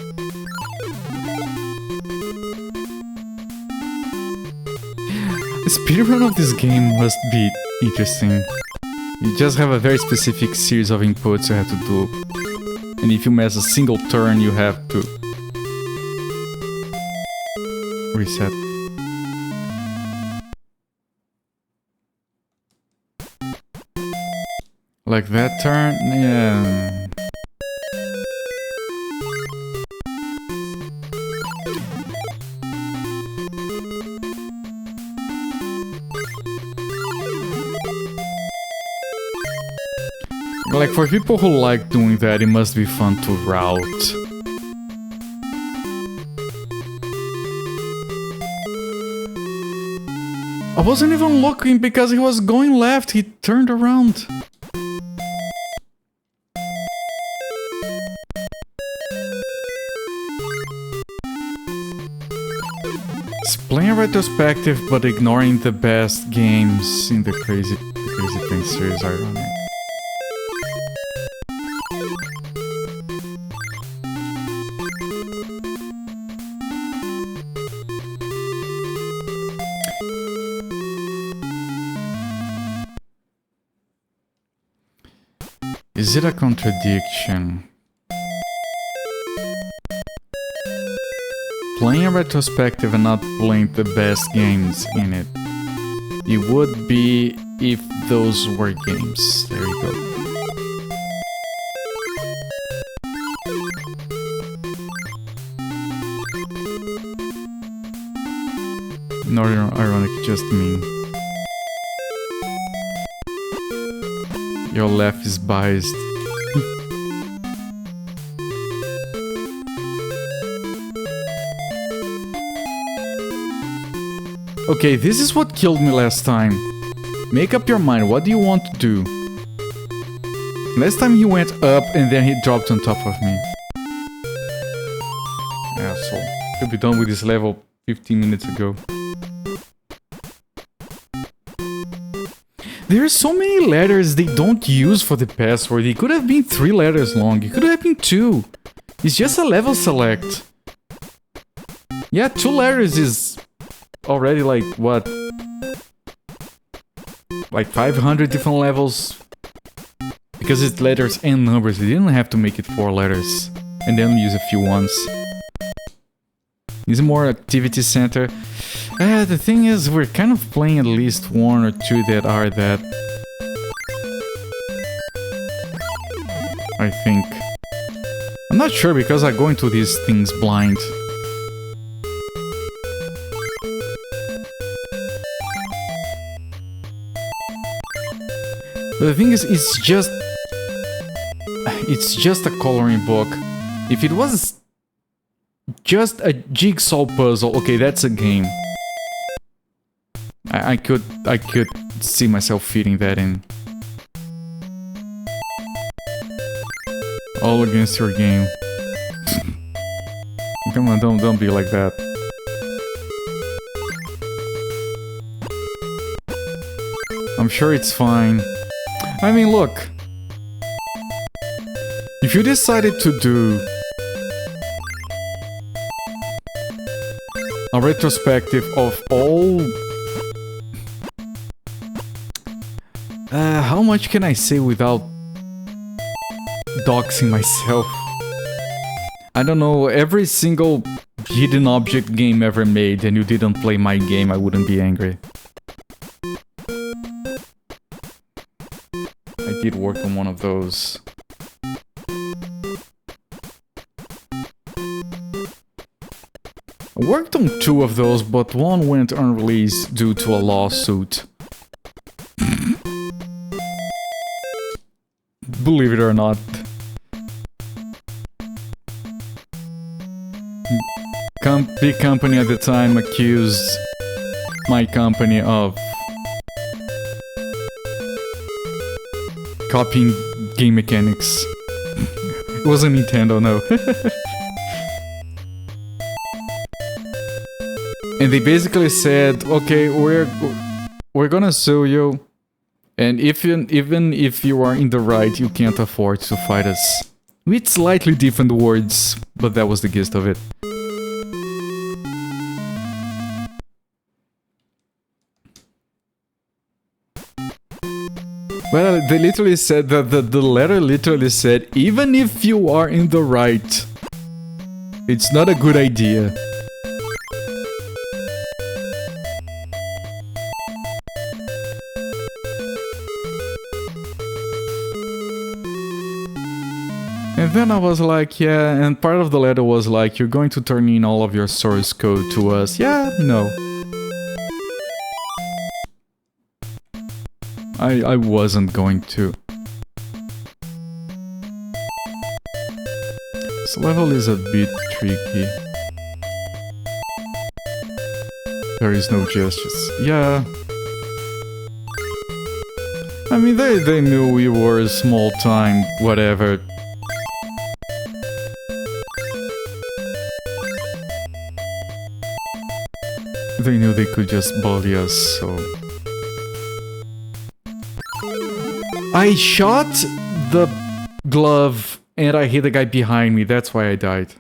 The speedrun of this game must be interesting. You just have a very specific series of inputs you have to do. And if you miss a single turn, you have to reset. Like that turn? Yeah. Like, for people who like doing that, it must be fun to route. I wasn't even looking because he was going left, he turned around. It's playing retrospective but ignoring the best games in the Crazy Thing series, ironic. Is it a contradiction? Playing a retrospective and not playing the best games in it. It would be if those were games. There you go. Not ironic, just mean. Your left is biased. Okay, this is what killed me last time. Make up your mind, what do you want to do? Last time he went up and then he dropped on top of me. Asshole. Could be done with this level 15 minutes ago. There are so many letters they don't use for the password. It could have been 3 letters long. It could have been 2. It's just a level select. Yeah, 2 letters is already like, what? Like 500 different levels? Because it's letters and numbers. They didn't have to make it 4 letters. And then use a few ones. It's more activity center. The thing is, we're kind of playing at least 1 or 2 that are that. I think. I'm not sure because I go into these things blind. But the thing is, it's just a coloring book. If it was just a jigsaw puzzle, okay, that's a game. I could see myself fitting that in. All against your game. Come on, don't be like that. I'm sure it's fine. I mean, look. If you decided to do a retrospective of all... how much can I say without doxing myself? I don't know, every single hidden object game ever made and you didn't play my game, I wouldn't be angry. I did work on one of those. I worked on 2 of those, but one went unreleased due to a lawsuit. Believe it or not. Big company at the time accused my company of copying game mechanics. It wasn't Nintendo, no. And they basically said, okay, we're gonna sue you, and even if you are in the right, you can't afford to fight us. With slightly different words, but that was the gist of it. Well, they literally said that the letter literally said, even if you are in the right, it's not a good idea. And then I was like, yeah, and part of the letter was like, you're going to turn in all of your source code to us. Yeah, no. I wasn't going to. This level is a bit tricky. There is no justice. Yeah. I mean, they knew we were small time, whatever. They knew they could just bully us, so... I shot the glove and I hit the guy behind me, that's why I died.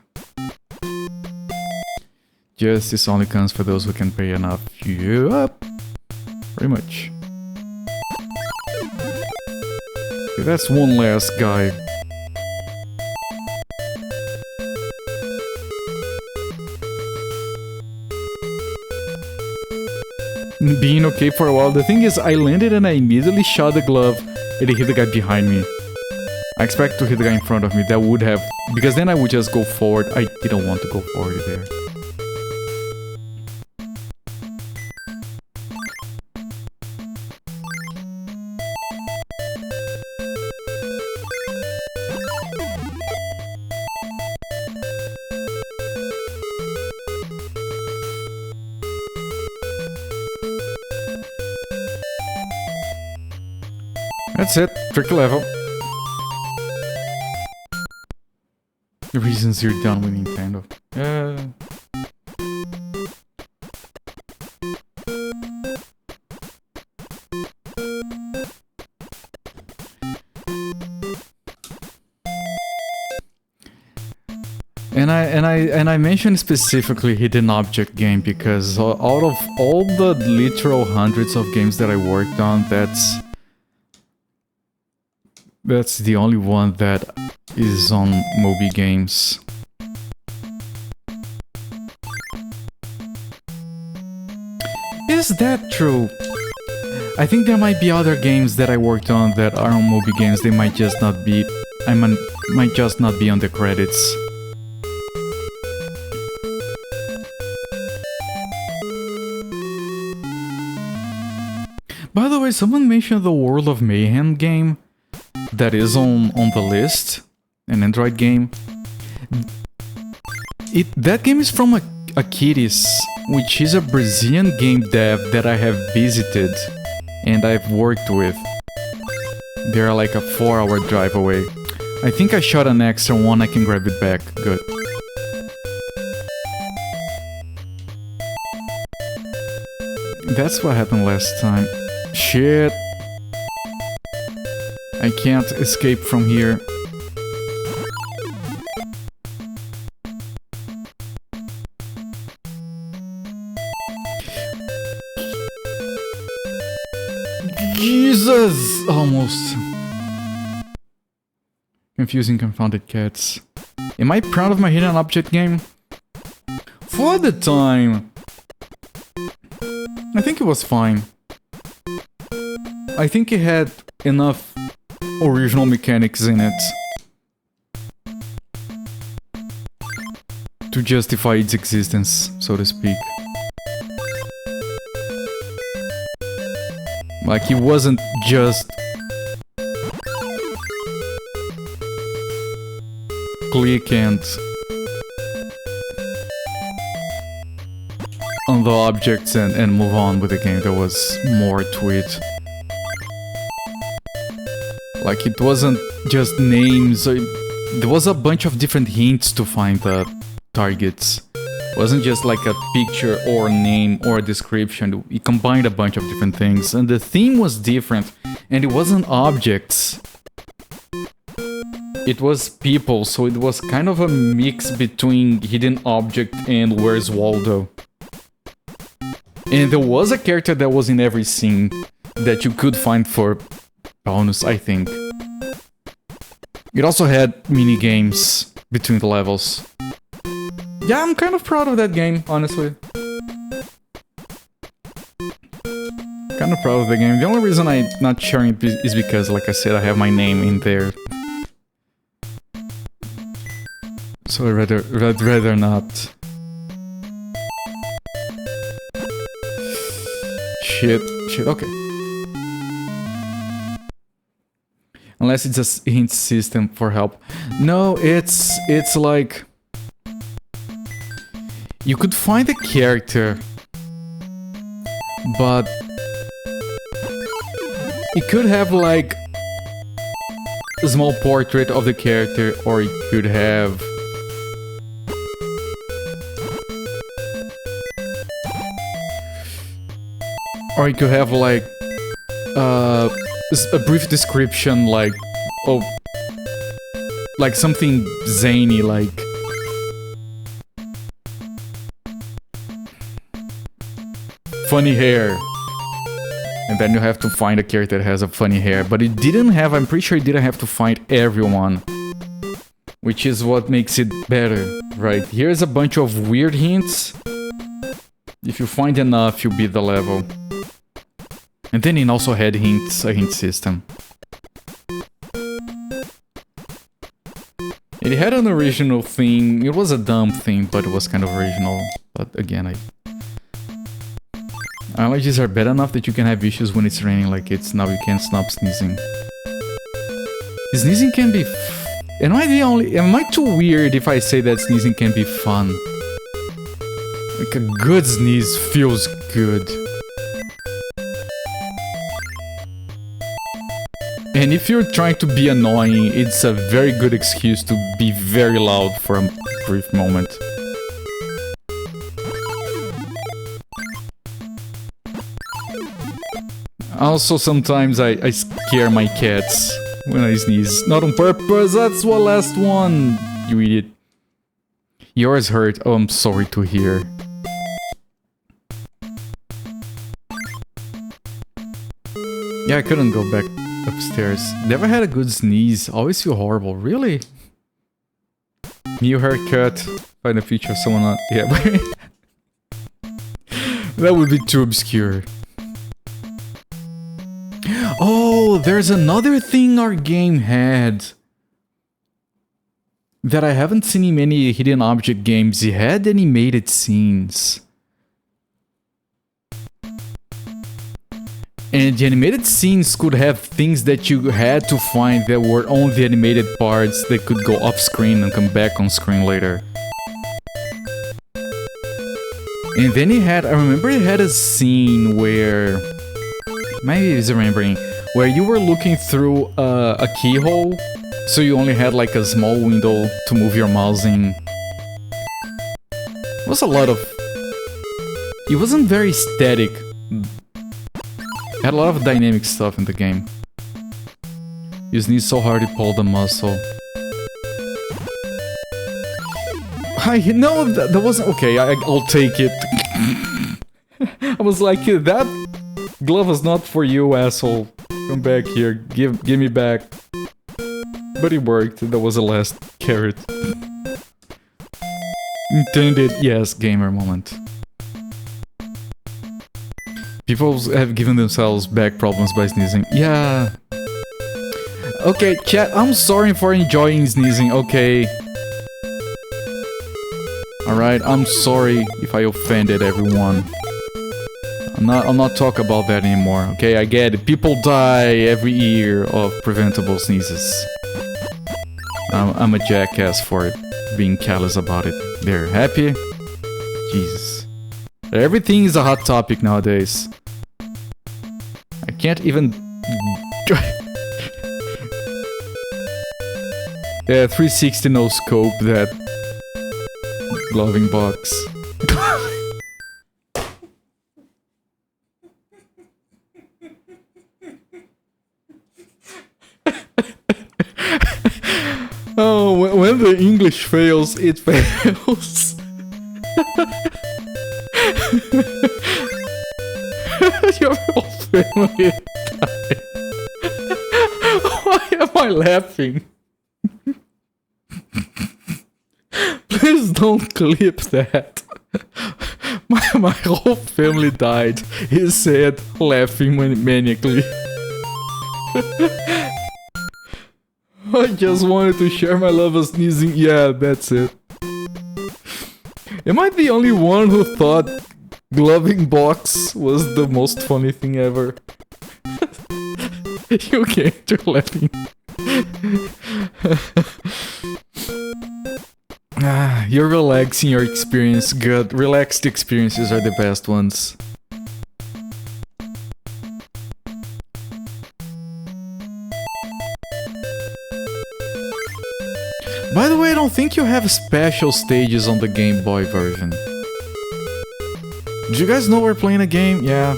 Justice only comes for those who can pay enough. Yup. Pretty much. Okay, that's one last guy. Being okay for a while. The thing is, I landed and I immediately shot the glove and it hit the guy behind me. I expect to hit the guy in front of me. That would have... because then I would just go forward. I didn't want to go forward there. That's it, tricky level. The reasons you're done with Nintendo. And I mentioned specifically hidden object game because out of all the literal hundreds of games that I worked on, that's the only one that is on Moby Games. Is that true? I think there might be other games that I worked on that are on Moby Games. They might just not be... might just not be on the credits. By the way, someone mentioned the World of Mayhem game that is on the list, an Android game. That game is from Akiris, which is a Brazilian game dev that I have visited and I've worked with. They're like a 4-hour drive away. I think I shot an extra one, I can grab it back. Good. That's what happened last time. Shit. I can't escape from here. Jesus! Almost. Confusing confounded cats. Am I proud of my hidden object game? For the time. I think it was fine. I think it had enough original mechanics in it to justify its existence, so to speak. Like, it wasn't just click and on the objects and move on with the game. There was more to it. Like, it wasn't just names. There was a bunch of different hints to find the targets. It wasn't just like a picture or name or description. It combined a bunch of different things. And the theme was different. And it wasn't objects. It was people. So it was kind of a mix between Hidden Object and Where's Waldo. And there was a character that was in every scene that you could find for bonus, I think. It also had mini games between the levels. Yeah, I'm kind of proud of that game, honestly. Kind of proud of the game. The only reason I'm not sharing it is because, like I said, I have my name in there. So I'd rather not. Shit, okay. Unless it's a hint system for help. No, it's like... You could find a character, but... It could have like... a small portrait of the character, or it could have... Or you could have like a brief description, like, oh, like something zany, like funny hair, and then you have to find a character that has a funny hair. But it didn't have, I'm pretty sure it didn't have to find everyone, which is what makes it better, right? Here's a bunch of weird hints. If you find enough, you beat the level. And then it also had hints, a hint system. It had an original theme. It was a dumb theme, but it was kind of original. But again, allergies are bad enough that you can have issues when it's raining, like it's now you can't stop sneezing. Sneezing can be am I too weird if I say that sneezing can be fun? Like a good sneeze feels good. And if you're trying to be annoying, it's a very good excuse to be very loud for a brief moment. Also, sometimes I scare my cats when I sneeze. Not on purpose, that's the last one, you idiot. Yours hurt, oh, I'm sorry to hear. Yeah, I couldn't go back upstairs. Never had a good sneeze. Always feel horrible. Really? New haircut. Find a picture of someone not... Yeah, but... that would be too obscure. Oh, there's another thing our game had that I haven't seen in many hidden object games. It had animated scenes. And the animated scenes could have things that you had to find that were on the animated parts that could go off screen and come back on screen later. And then it had, I remember it had a scene where, maybe I was remembering, where you were looking through a keyhole, so you only had like a small window to move your mouse in. It was a lot of, it wasn't very static. Had a lot of dynamic stuff in the game. You sneeze so hard you pull the muscle. No, that wasn't... Okay, I'll take it. I was like, that glove was not for you, asshole. Come back here, give me back. But it worked, that was the last carrot. Intended, yes, gamer moment. People have given themselves back problems by sneezing. Yeah. Okay, chat, I'm sorry for enjoying sneezing, okay. Alright, I'm sorry if I offended everyone. I'll not talk about that anymore, okay? I get it. People die every year of preventable sneezes. I'm a jackass for it, being callous about it. They're happy? Jesus. Everything is a hot topic nowadays. I can't even... Yeah, 360 no scope that gloving box. Oh, when the English fails, it fails. Your whole family died. Why am I laughing? Please don't clip that. My whole family died, he said, laughing maniacally. I just wanted to share my love of sneezing. Yeah, that's it. Am I the only one who thought gloving box was the most funny thing ever? You can't, you're laughing. You're relaxing your experience. Good. Relaxed experiences are the best ones. By the way, I don't think you have special stages on the Game Boy version. Do you guys know we're playing a game? Yeah.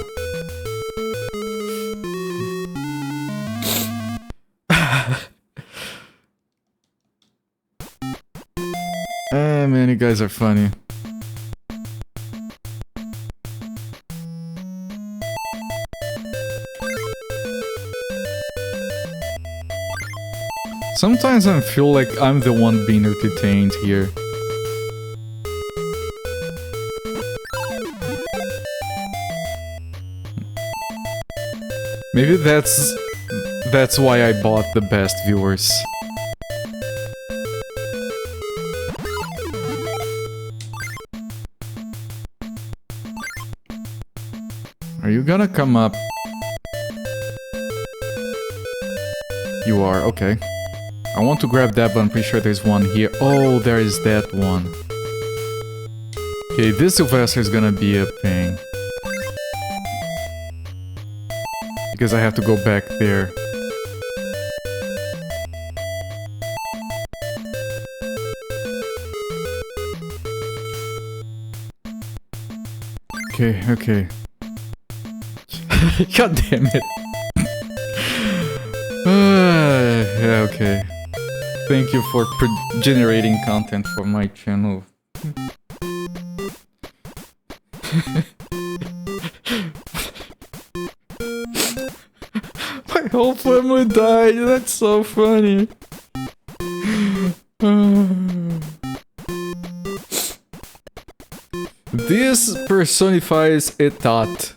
Man, you guys are funny. Sometimes I feel like I'm the one being entertained here. Maybe that's why I bought the best viewers. Are you gonna come up? You are, okay. I want to grab that, but I'm pretty sure there's one here. Oh, there is that one. Okay, this Sylvester is gonna be a pain. Because I have to go back there. Okay, okay. God damn it. Yeah, okay. Thank you for generating content for my channel. My whole family died, that's so funny. This personifies a thought.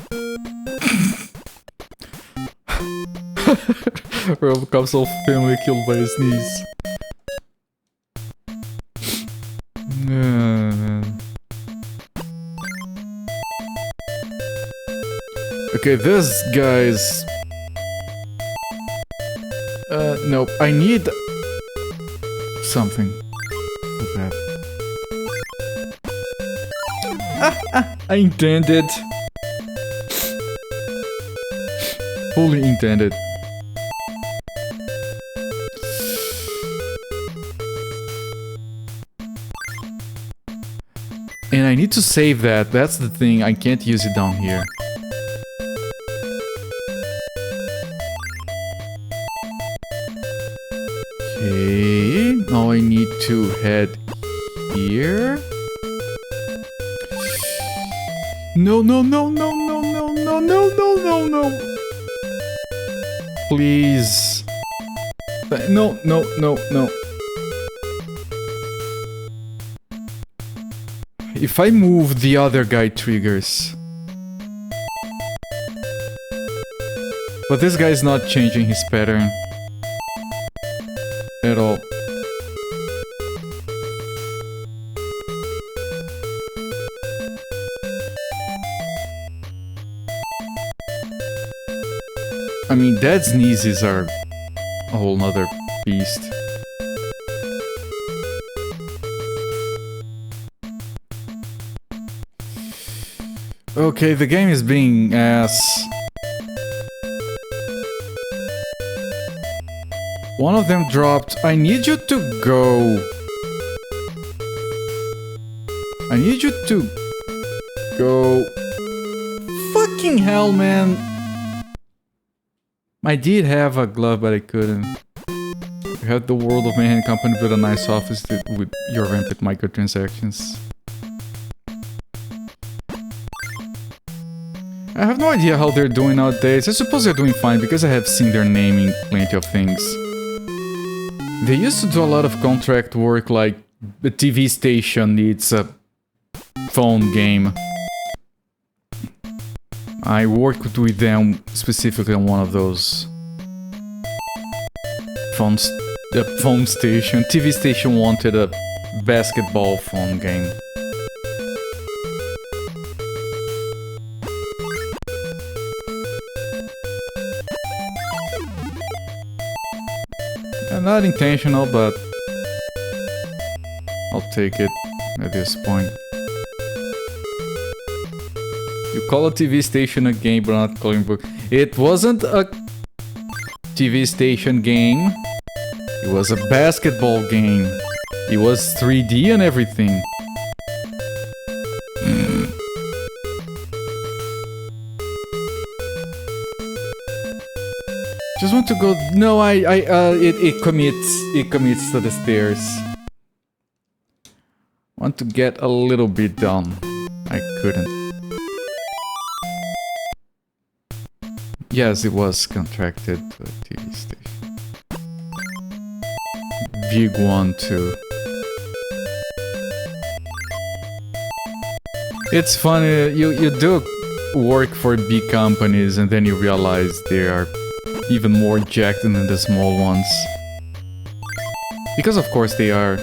Robocop's whole family killed by a sneeze. Man. Okay, this guy's... nope, I need... something. Like that. I intended. Fully intended. And I need to save that, that's the thing, I can't use it down here. Okay, now I need to head here. No, no, no, no, no, no, no, no, no, no, no. Please. No, no, no, no. If I move, the other guy triggers. But this guy's not changing his pattern. At all. I mean, dead sneezes are a whole nother beast. Okay, the game is being ass. One of them dropped. I need you to go. I need you to go. Fucking hell, man. I did have a glove, but I couldn't. You had the World of Mayhem company with a nice office with your rampant microtransactions. I have no idea how they're doing nowadays. I suppose they're doing fine because I have seen their name in plenty of things. They used to do a lot of contract work, like the TV station needs a phone game. I worked with them specifically on one of those phone station. TV station wanted a basketball phone game. Not intentional, but I'll take it at this point. You call a TV station a game, but not calling book. It wasn't a TV station game. It was a basketball game. It was 3D and everything. Just want to go. No, it commits to the stairs. Want to get a little bit down. I couldn't. Yes, it was contracted to a TV station. Big one too. It's funny, you do work for big companies and then you realize they are even more jacked than the small ones. Because of course they are.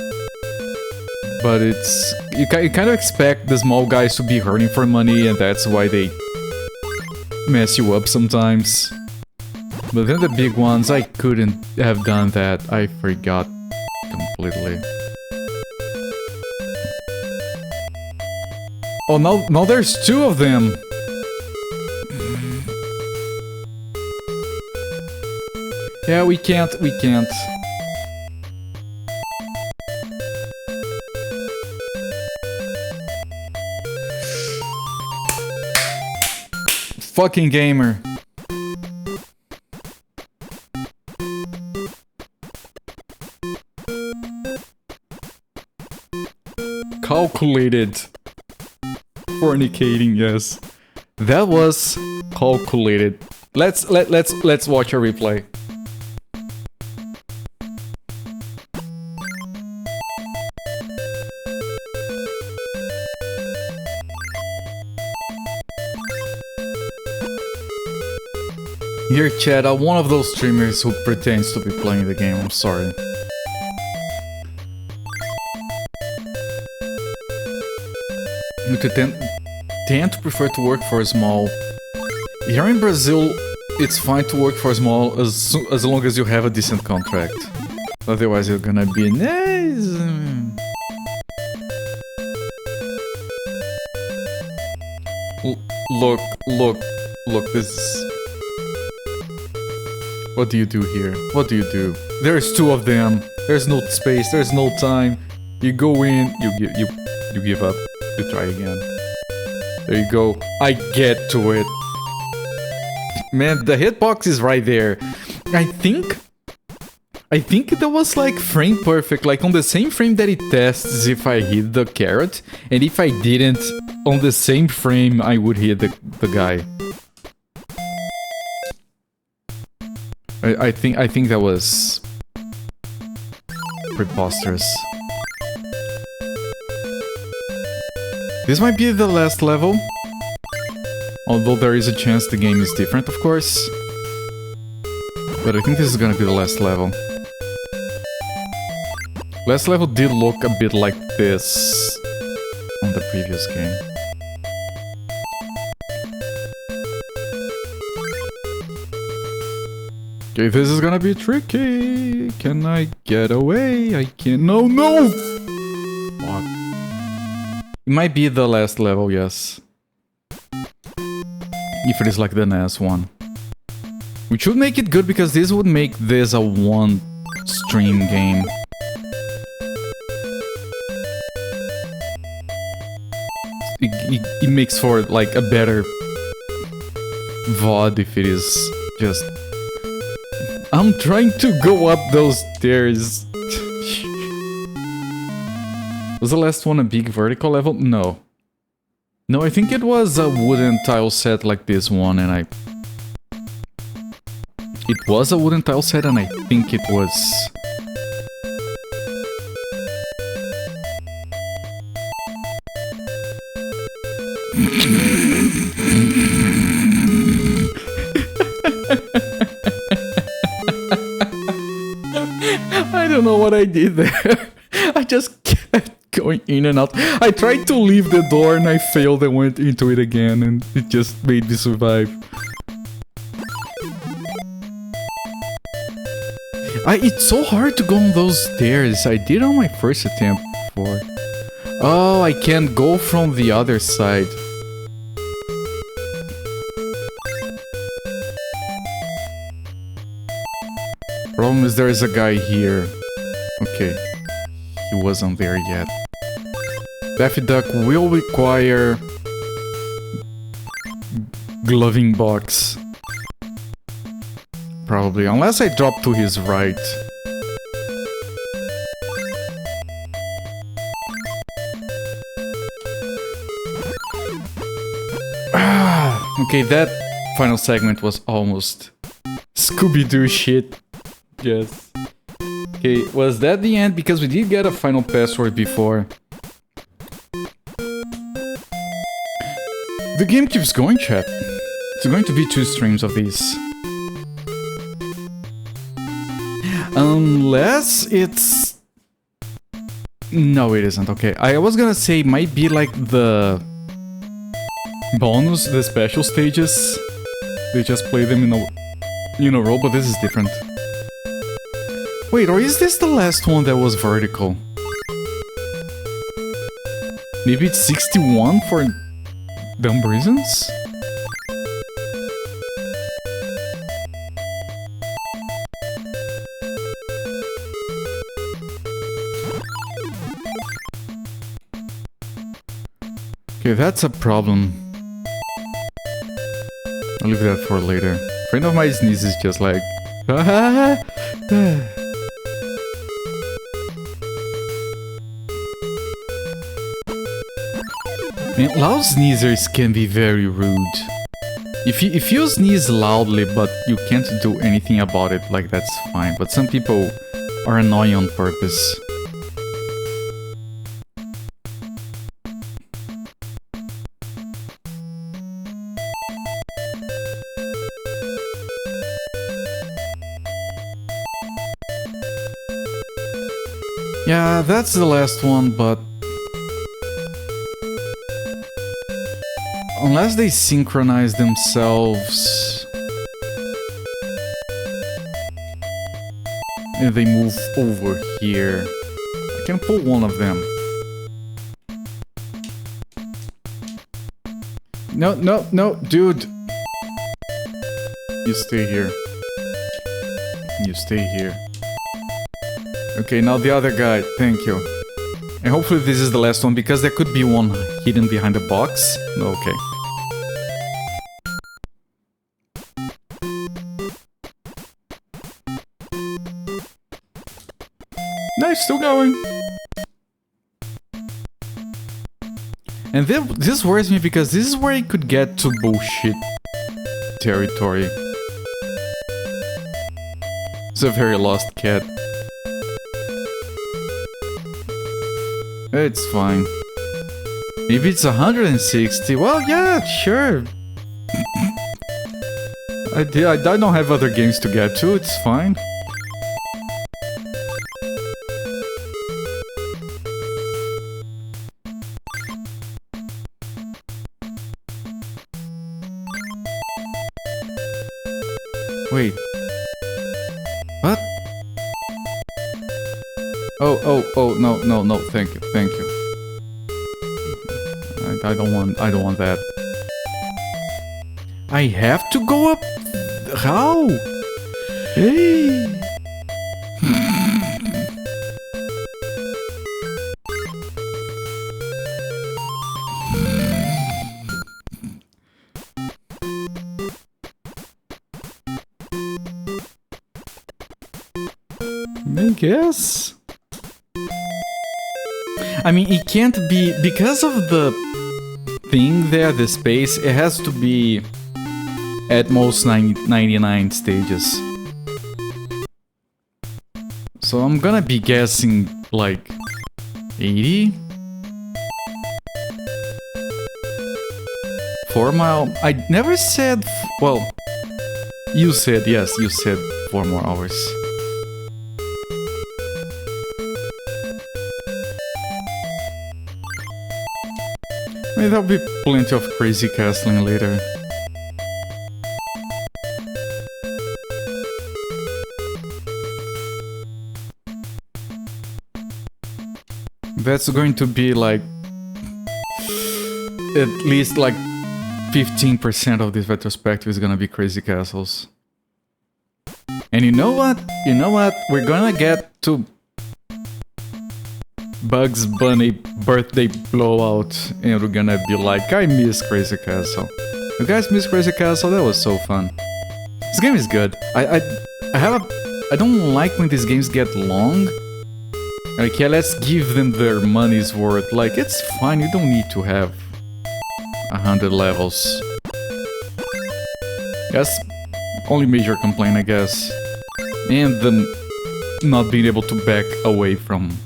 But it's... You kind of expect the small guys to be hurting for money and that's why they mess you up sometimes. But then the big ones, I couldn't have done that. I forgot completely. Oh, now there's two of them! Yeah, we can't. Fucking gamer. Calculated. Fornicating, yes. That was calculated. Let's watch a replay. Here, chat, I'm one of those streamers who pretends to be playing the game, I'm sorry. You tend to prefer to work for a small... Here in Brazil, it's fine to work for a small as long as you have a decent contract. Otherwise you're gonna be nice. Look, this is... What do you do here? What do you do? There's two of them. There's no space. There's no time. You go in. You give up. You try again. There you go. I get to it. Man, the hitbox is right there. I think that was like frame perfect. Like on the same frame that it tests if I hit the carrot, and if I didn't, on the same frame I would hit the guy. I think that was preposterous. This might be the last level, although there is a chance the game is different, of course. But I think this is gonna be the last level. Last level did look a bit like this on the previous game. Okay, this is gonna be tricky. Can I get away? I can't. No! Fuck. It might be the last level, yes. If it is like the NES one. Which would make it good because this would make this a one stream game. It makes for like a better VOD if it is just... I'm trying to go up those stairs. Was the last one a big vertical level? No. No, I think it was a wooden tile set like this one, and I... It was a wooden tile set, and I think it was... I don't know what I did there. I just kept going in and out. I tried to leave the door and I failed and went into it again, and it just made me survive. It's so hard to go on those stairs. I did on my first attempt before. Oh, I can't go from the other side. Problem is there is a guy here. Okay. He wasn't there yet. Daffy Duck will require... gloving box. Probably, unless I drop to his right. Okay, that final segment was almost Scooby-Doo shit. Yes. Okay, was that the end? Because we did get a final password before. The game keeps going, chat. It's going to be 2 streams of these. Unless it's... No, it isn't. Okay, I was gonna say it might be like the... bonus, the special stages. They just play them in a row, but this is different. Wait, or is this the last one that was vertical? Maybe it's 61 for dumb reasons? Okay, that's a problem. I'll leave that for later. A friend of mine sneezes just like... Man, loud sneezers can be very rude. If you sneeze loudly but you can't do anything about it, like that's fine. But some people are annoying on purpose. Yeah, that's the last one, but... Unless they synchronize themselves... And they move over here. I can pull one of them. No, no, no, dude! You stay here. You stay here. Okay, now the other guy, thank you. And hopefully this is the last one, because there could be one hidden behind the box. Okay. Nice, still going. And this worries me, because this is where I could get to bullshit territory. It's a very lost cat. It's fine. Maybe it's 160. Well, yeah, sure. I don't have other games to get to. It's fine. Wait. What? Oh, no, thank you. I don't want that. I have to go up? How? Hey! I guess. I mean, it can't be because of the thing there, the space. It has to be at most 99 stages. So I'm gonna be guessing like 80. 4 mile. I never said. Well, you said yes. You said 4 more hours. I mean, there'll be plenty of crazy castling later. That's going to be like at least like 15% of this retrospective is gonna be crazy castles. And you know what? You know what? We're gonna get to Bugs Bunny birthday blowout and we're gonna be like, I miss Crazy Castle. You guys miss Crazy Castle? That was so fun. This game is good. I don't like when these games get long. Like, yeah, let's give them their money's worth. Like, it's fine, you don't need to have 100 levels. That's only major complaint, I guess. And them not being able to back away from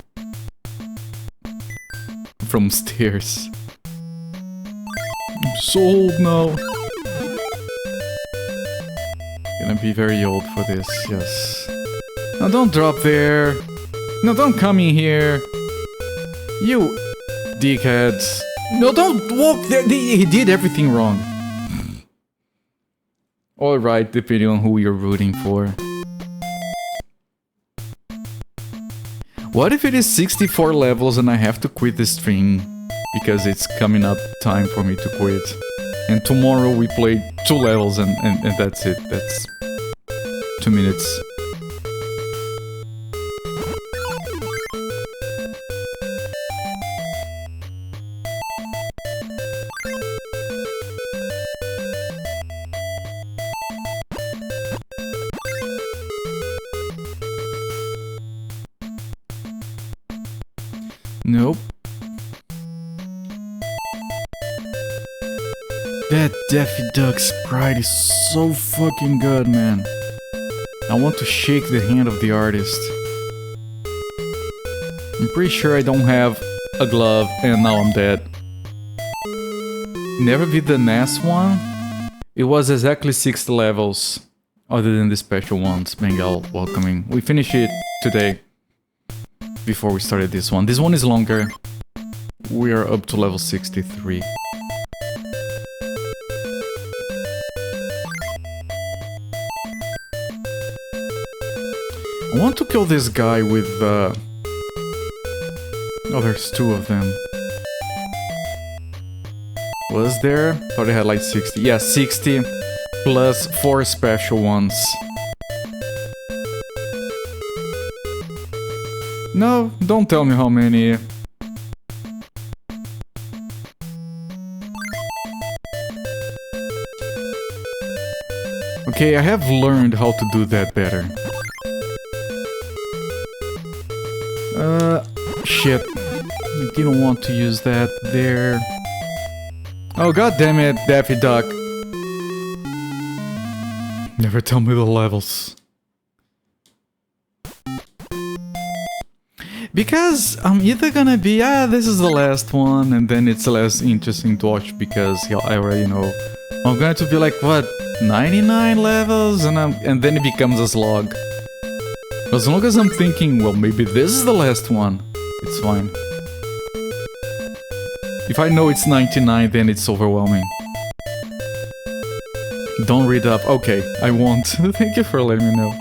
stairs. I'm so old now. Gonna be very old for this, yes. Now don't drop there. No, don't come in here. You dickheads. No, don't walk there. He did everything wrong. Alright, depending on who you're rooting for. What if it is 64 levels and I have to quit the stream because it's coming up time for me to quit? And tomorrow we play 2 levels and that's it. That's 2 minutes. Nope. That Daffy Duck sprite is so fucking good, man. I want to shake the hand of the artist. I'm pretty sure I don't have a glove and now I'm dead. Never beat the NES one? It was exactly 60 levels, other than the special ones. Bengal, welcoming. We finished it today. Before we started this one. This one is longer. We are up to level 63. I want to kill this guy with oh, there's 2 of them. Was there? Thought I had like 60. Yeah, 60 plus 4 special ones. No, don't tell me how many. Okay, I have learned how to do that better. Shit. I didn't want to use that there. Oh, god damn it, Daffy Duck. Never tell me the levels. Because I'm either gonna be, this is the last one, and then it's less interesting to watch because I already know. I'm going to be like, what, 99 levels? And then it becomes a slog. As long as I'm thinking, well, maybe this is the last one, it's fine. If I know it's 99, then it's overwhelming. Don't read up. Okay, I won't. Thank you for letting me know.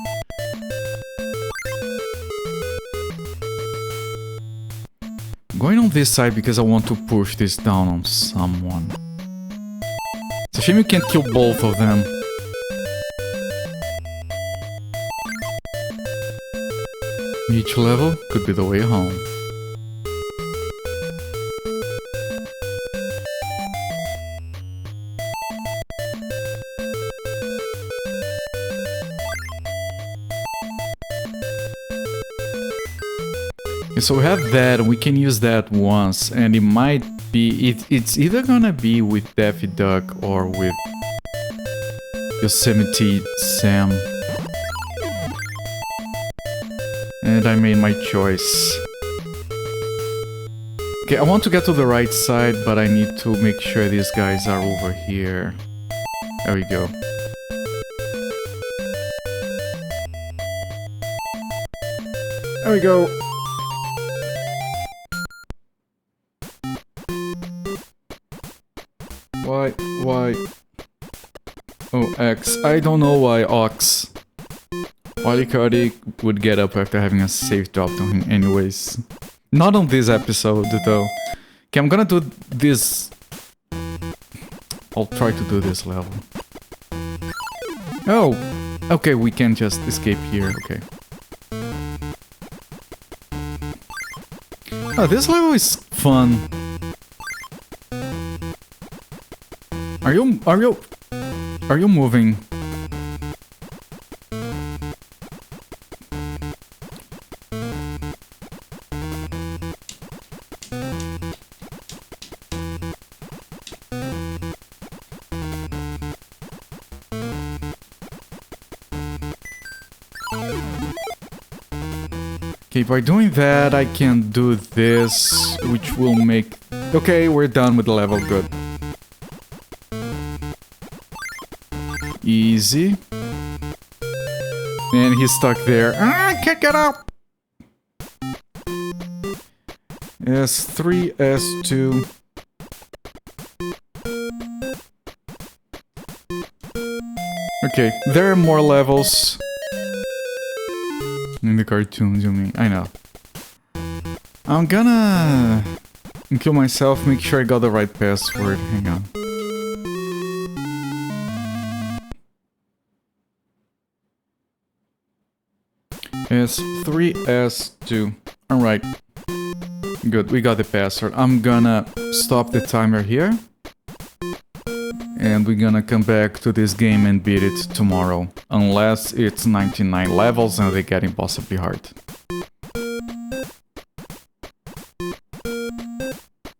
Going on this side because I want to push this down on someone. It's a shame you can't kill both of them. Each level could be the way home. Okay, so we have that, and we can use that once, and it might be... It's either gonna be with Daffy Duck or with Yosemite Sam. And I made my choice. Okay, I want to get to the right side, but I need to make sure these guys are over here. There we go. There we go. Why? Oh, X. I don't know why Ox. Wily Cody would get up after having a safe drop on him anyways. Not on this episode, though. Okay, I'm gonna do this... I'll try to do this level. Oh! Okay, we can just escape here, okay. Oh, this level is fun. Are you moving? Okay, by doing that, I can do this, which will make... Okay, we're done with the level, good. Easy. And he's stuck there. Ah, I can't get up! S3, S2... Okay, there are more levels. In the cartoons, you mean? I know. I'm gonna kill myself, make sure I got the right password. Hang on. S3, S2. Alright. Good, we got the password. I'm gonna stop the timer here. And we're gonna come back to this game and beat it tomorrow. Unless it's 99 levels and they get impossibly hard.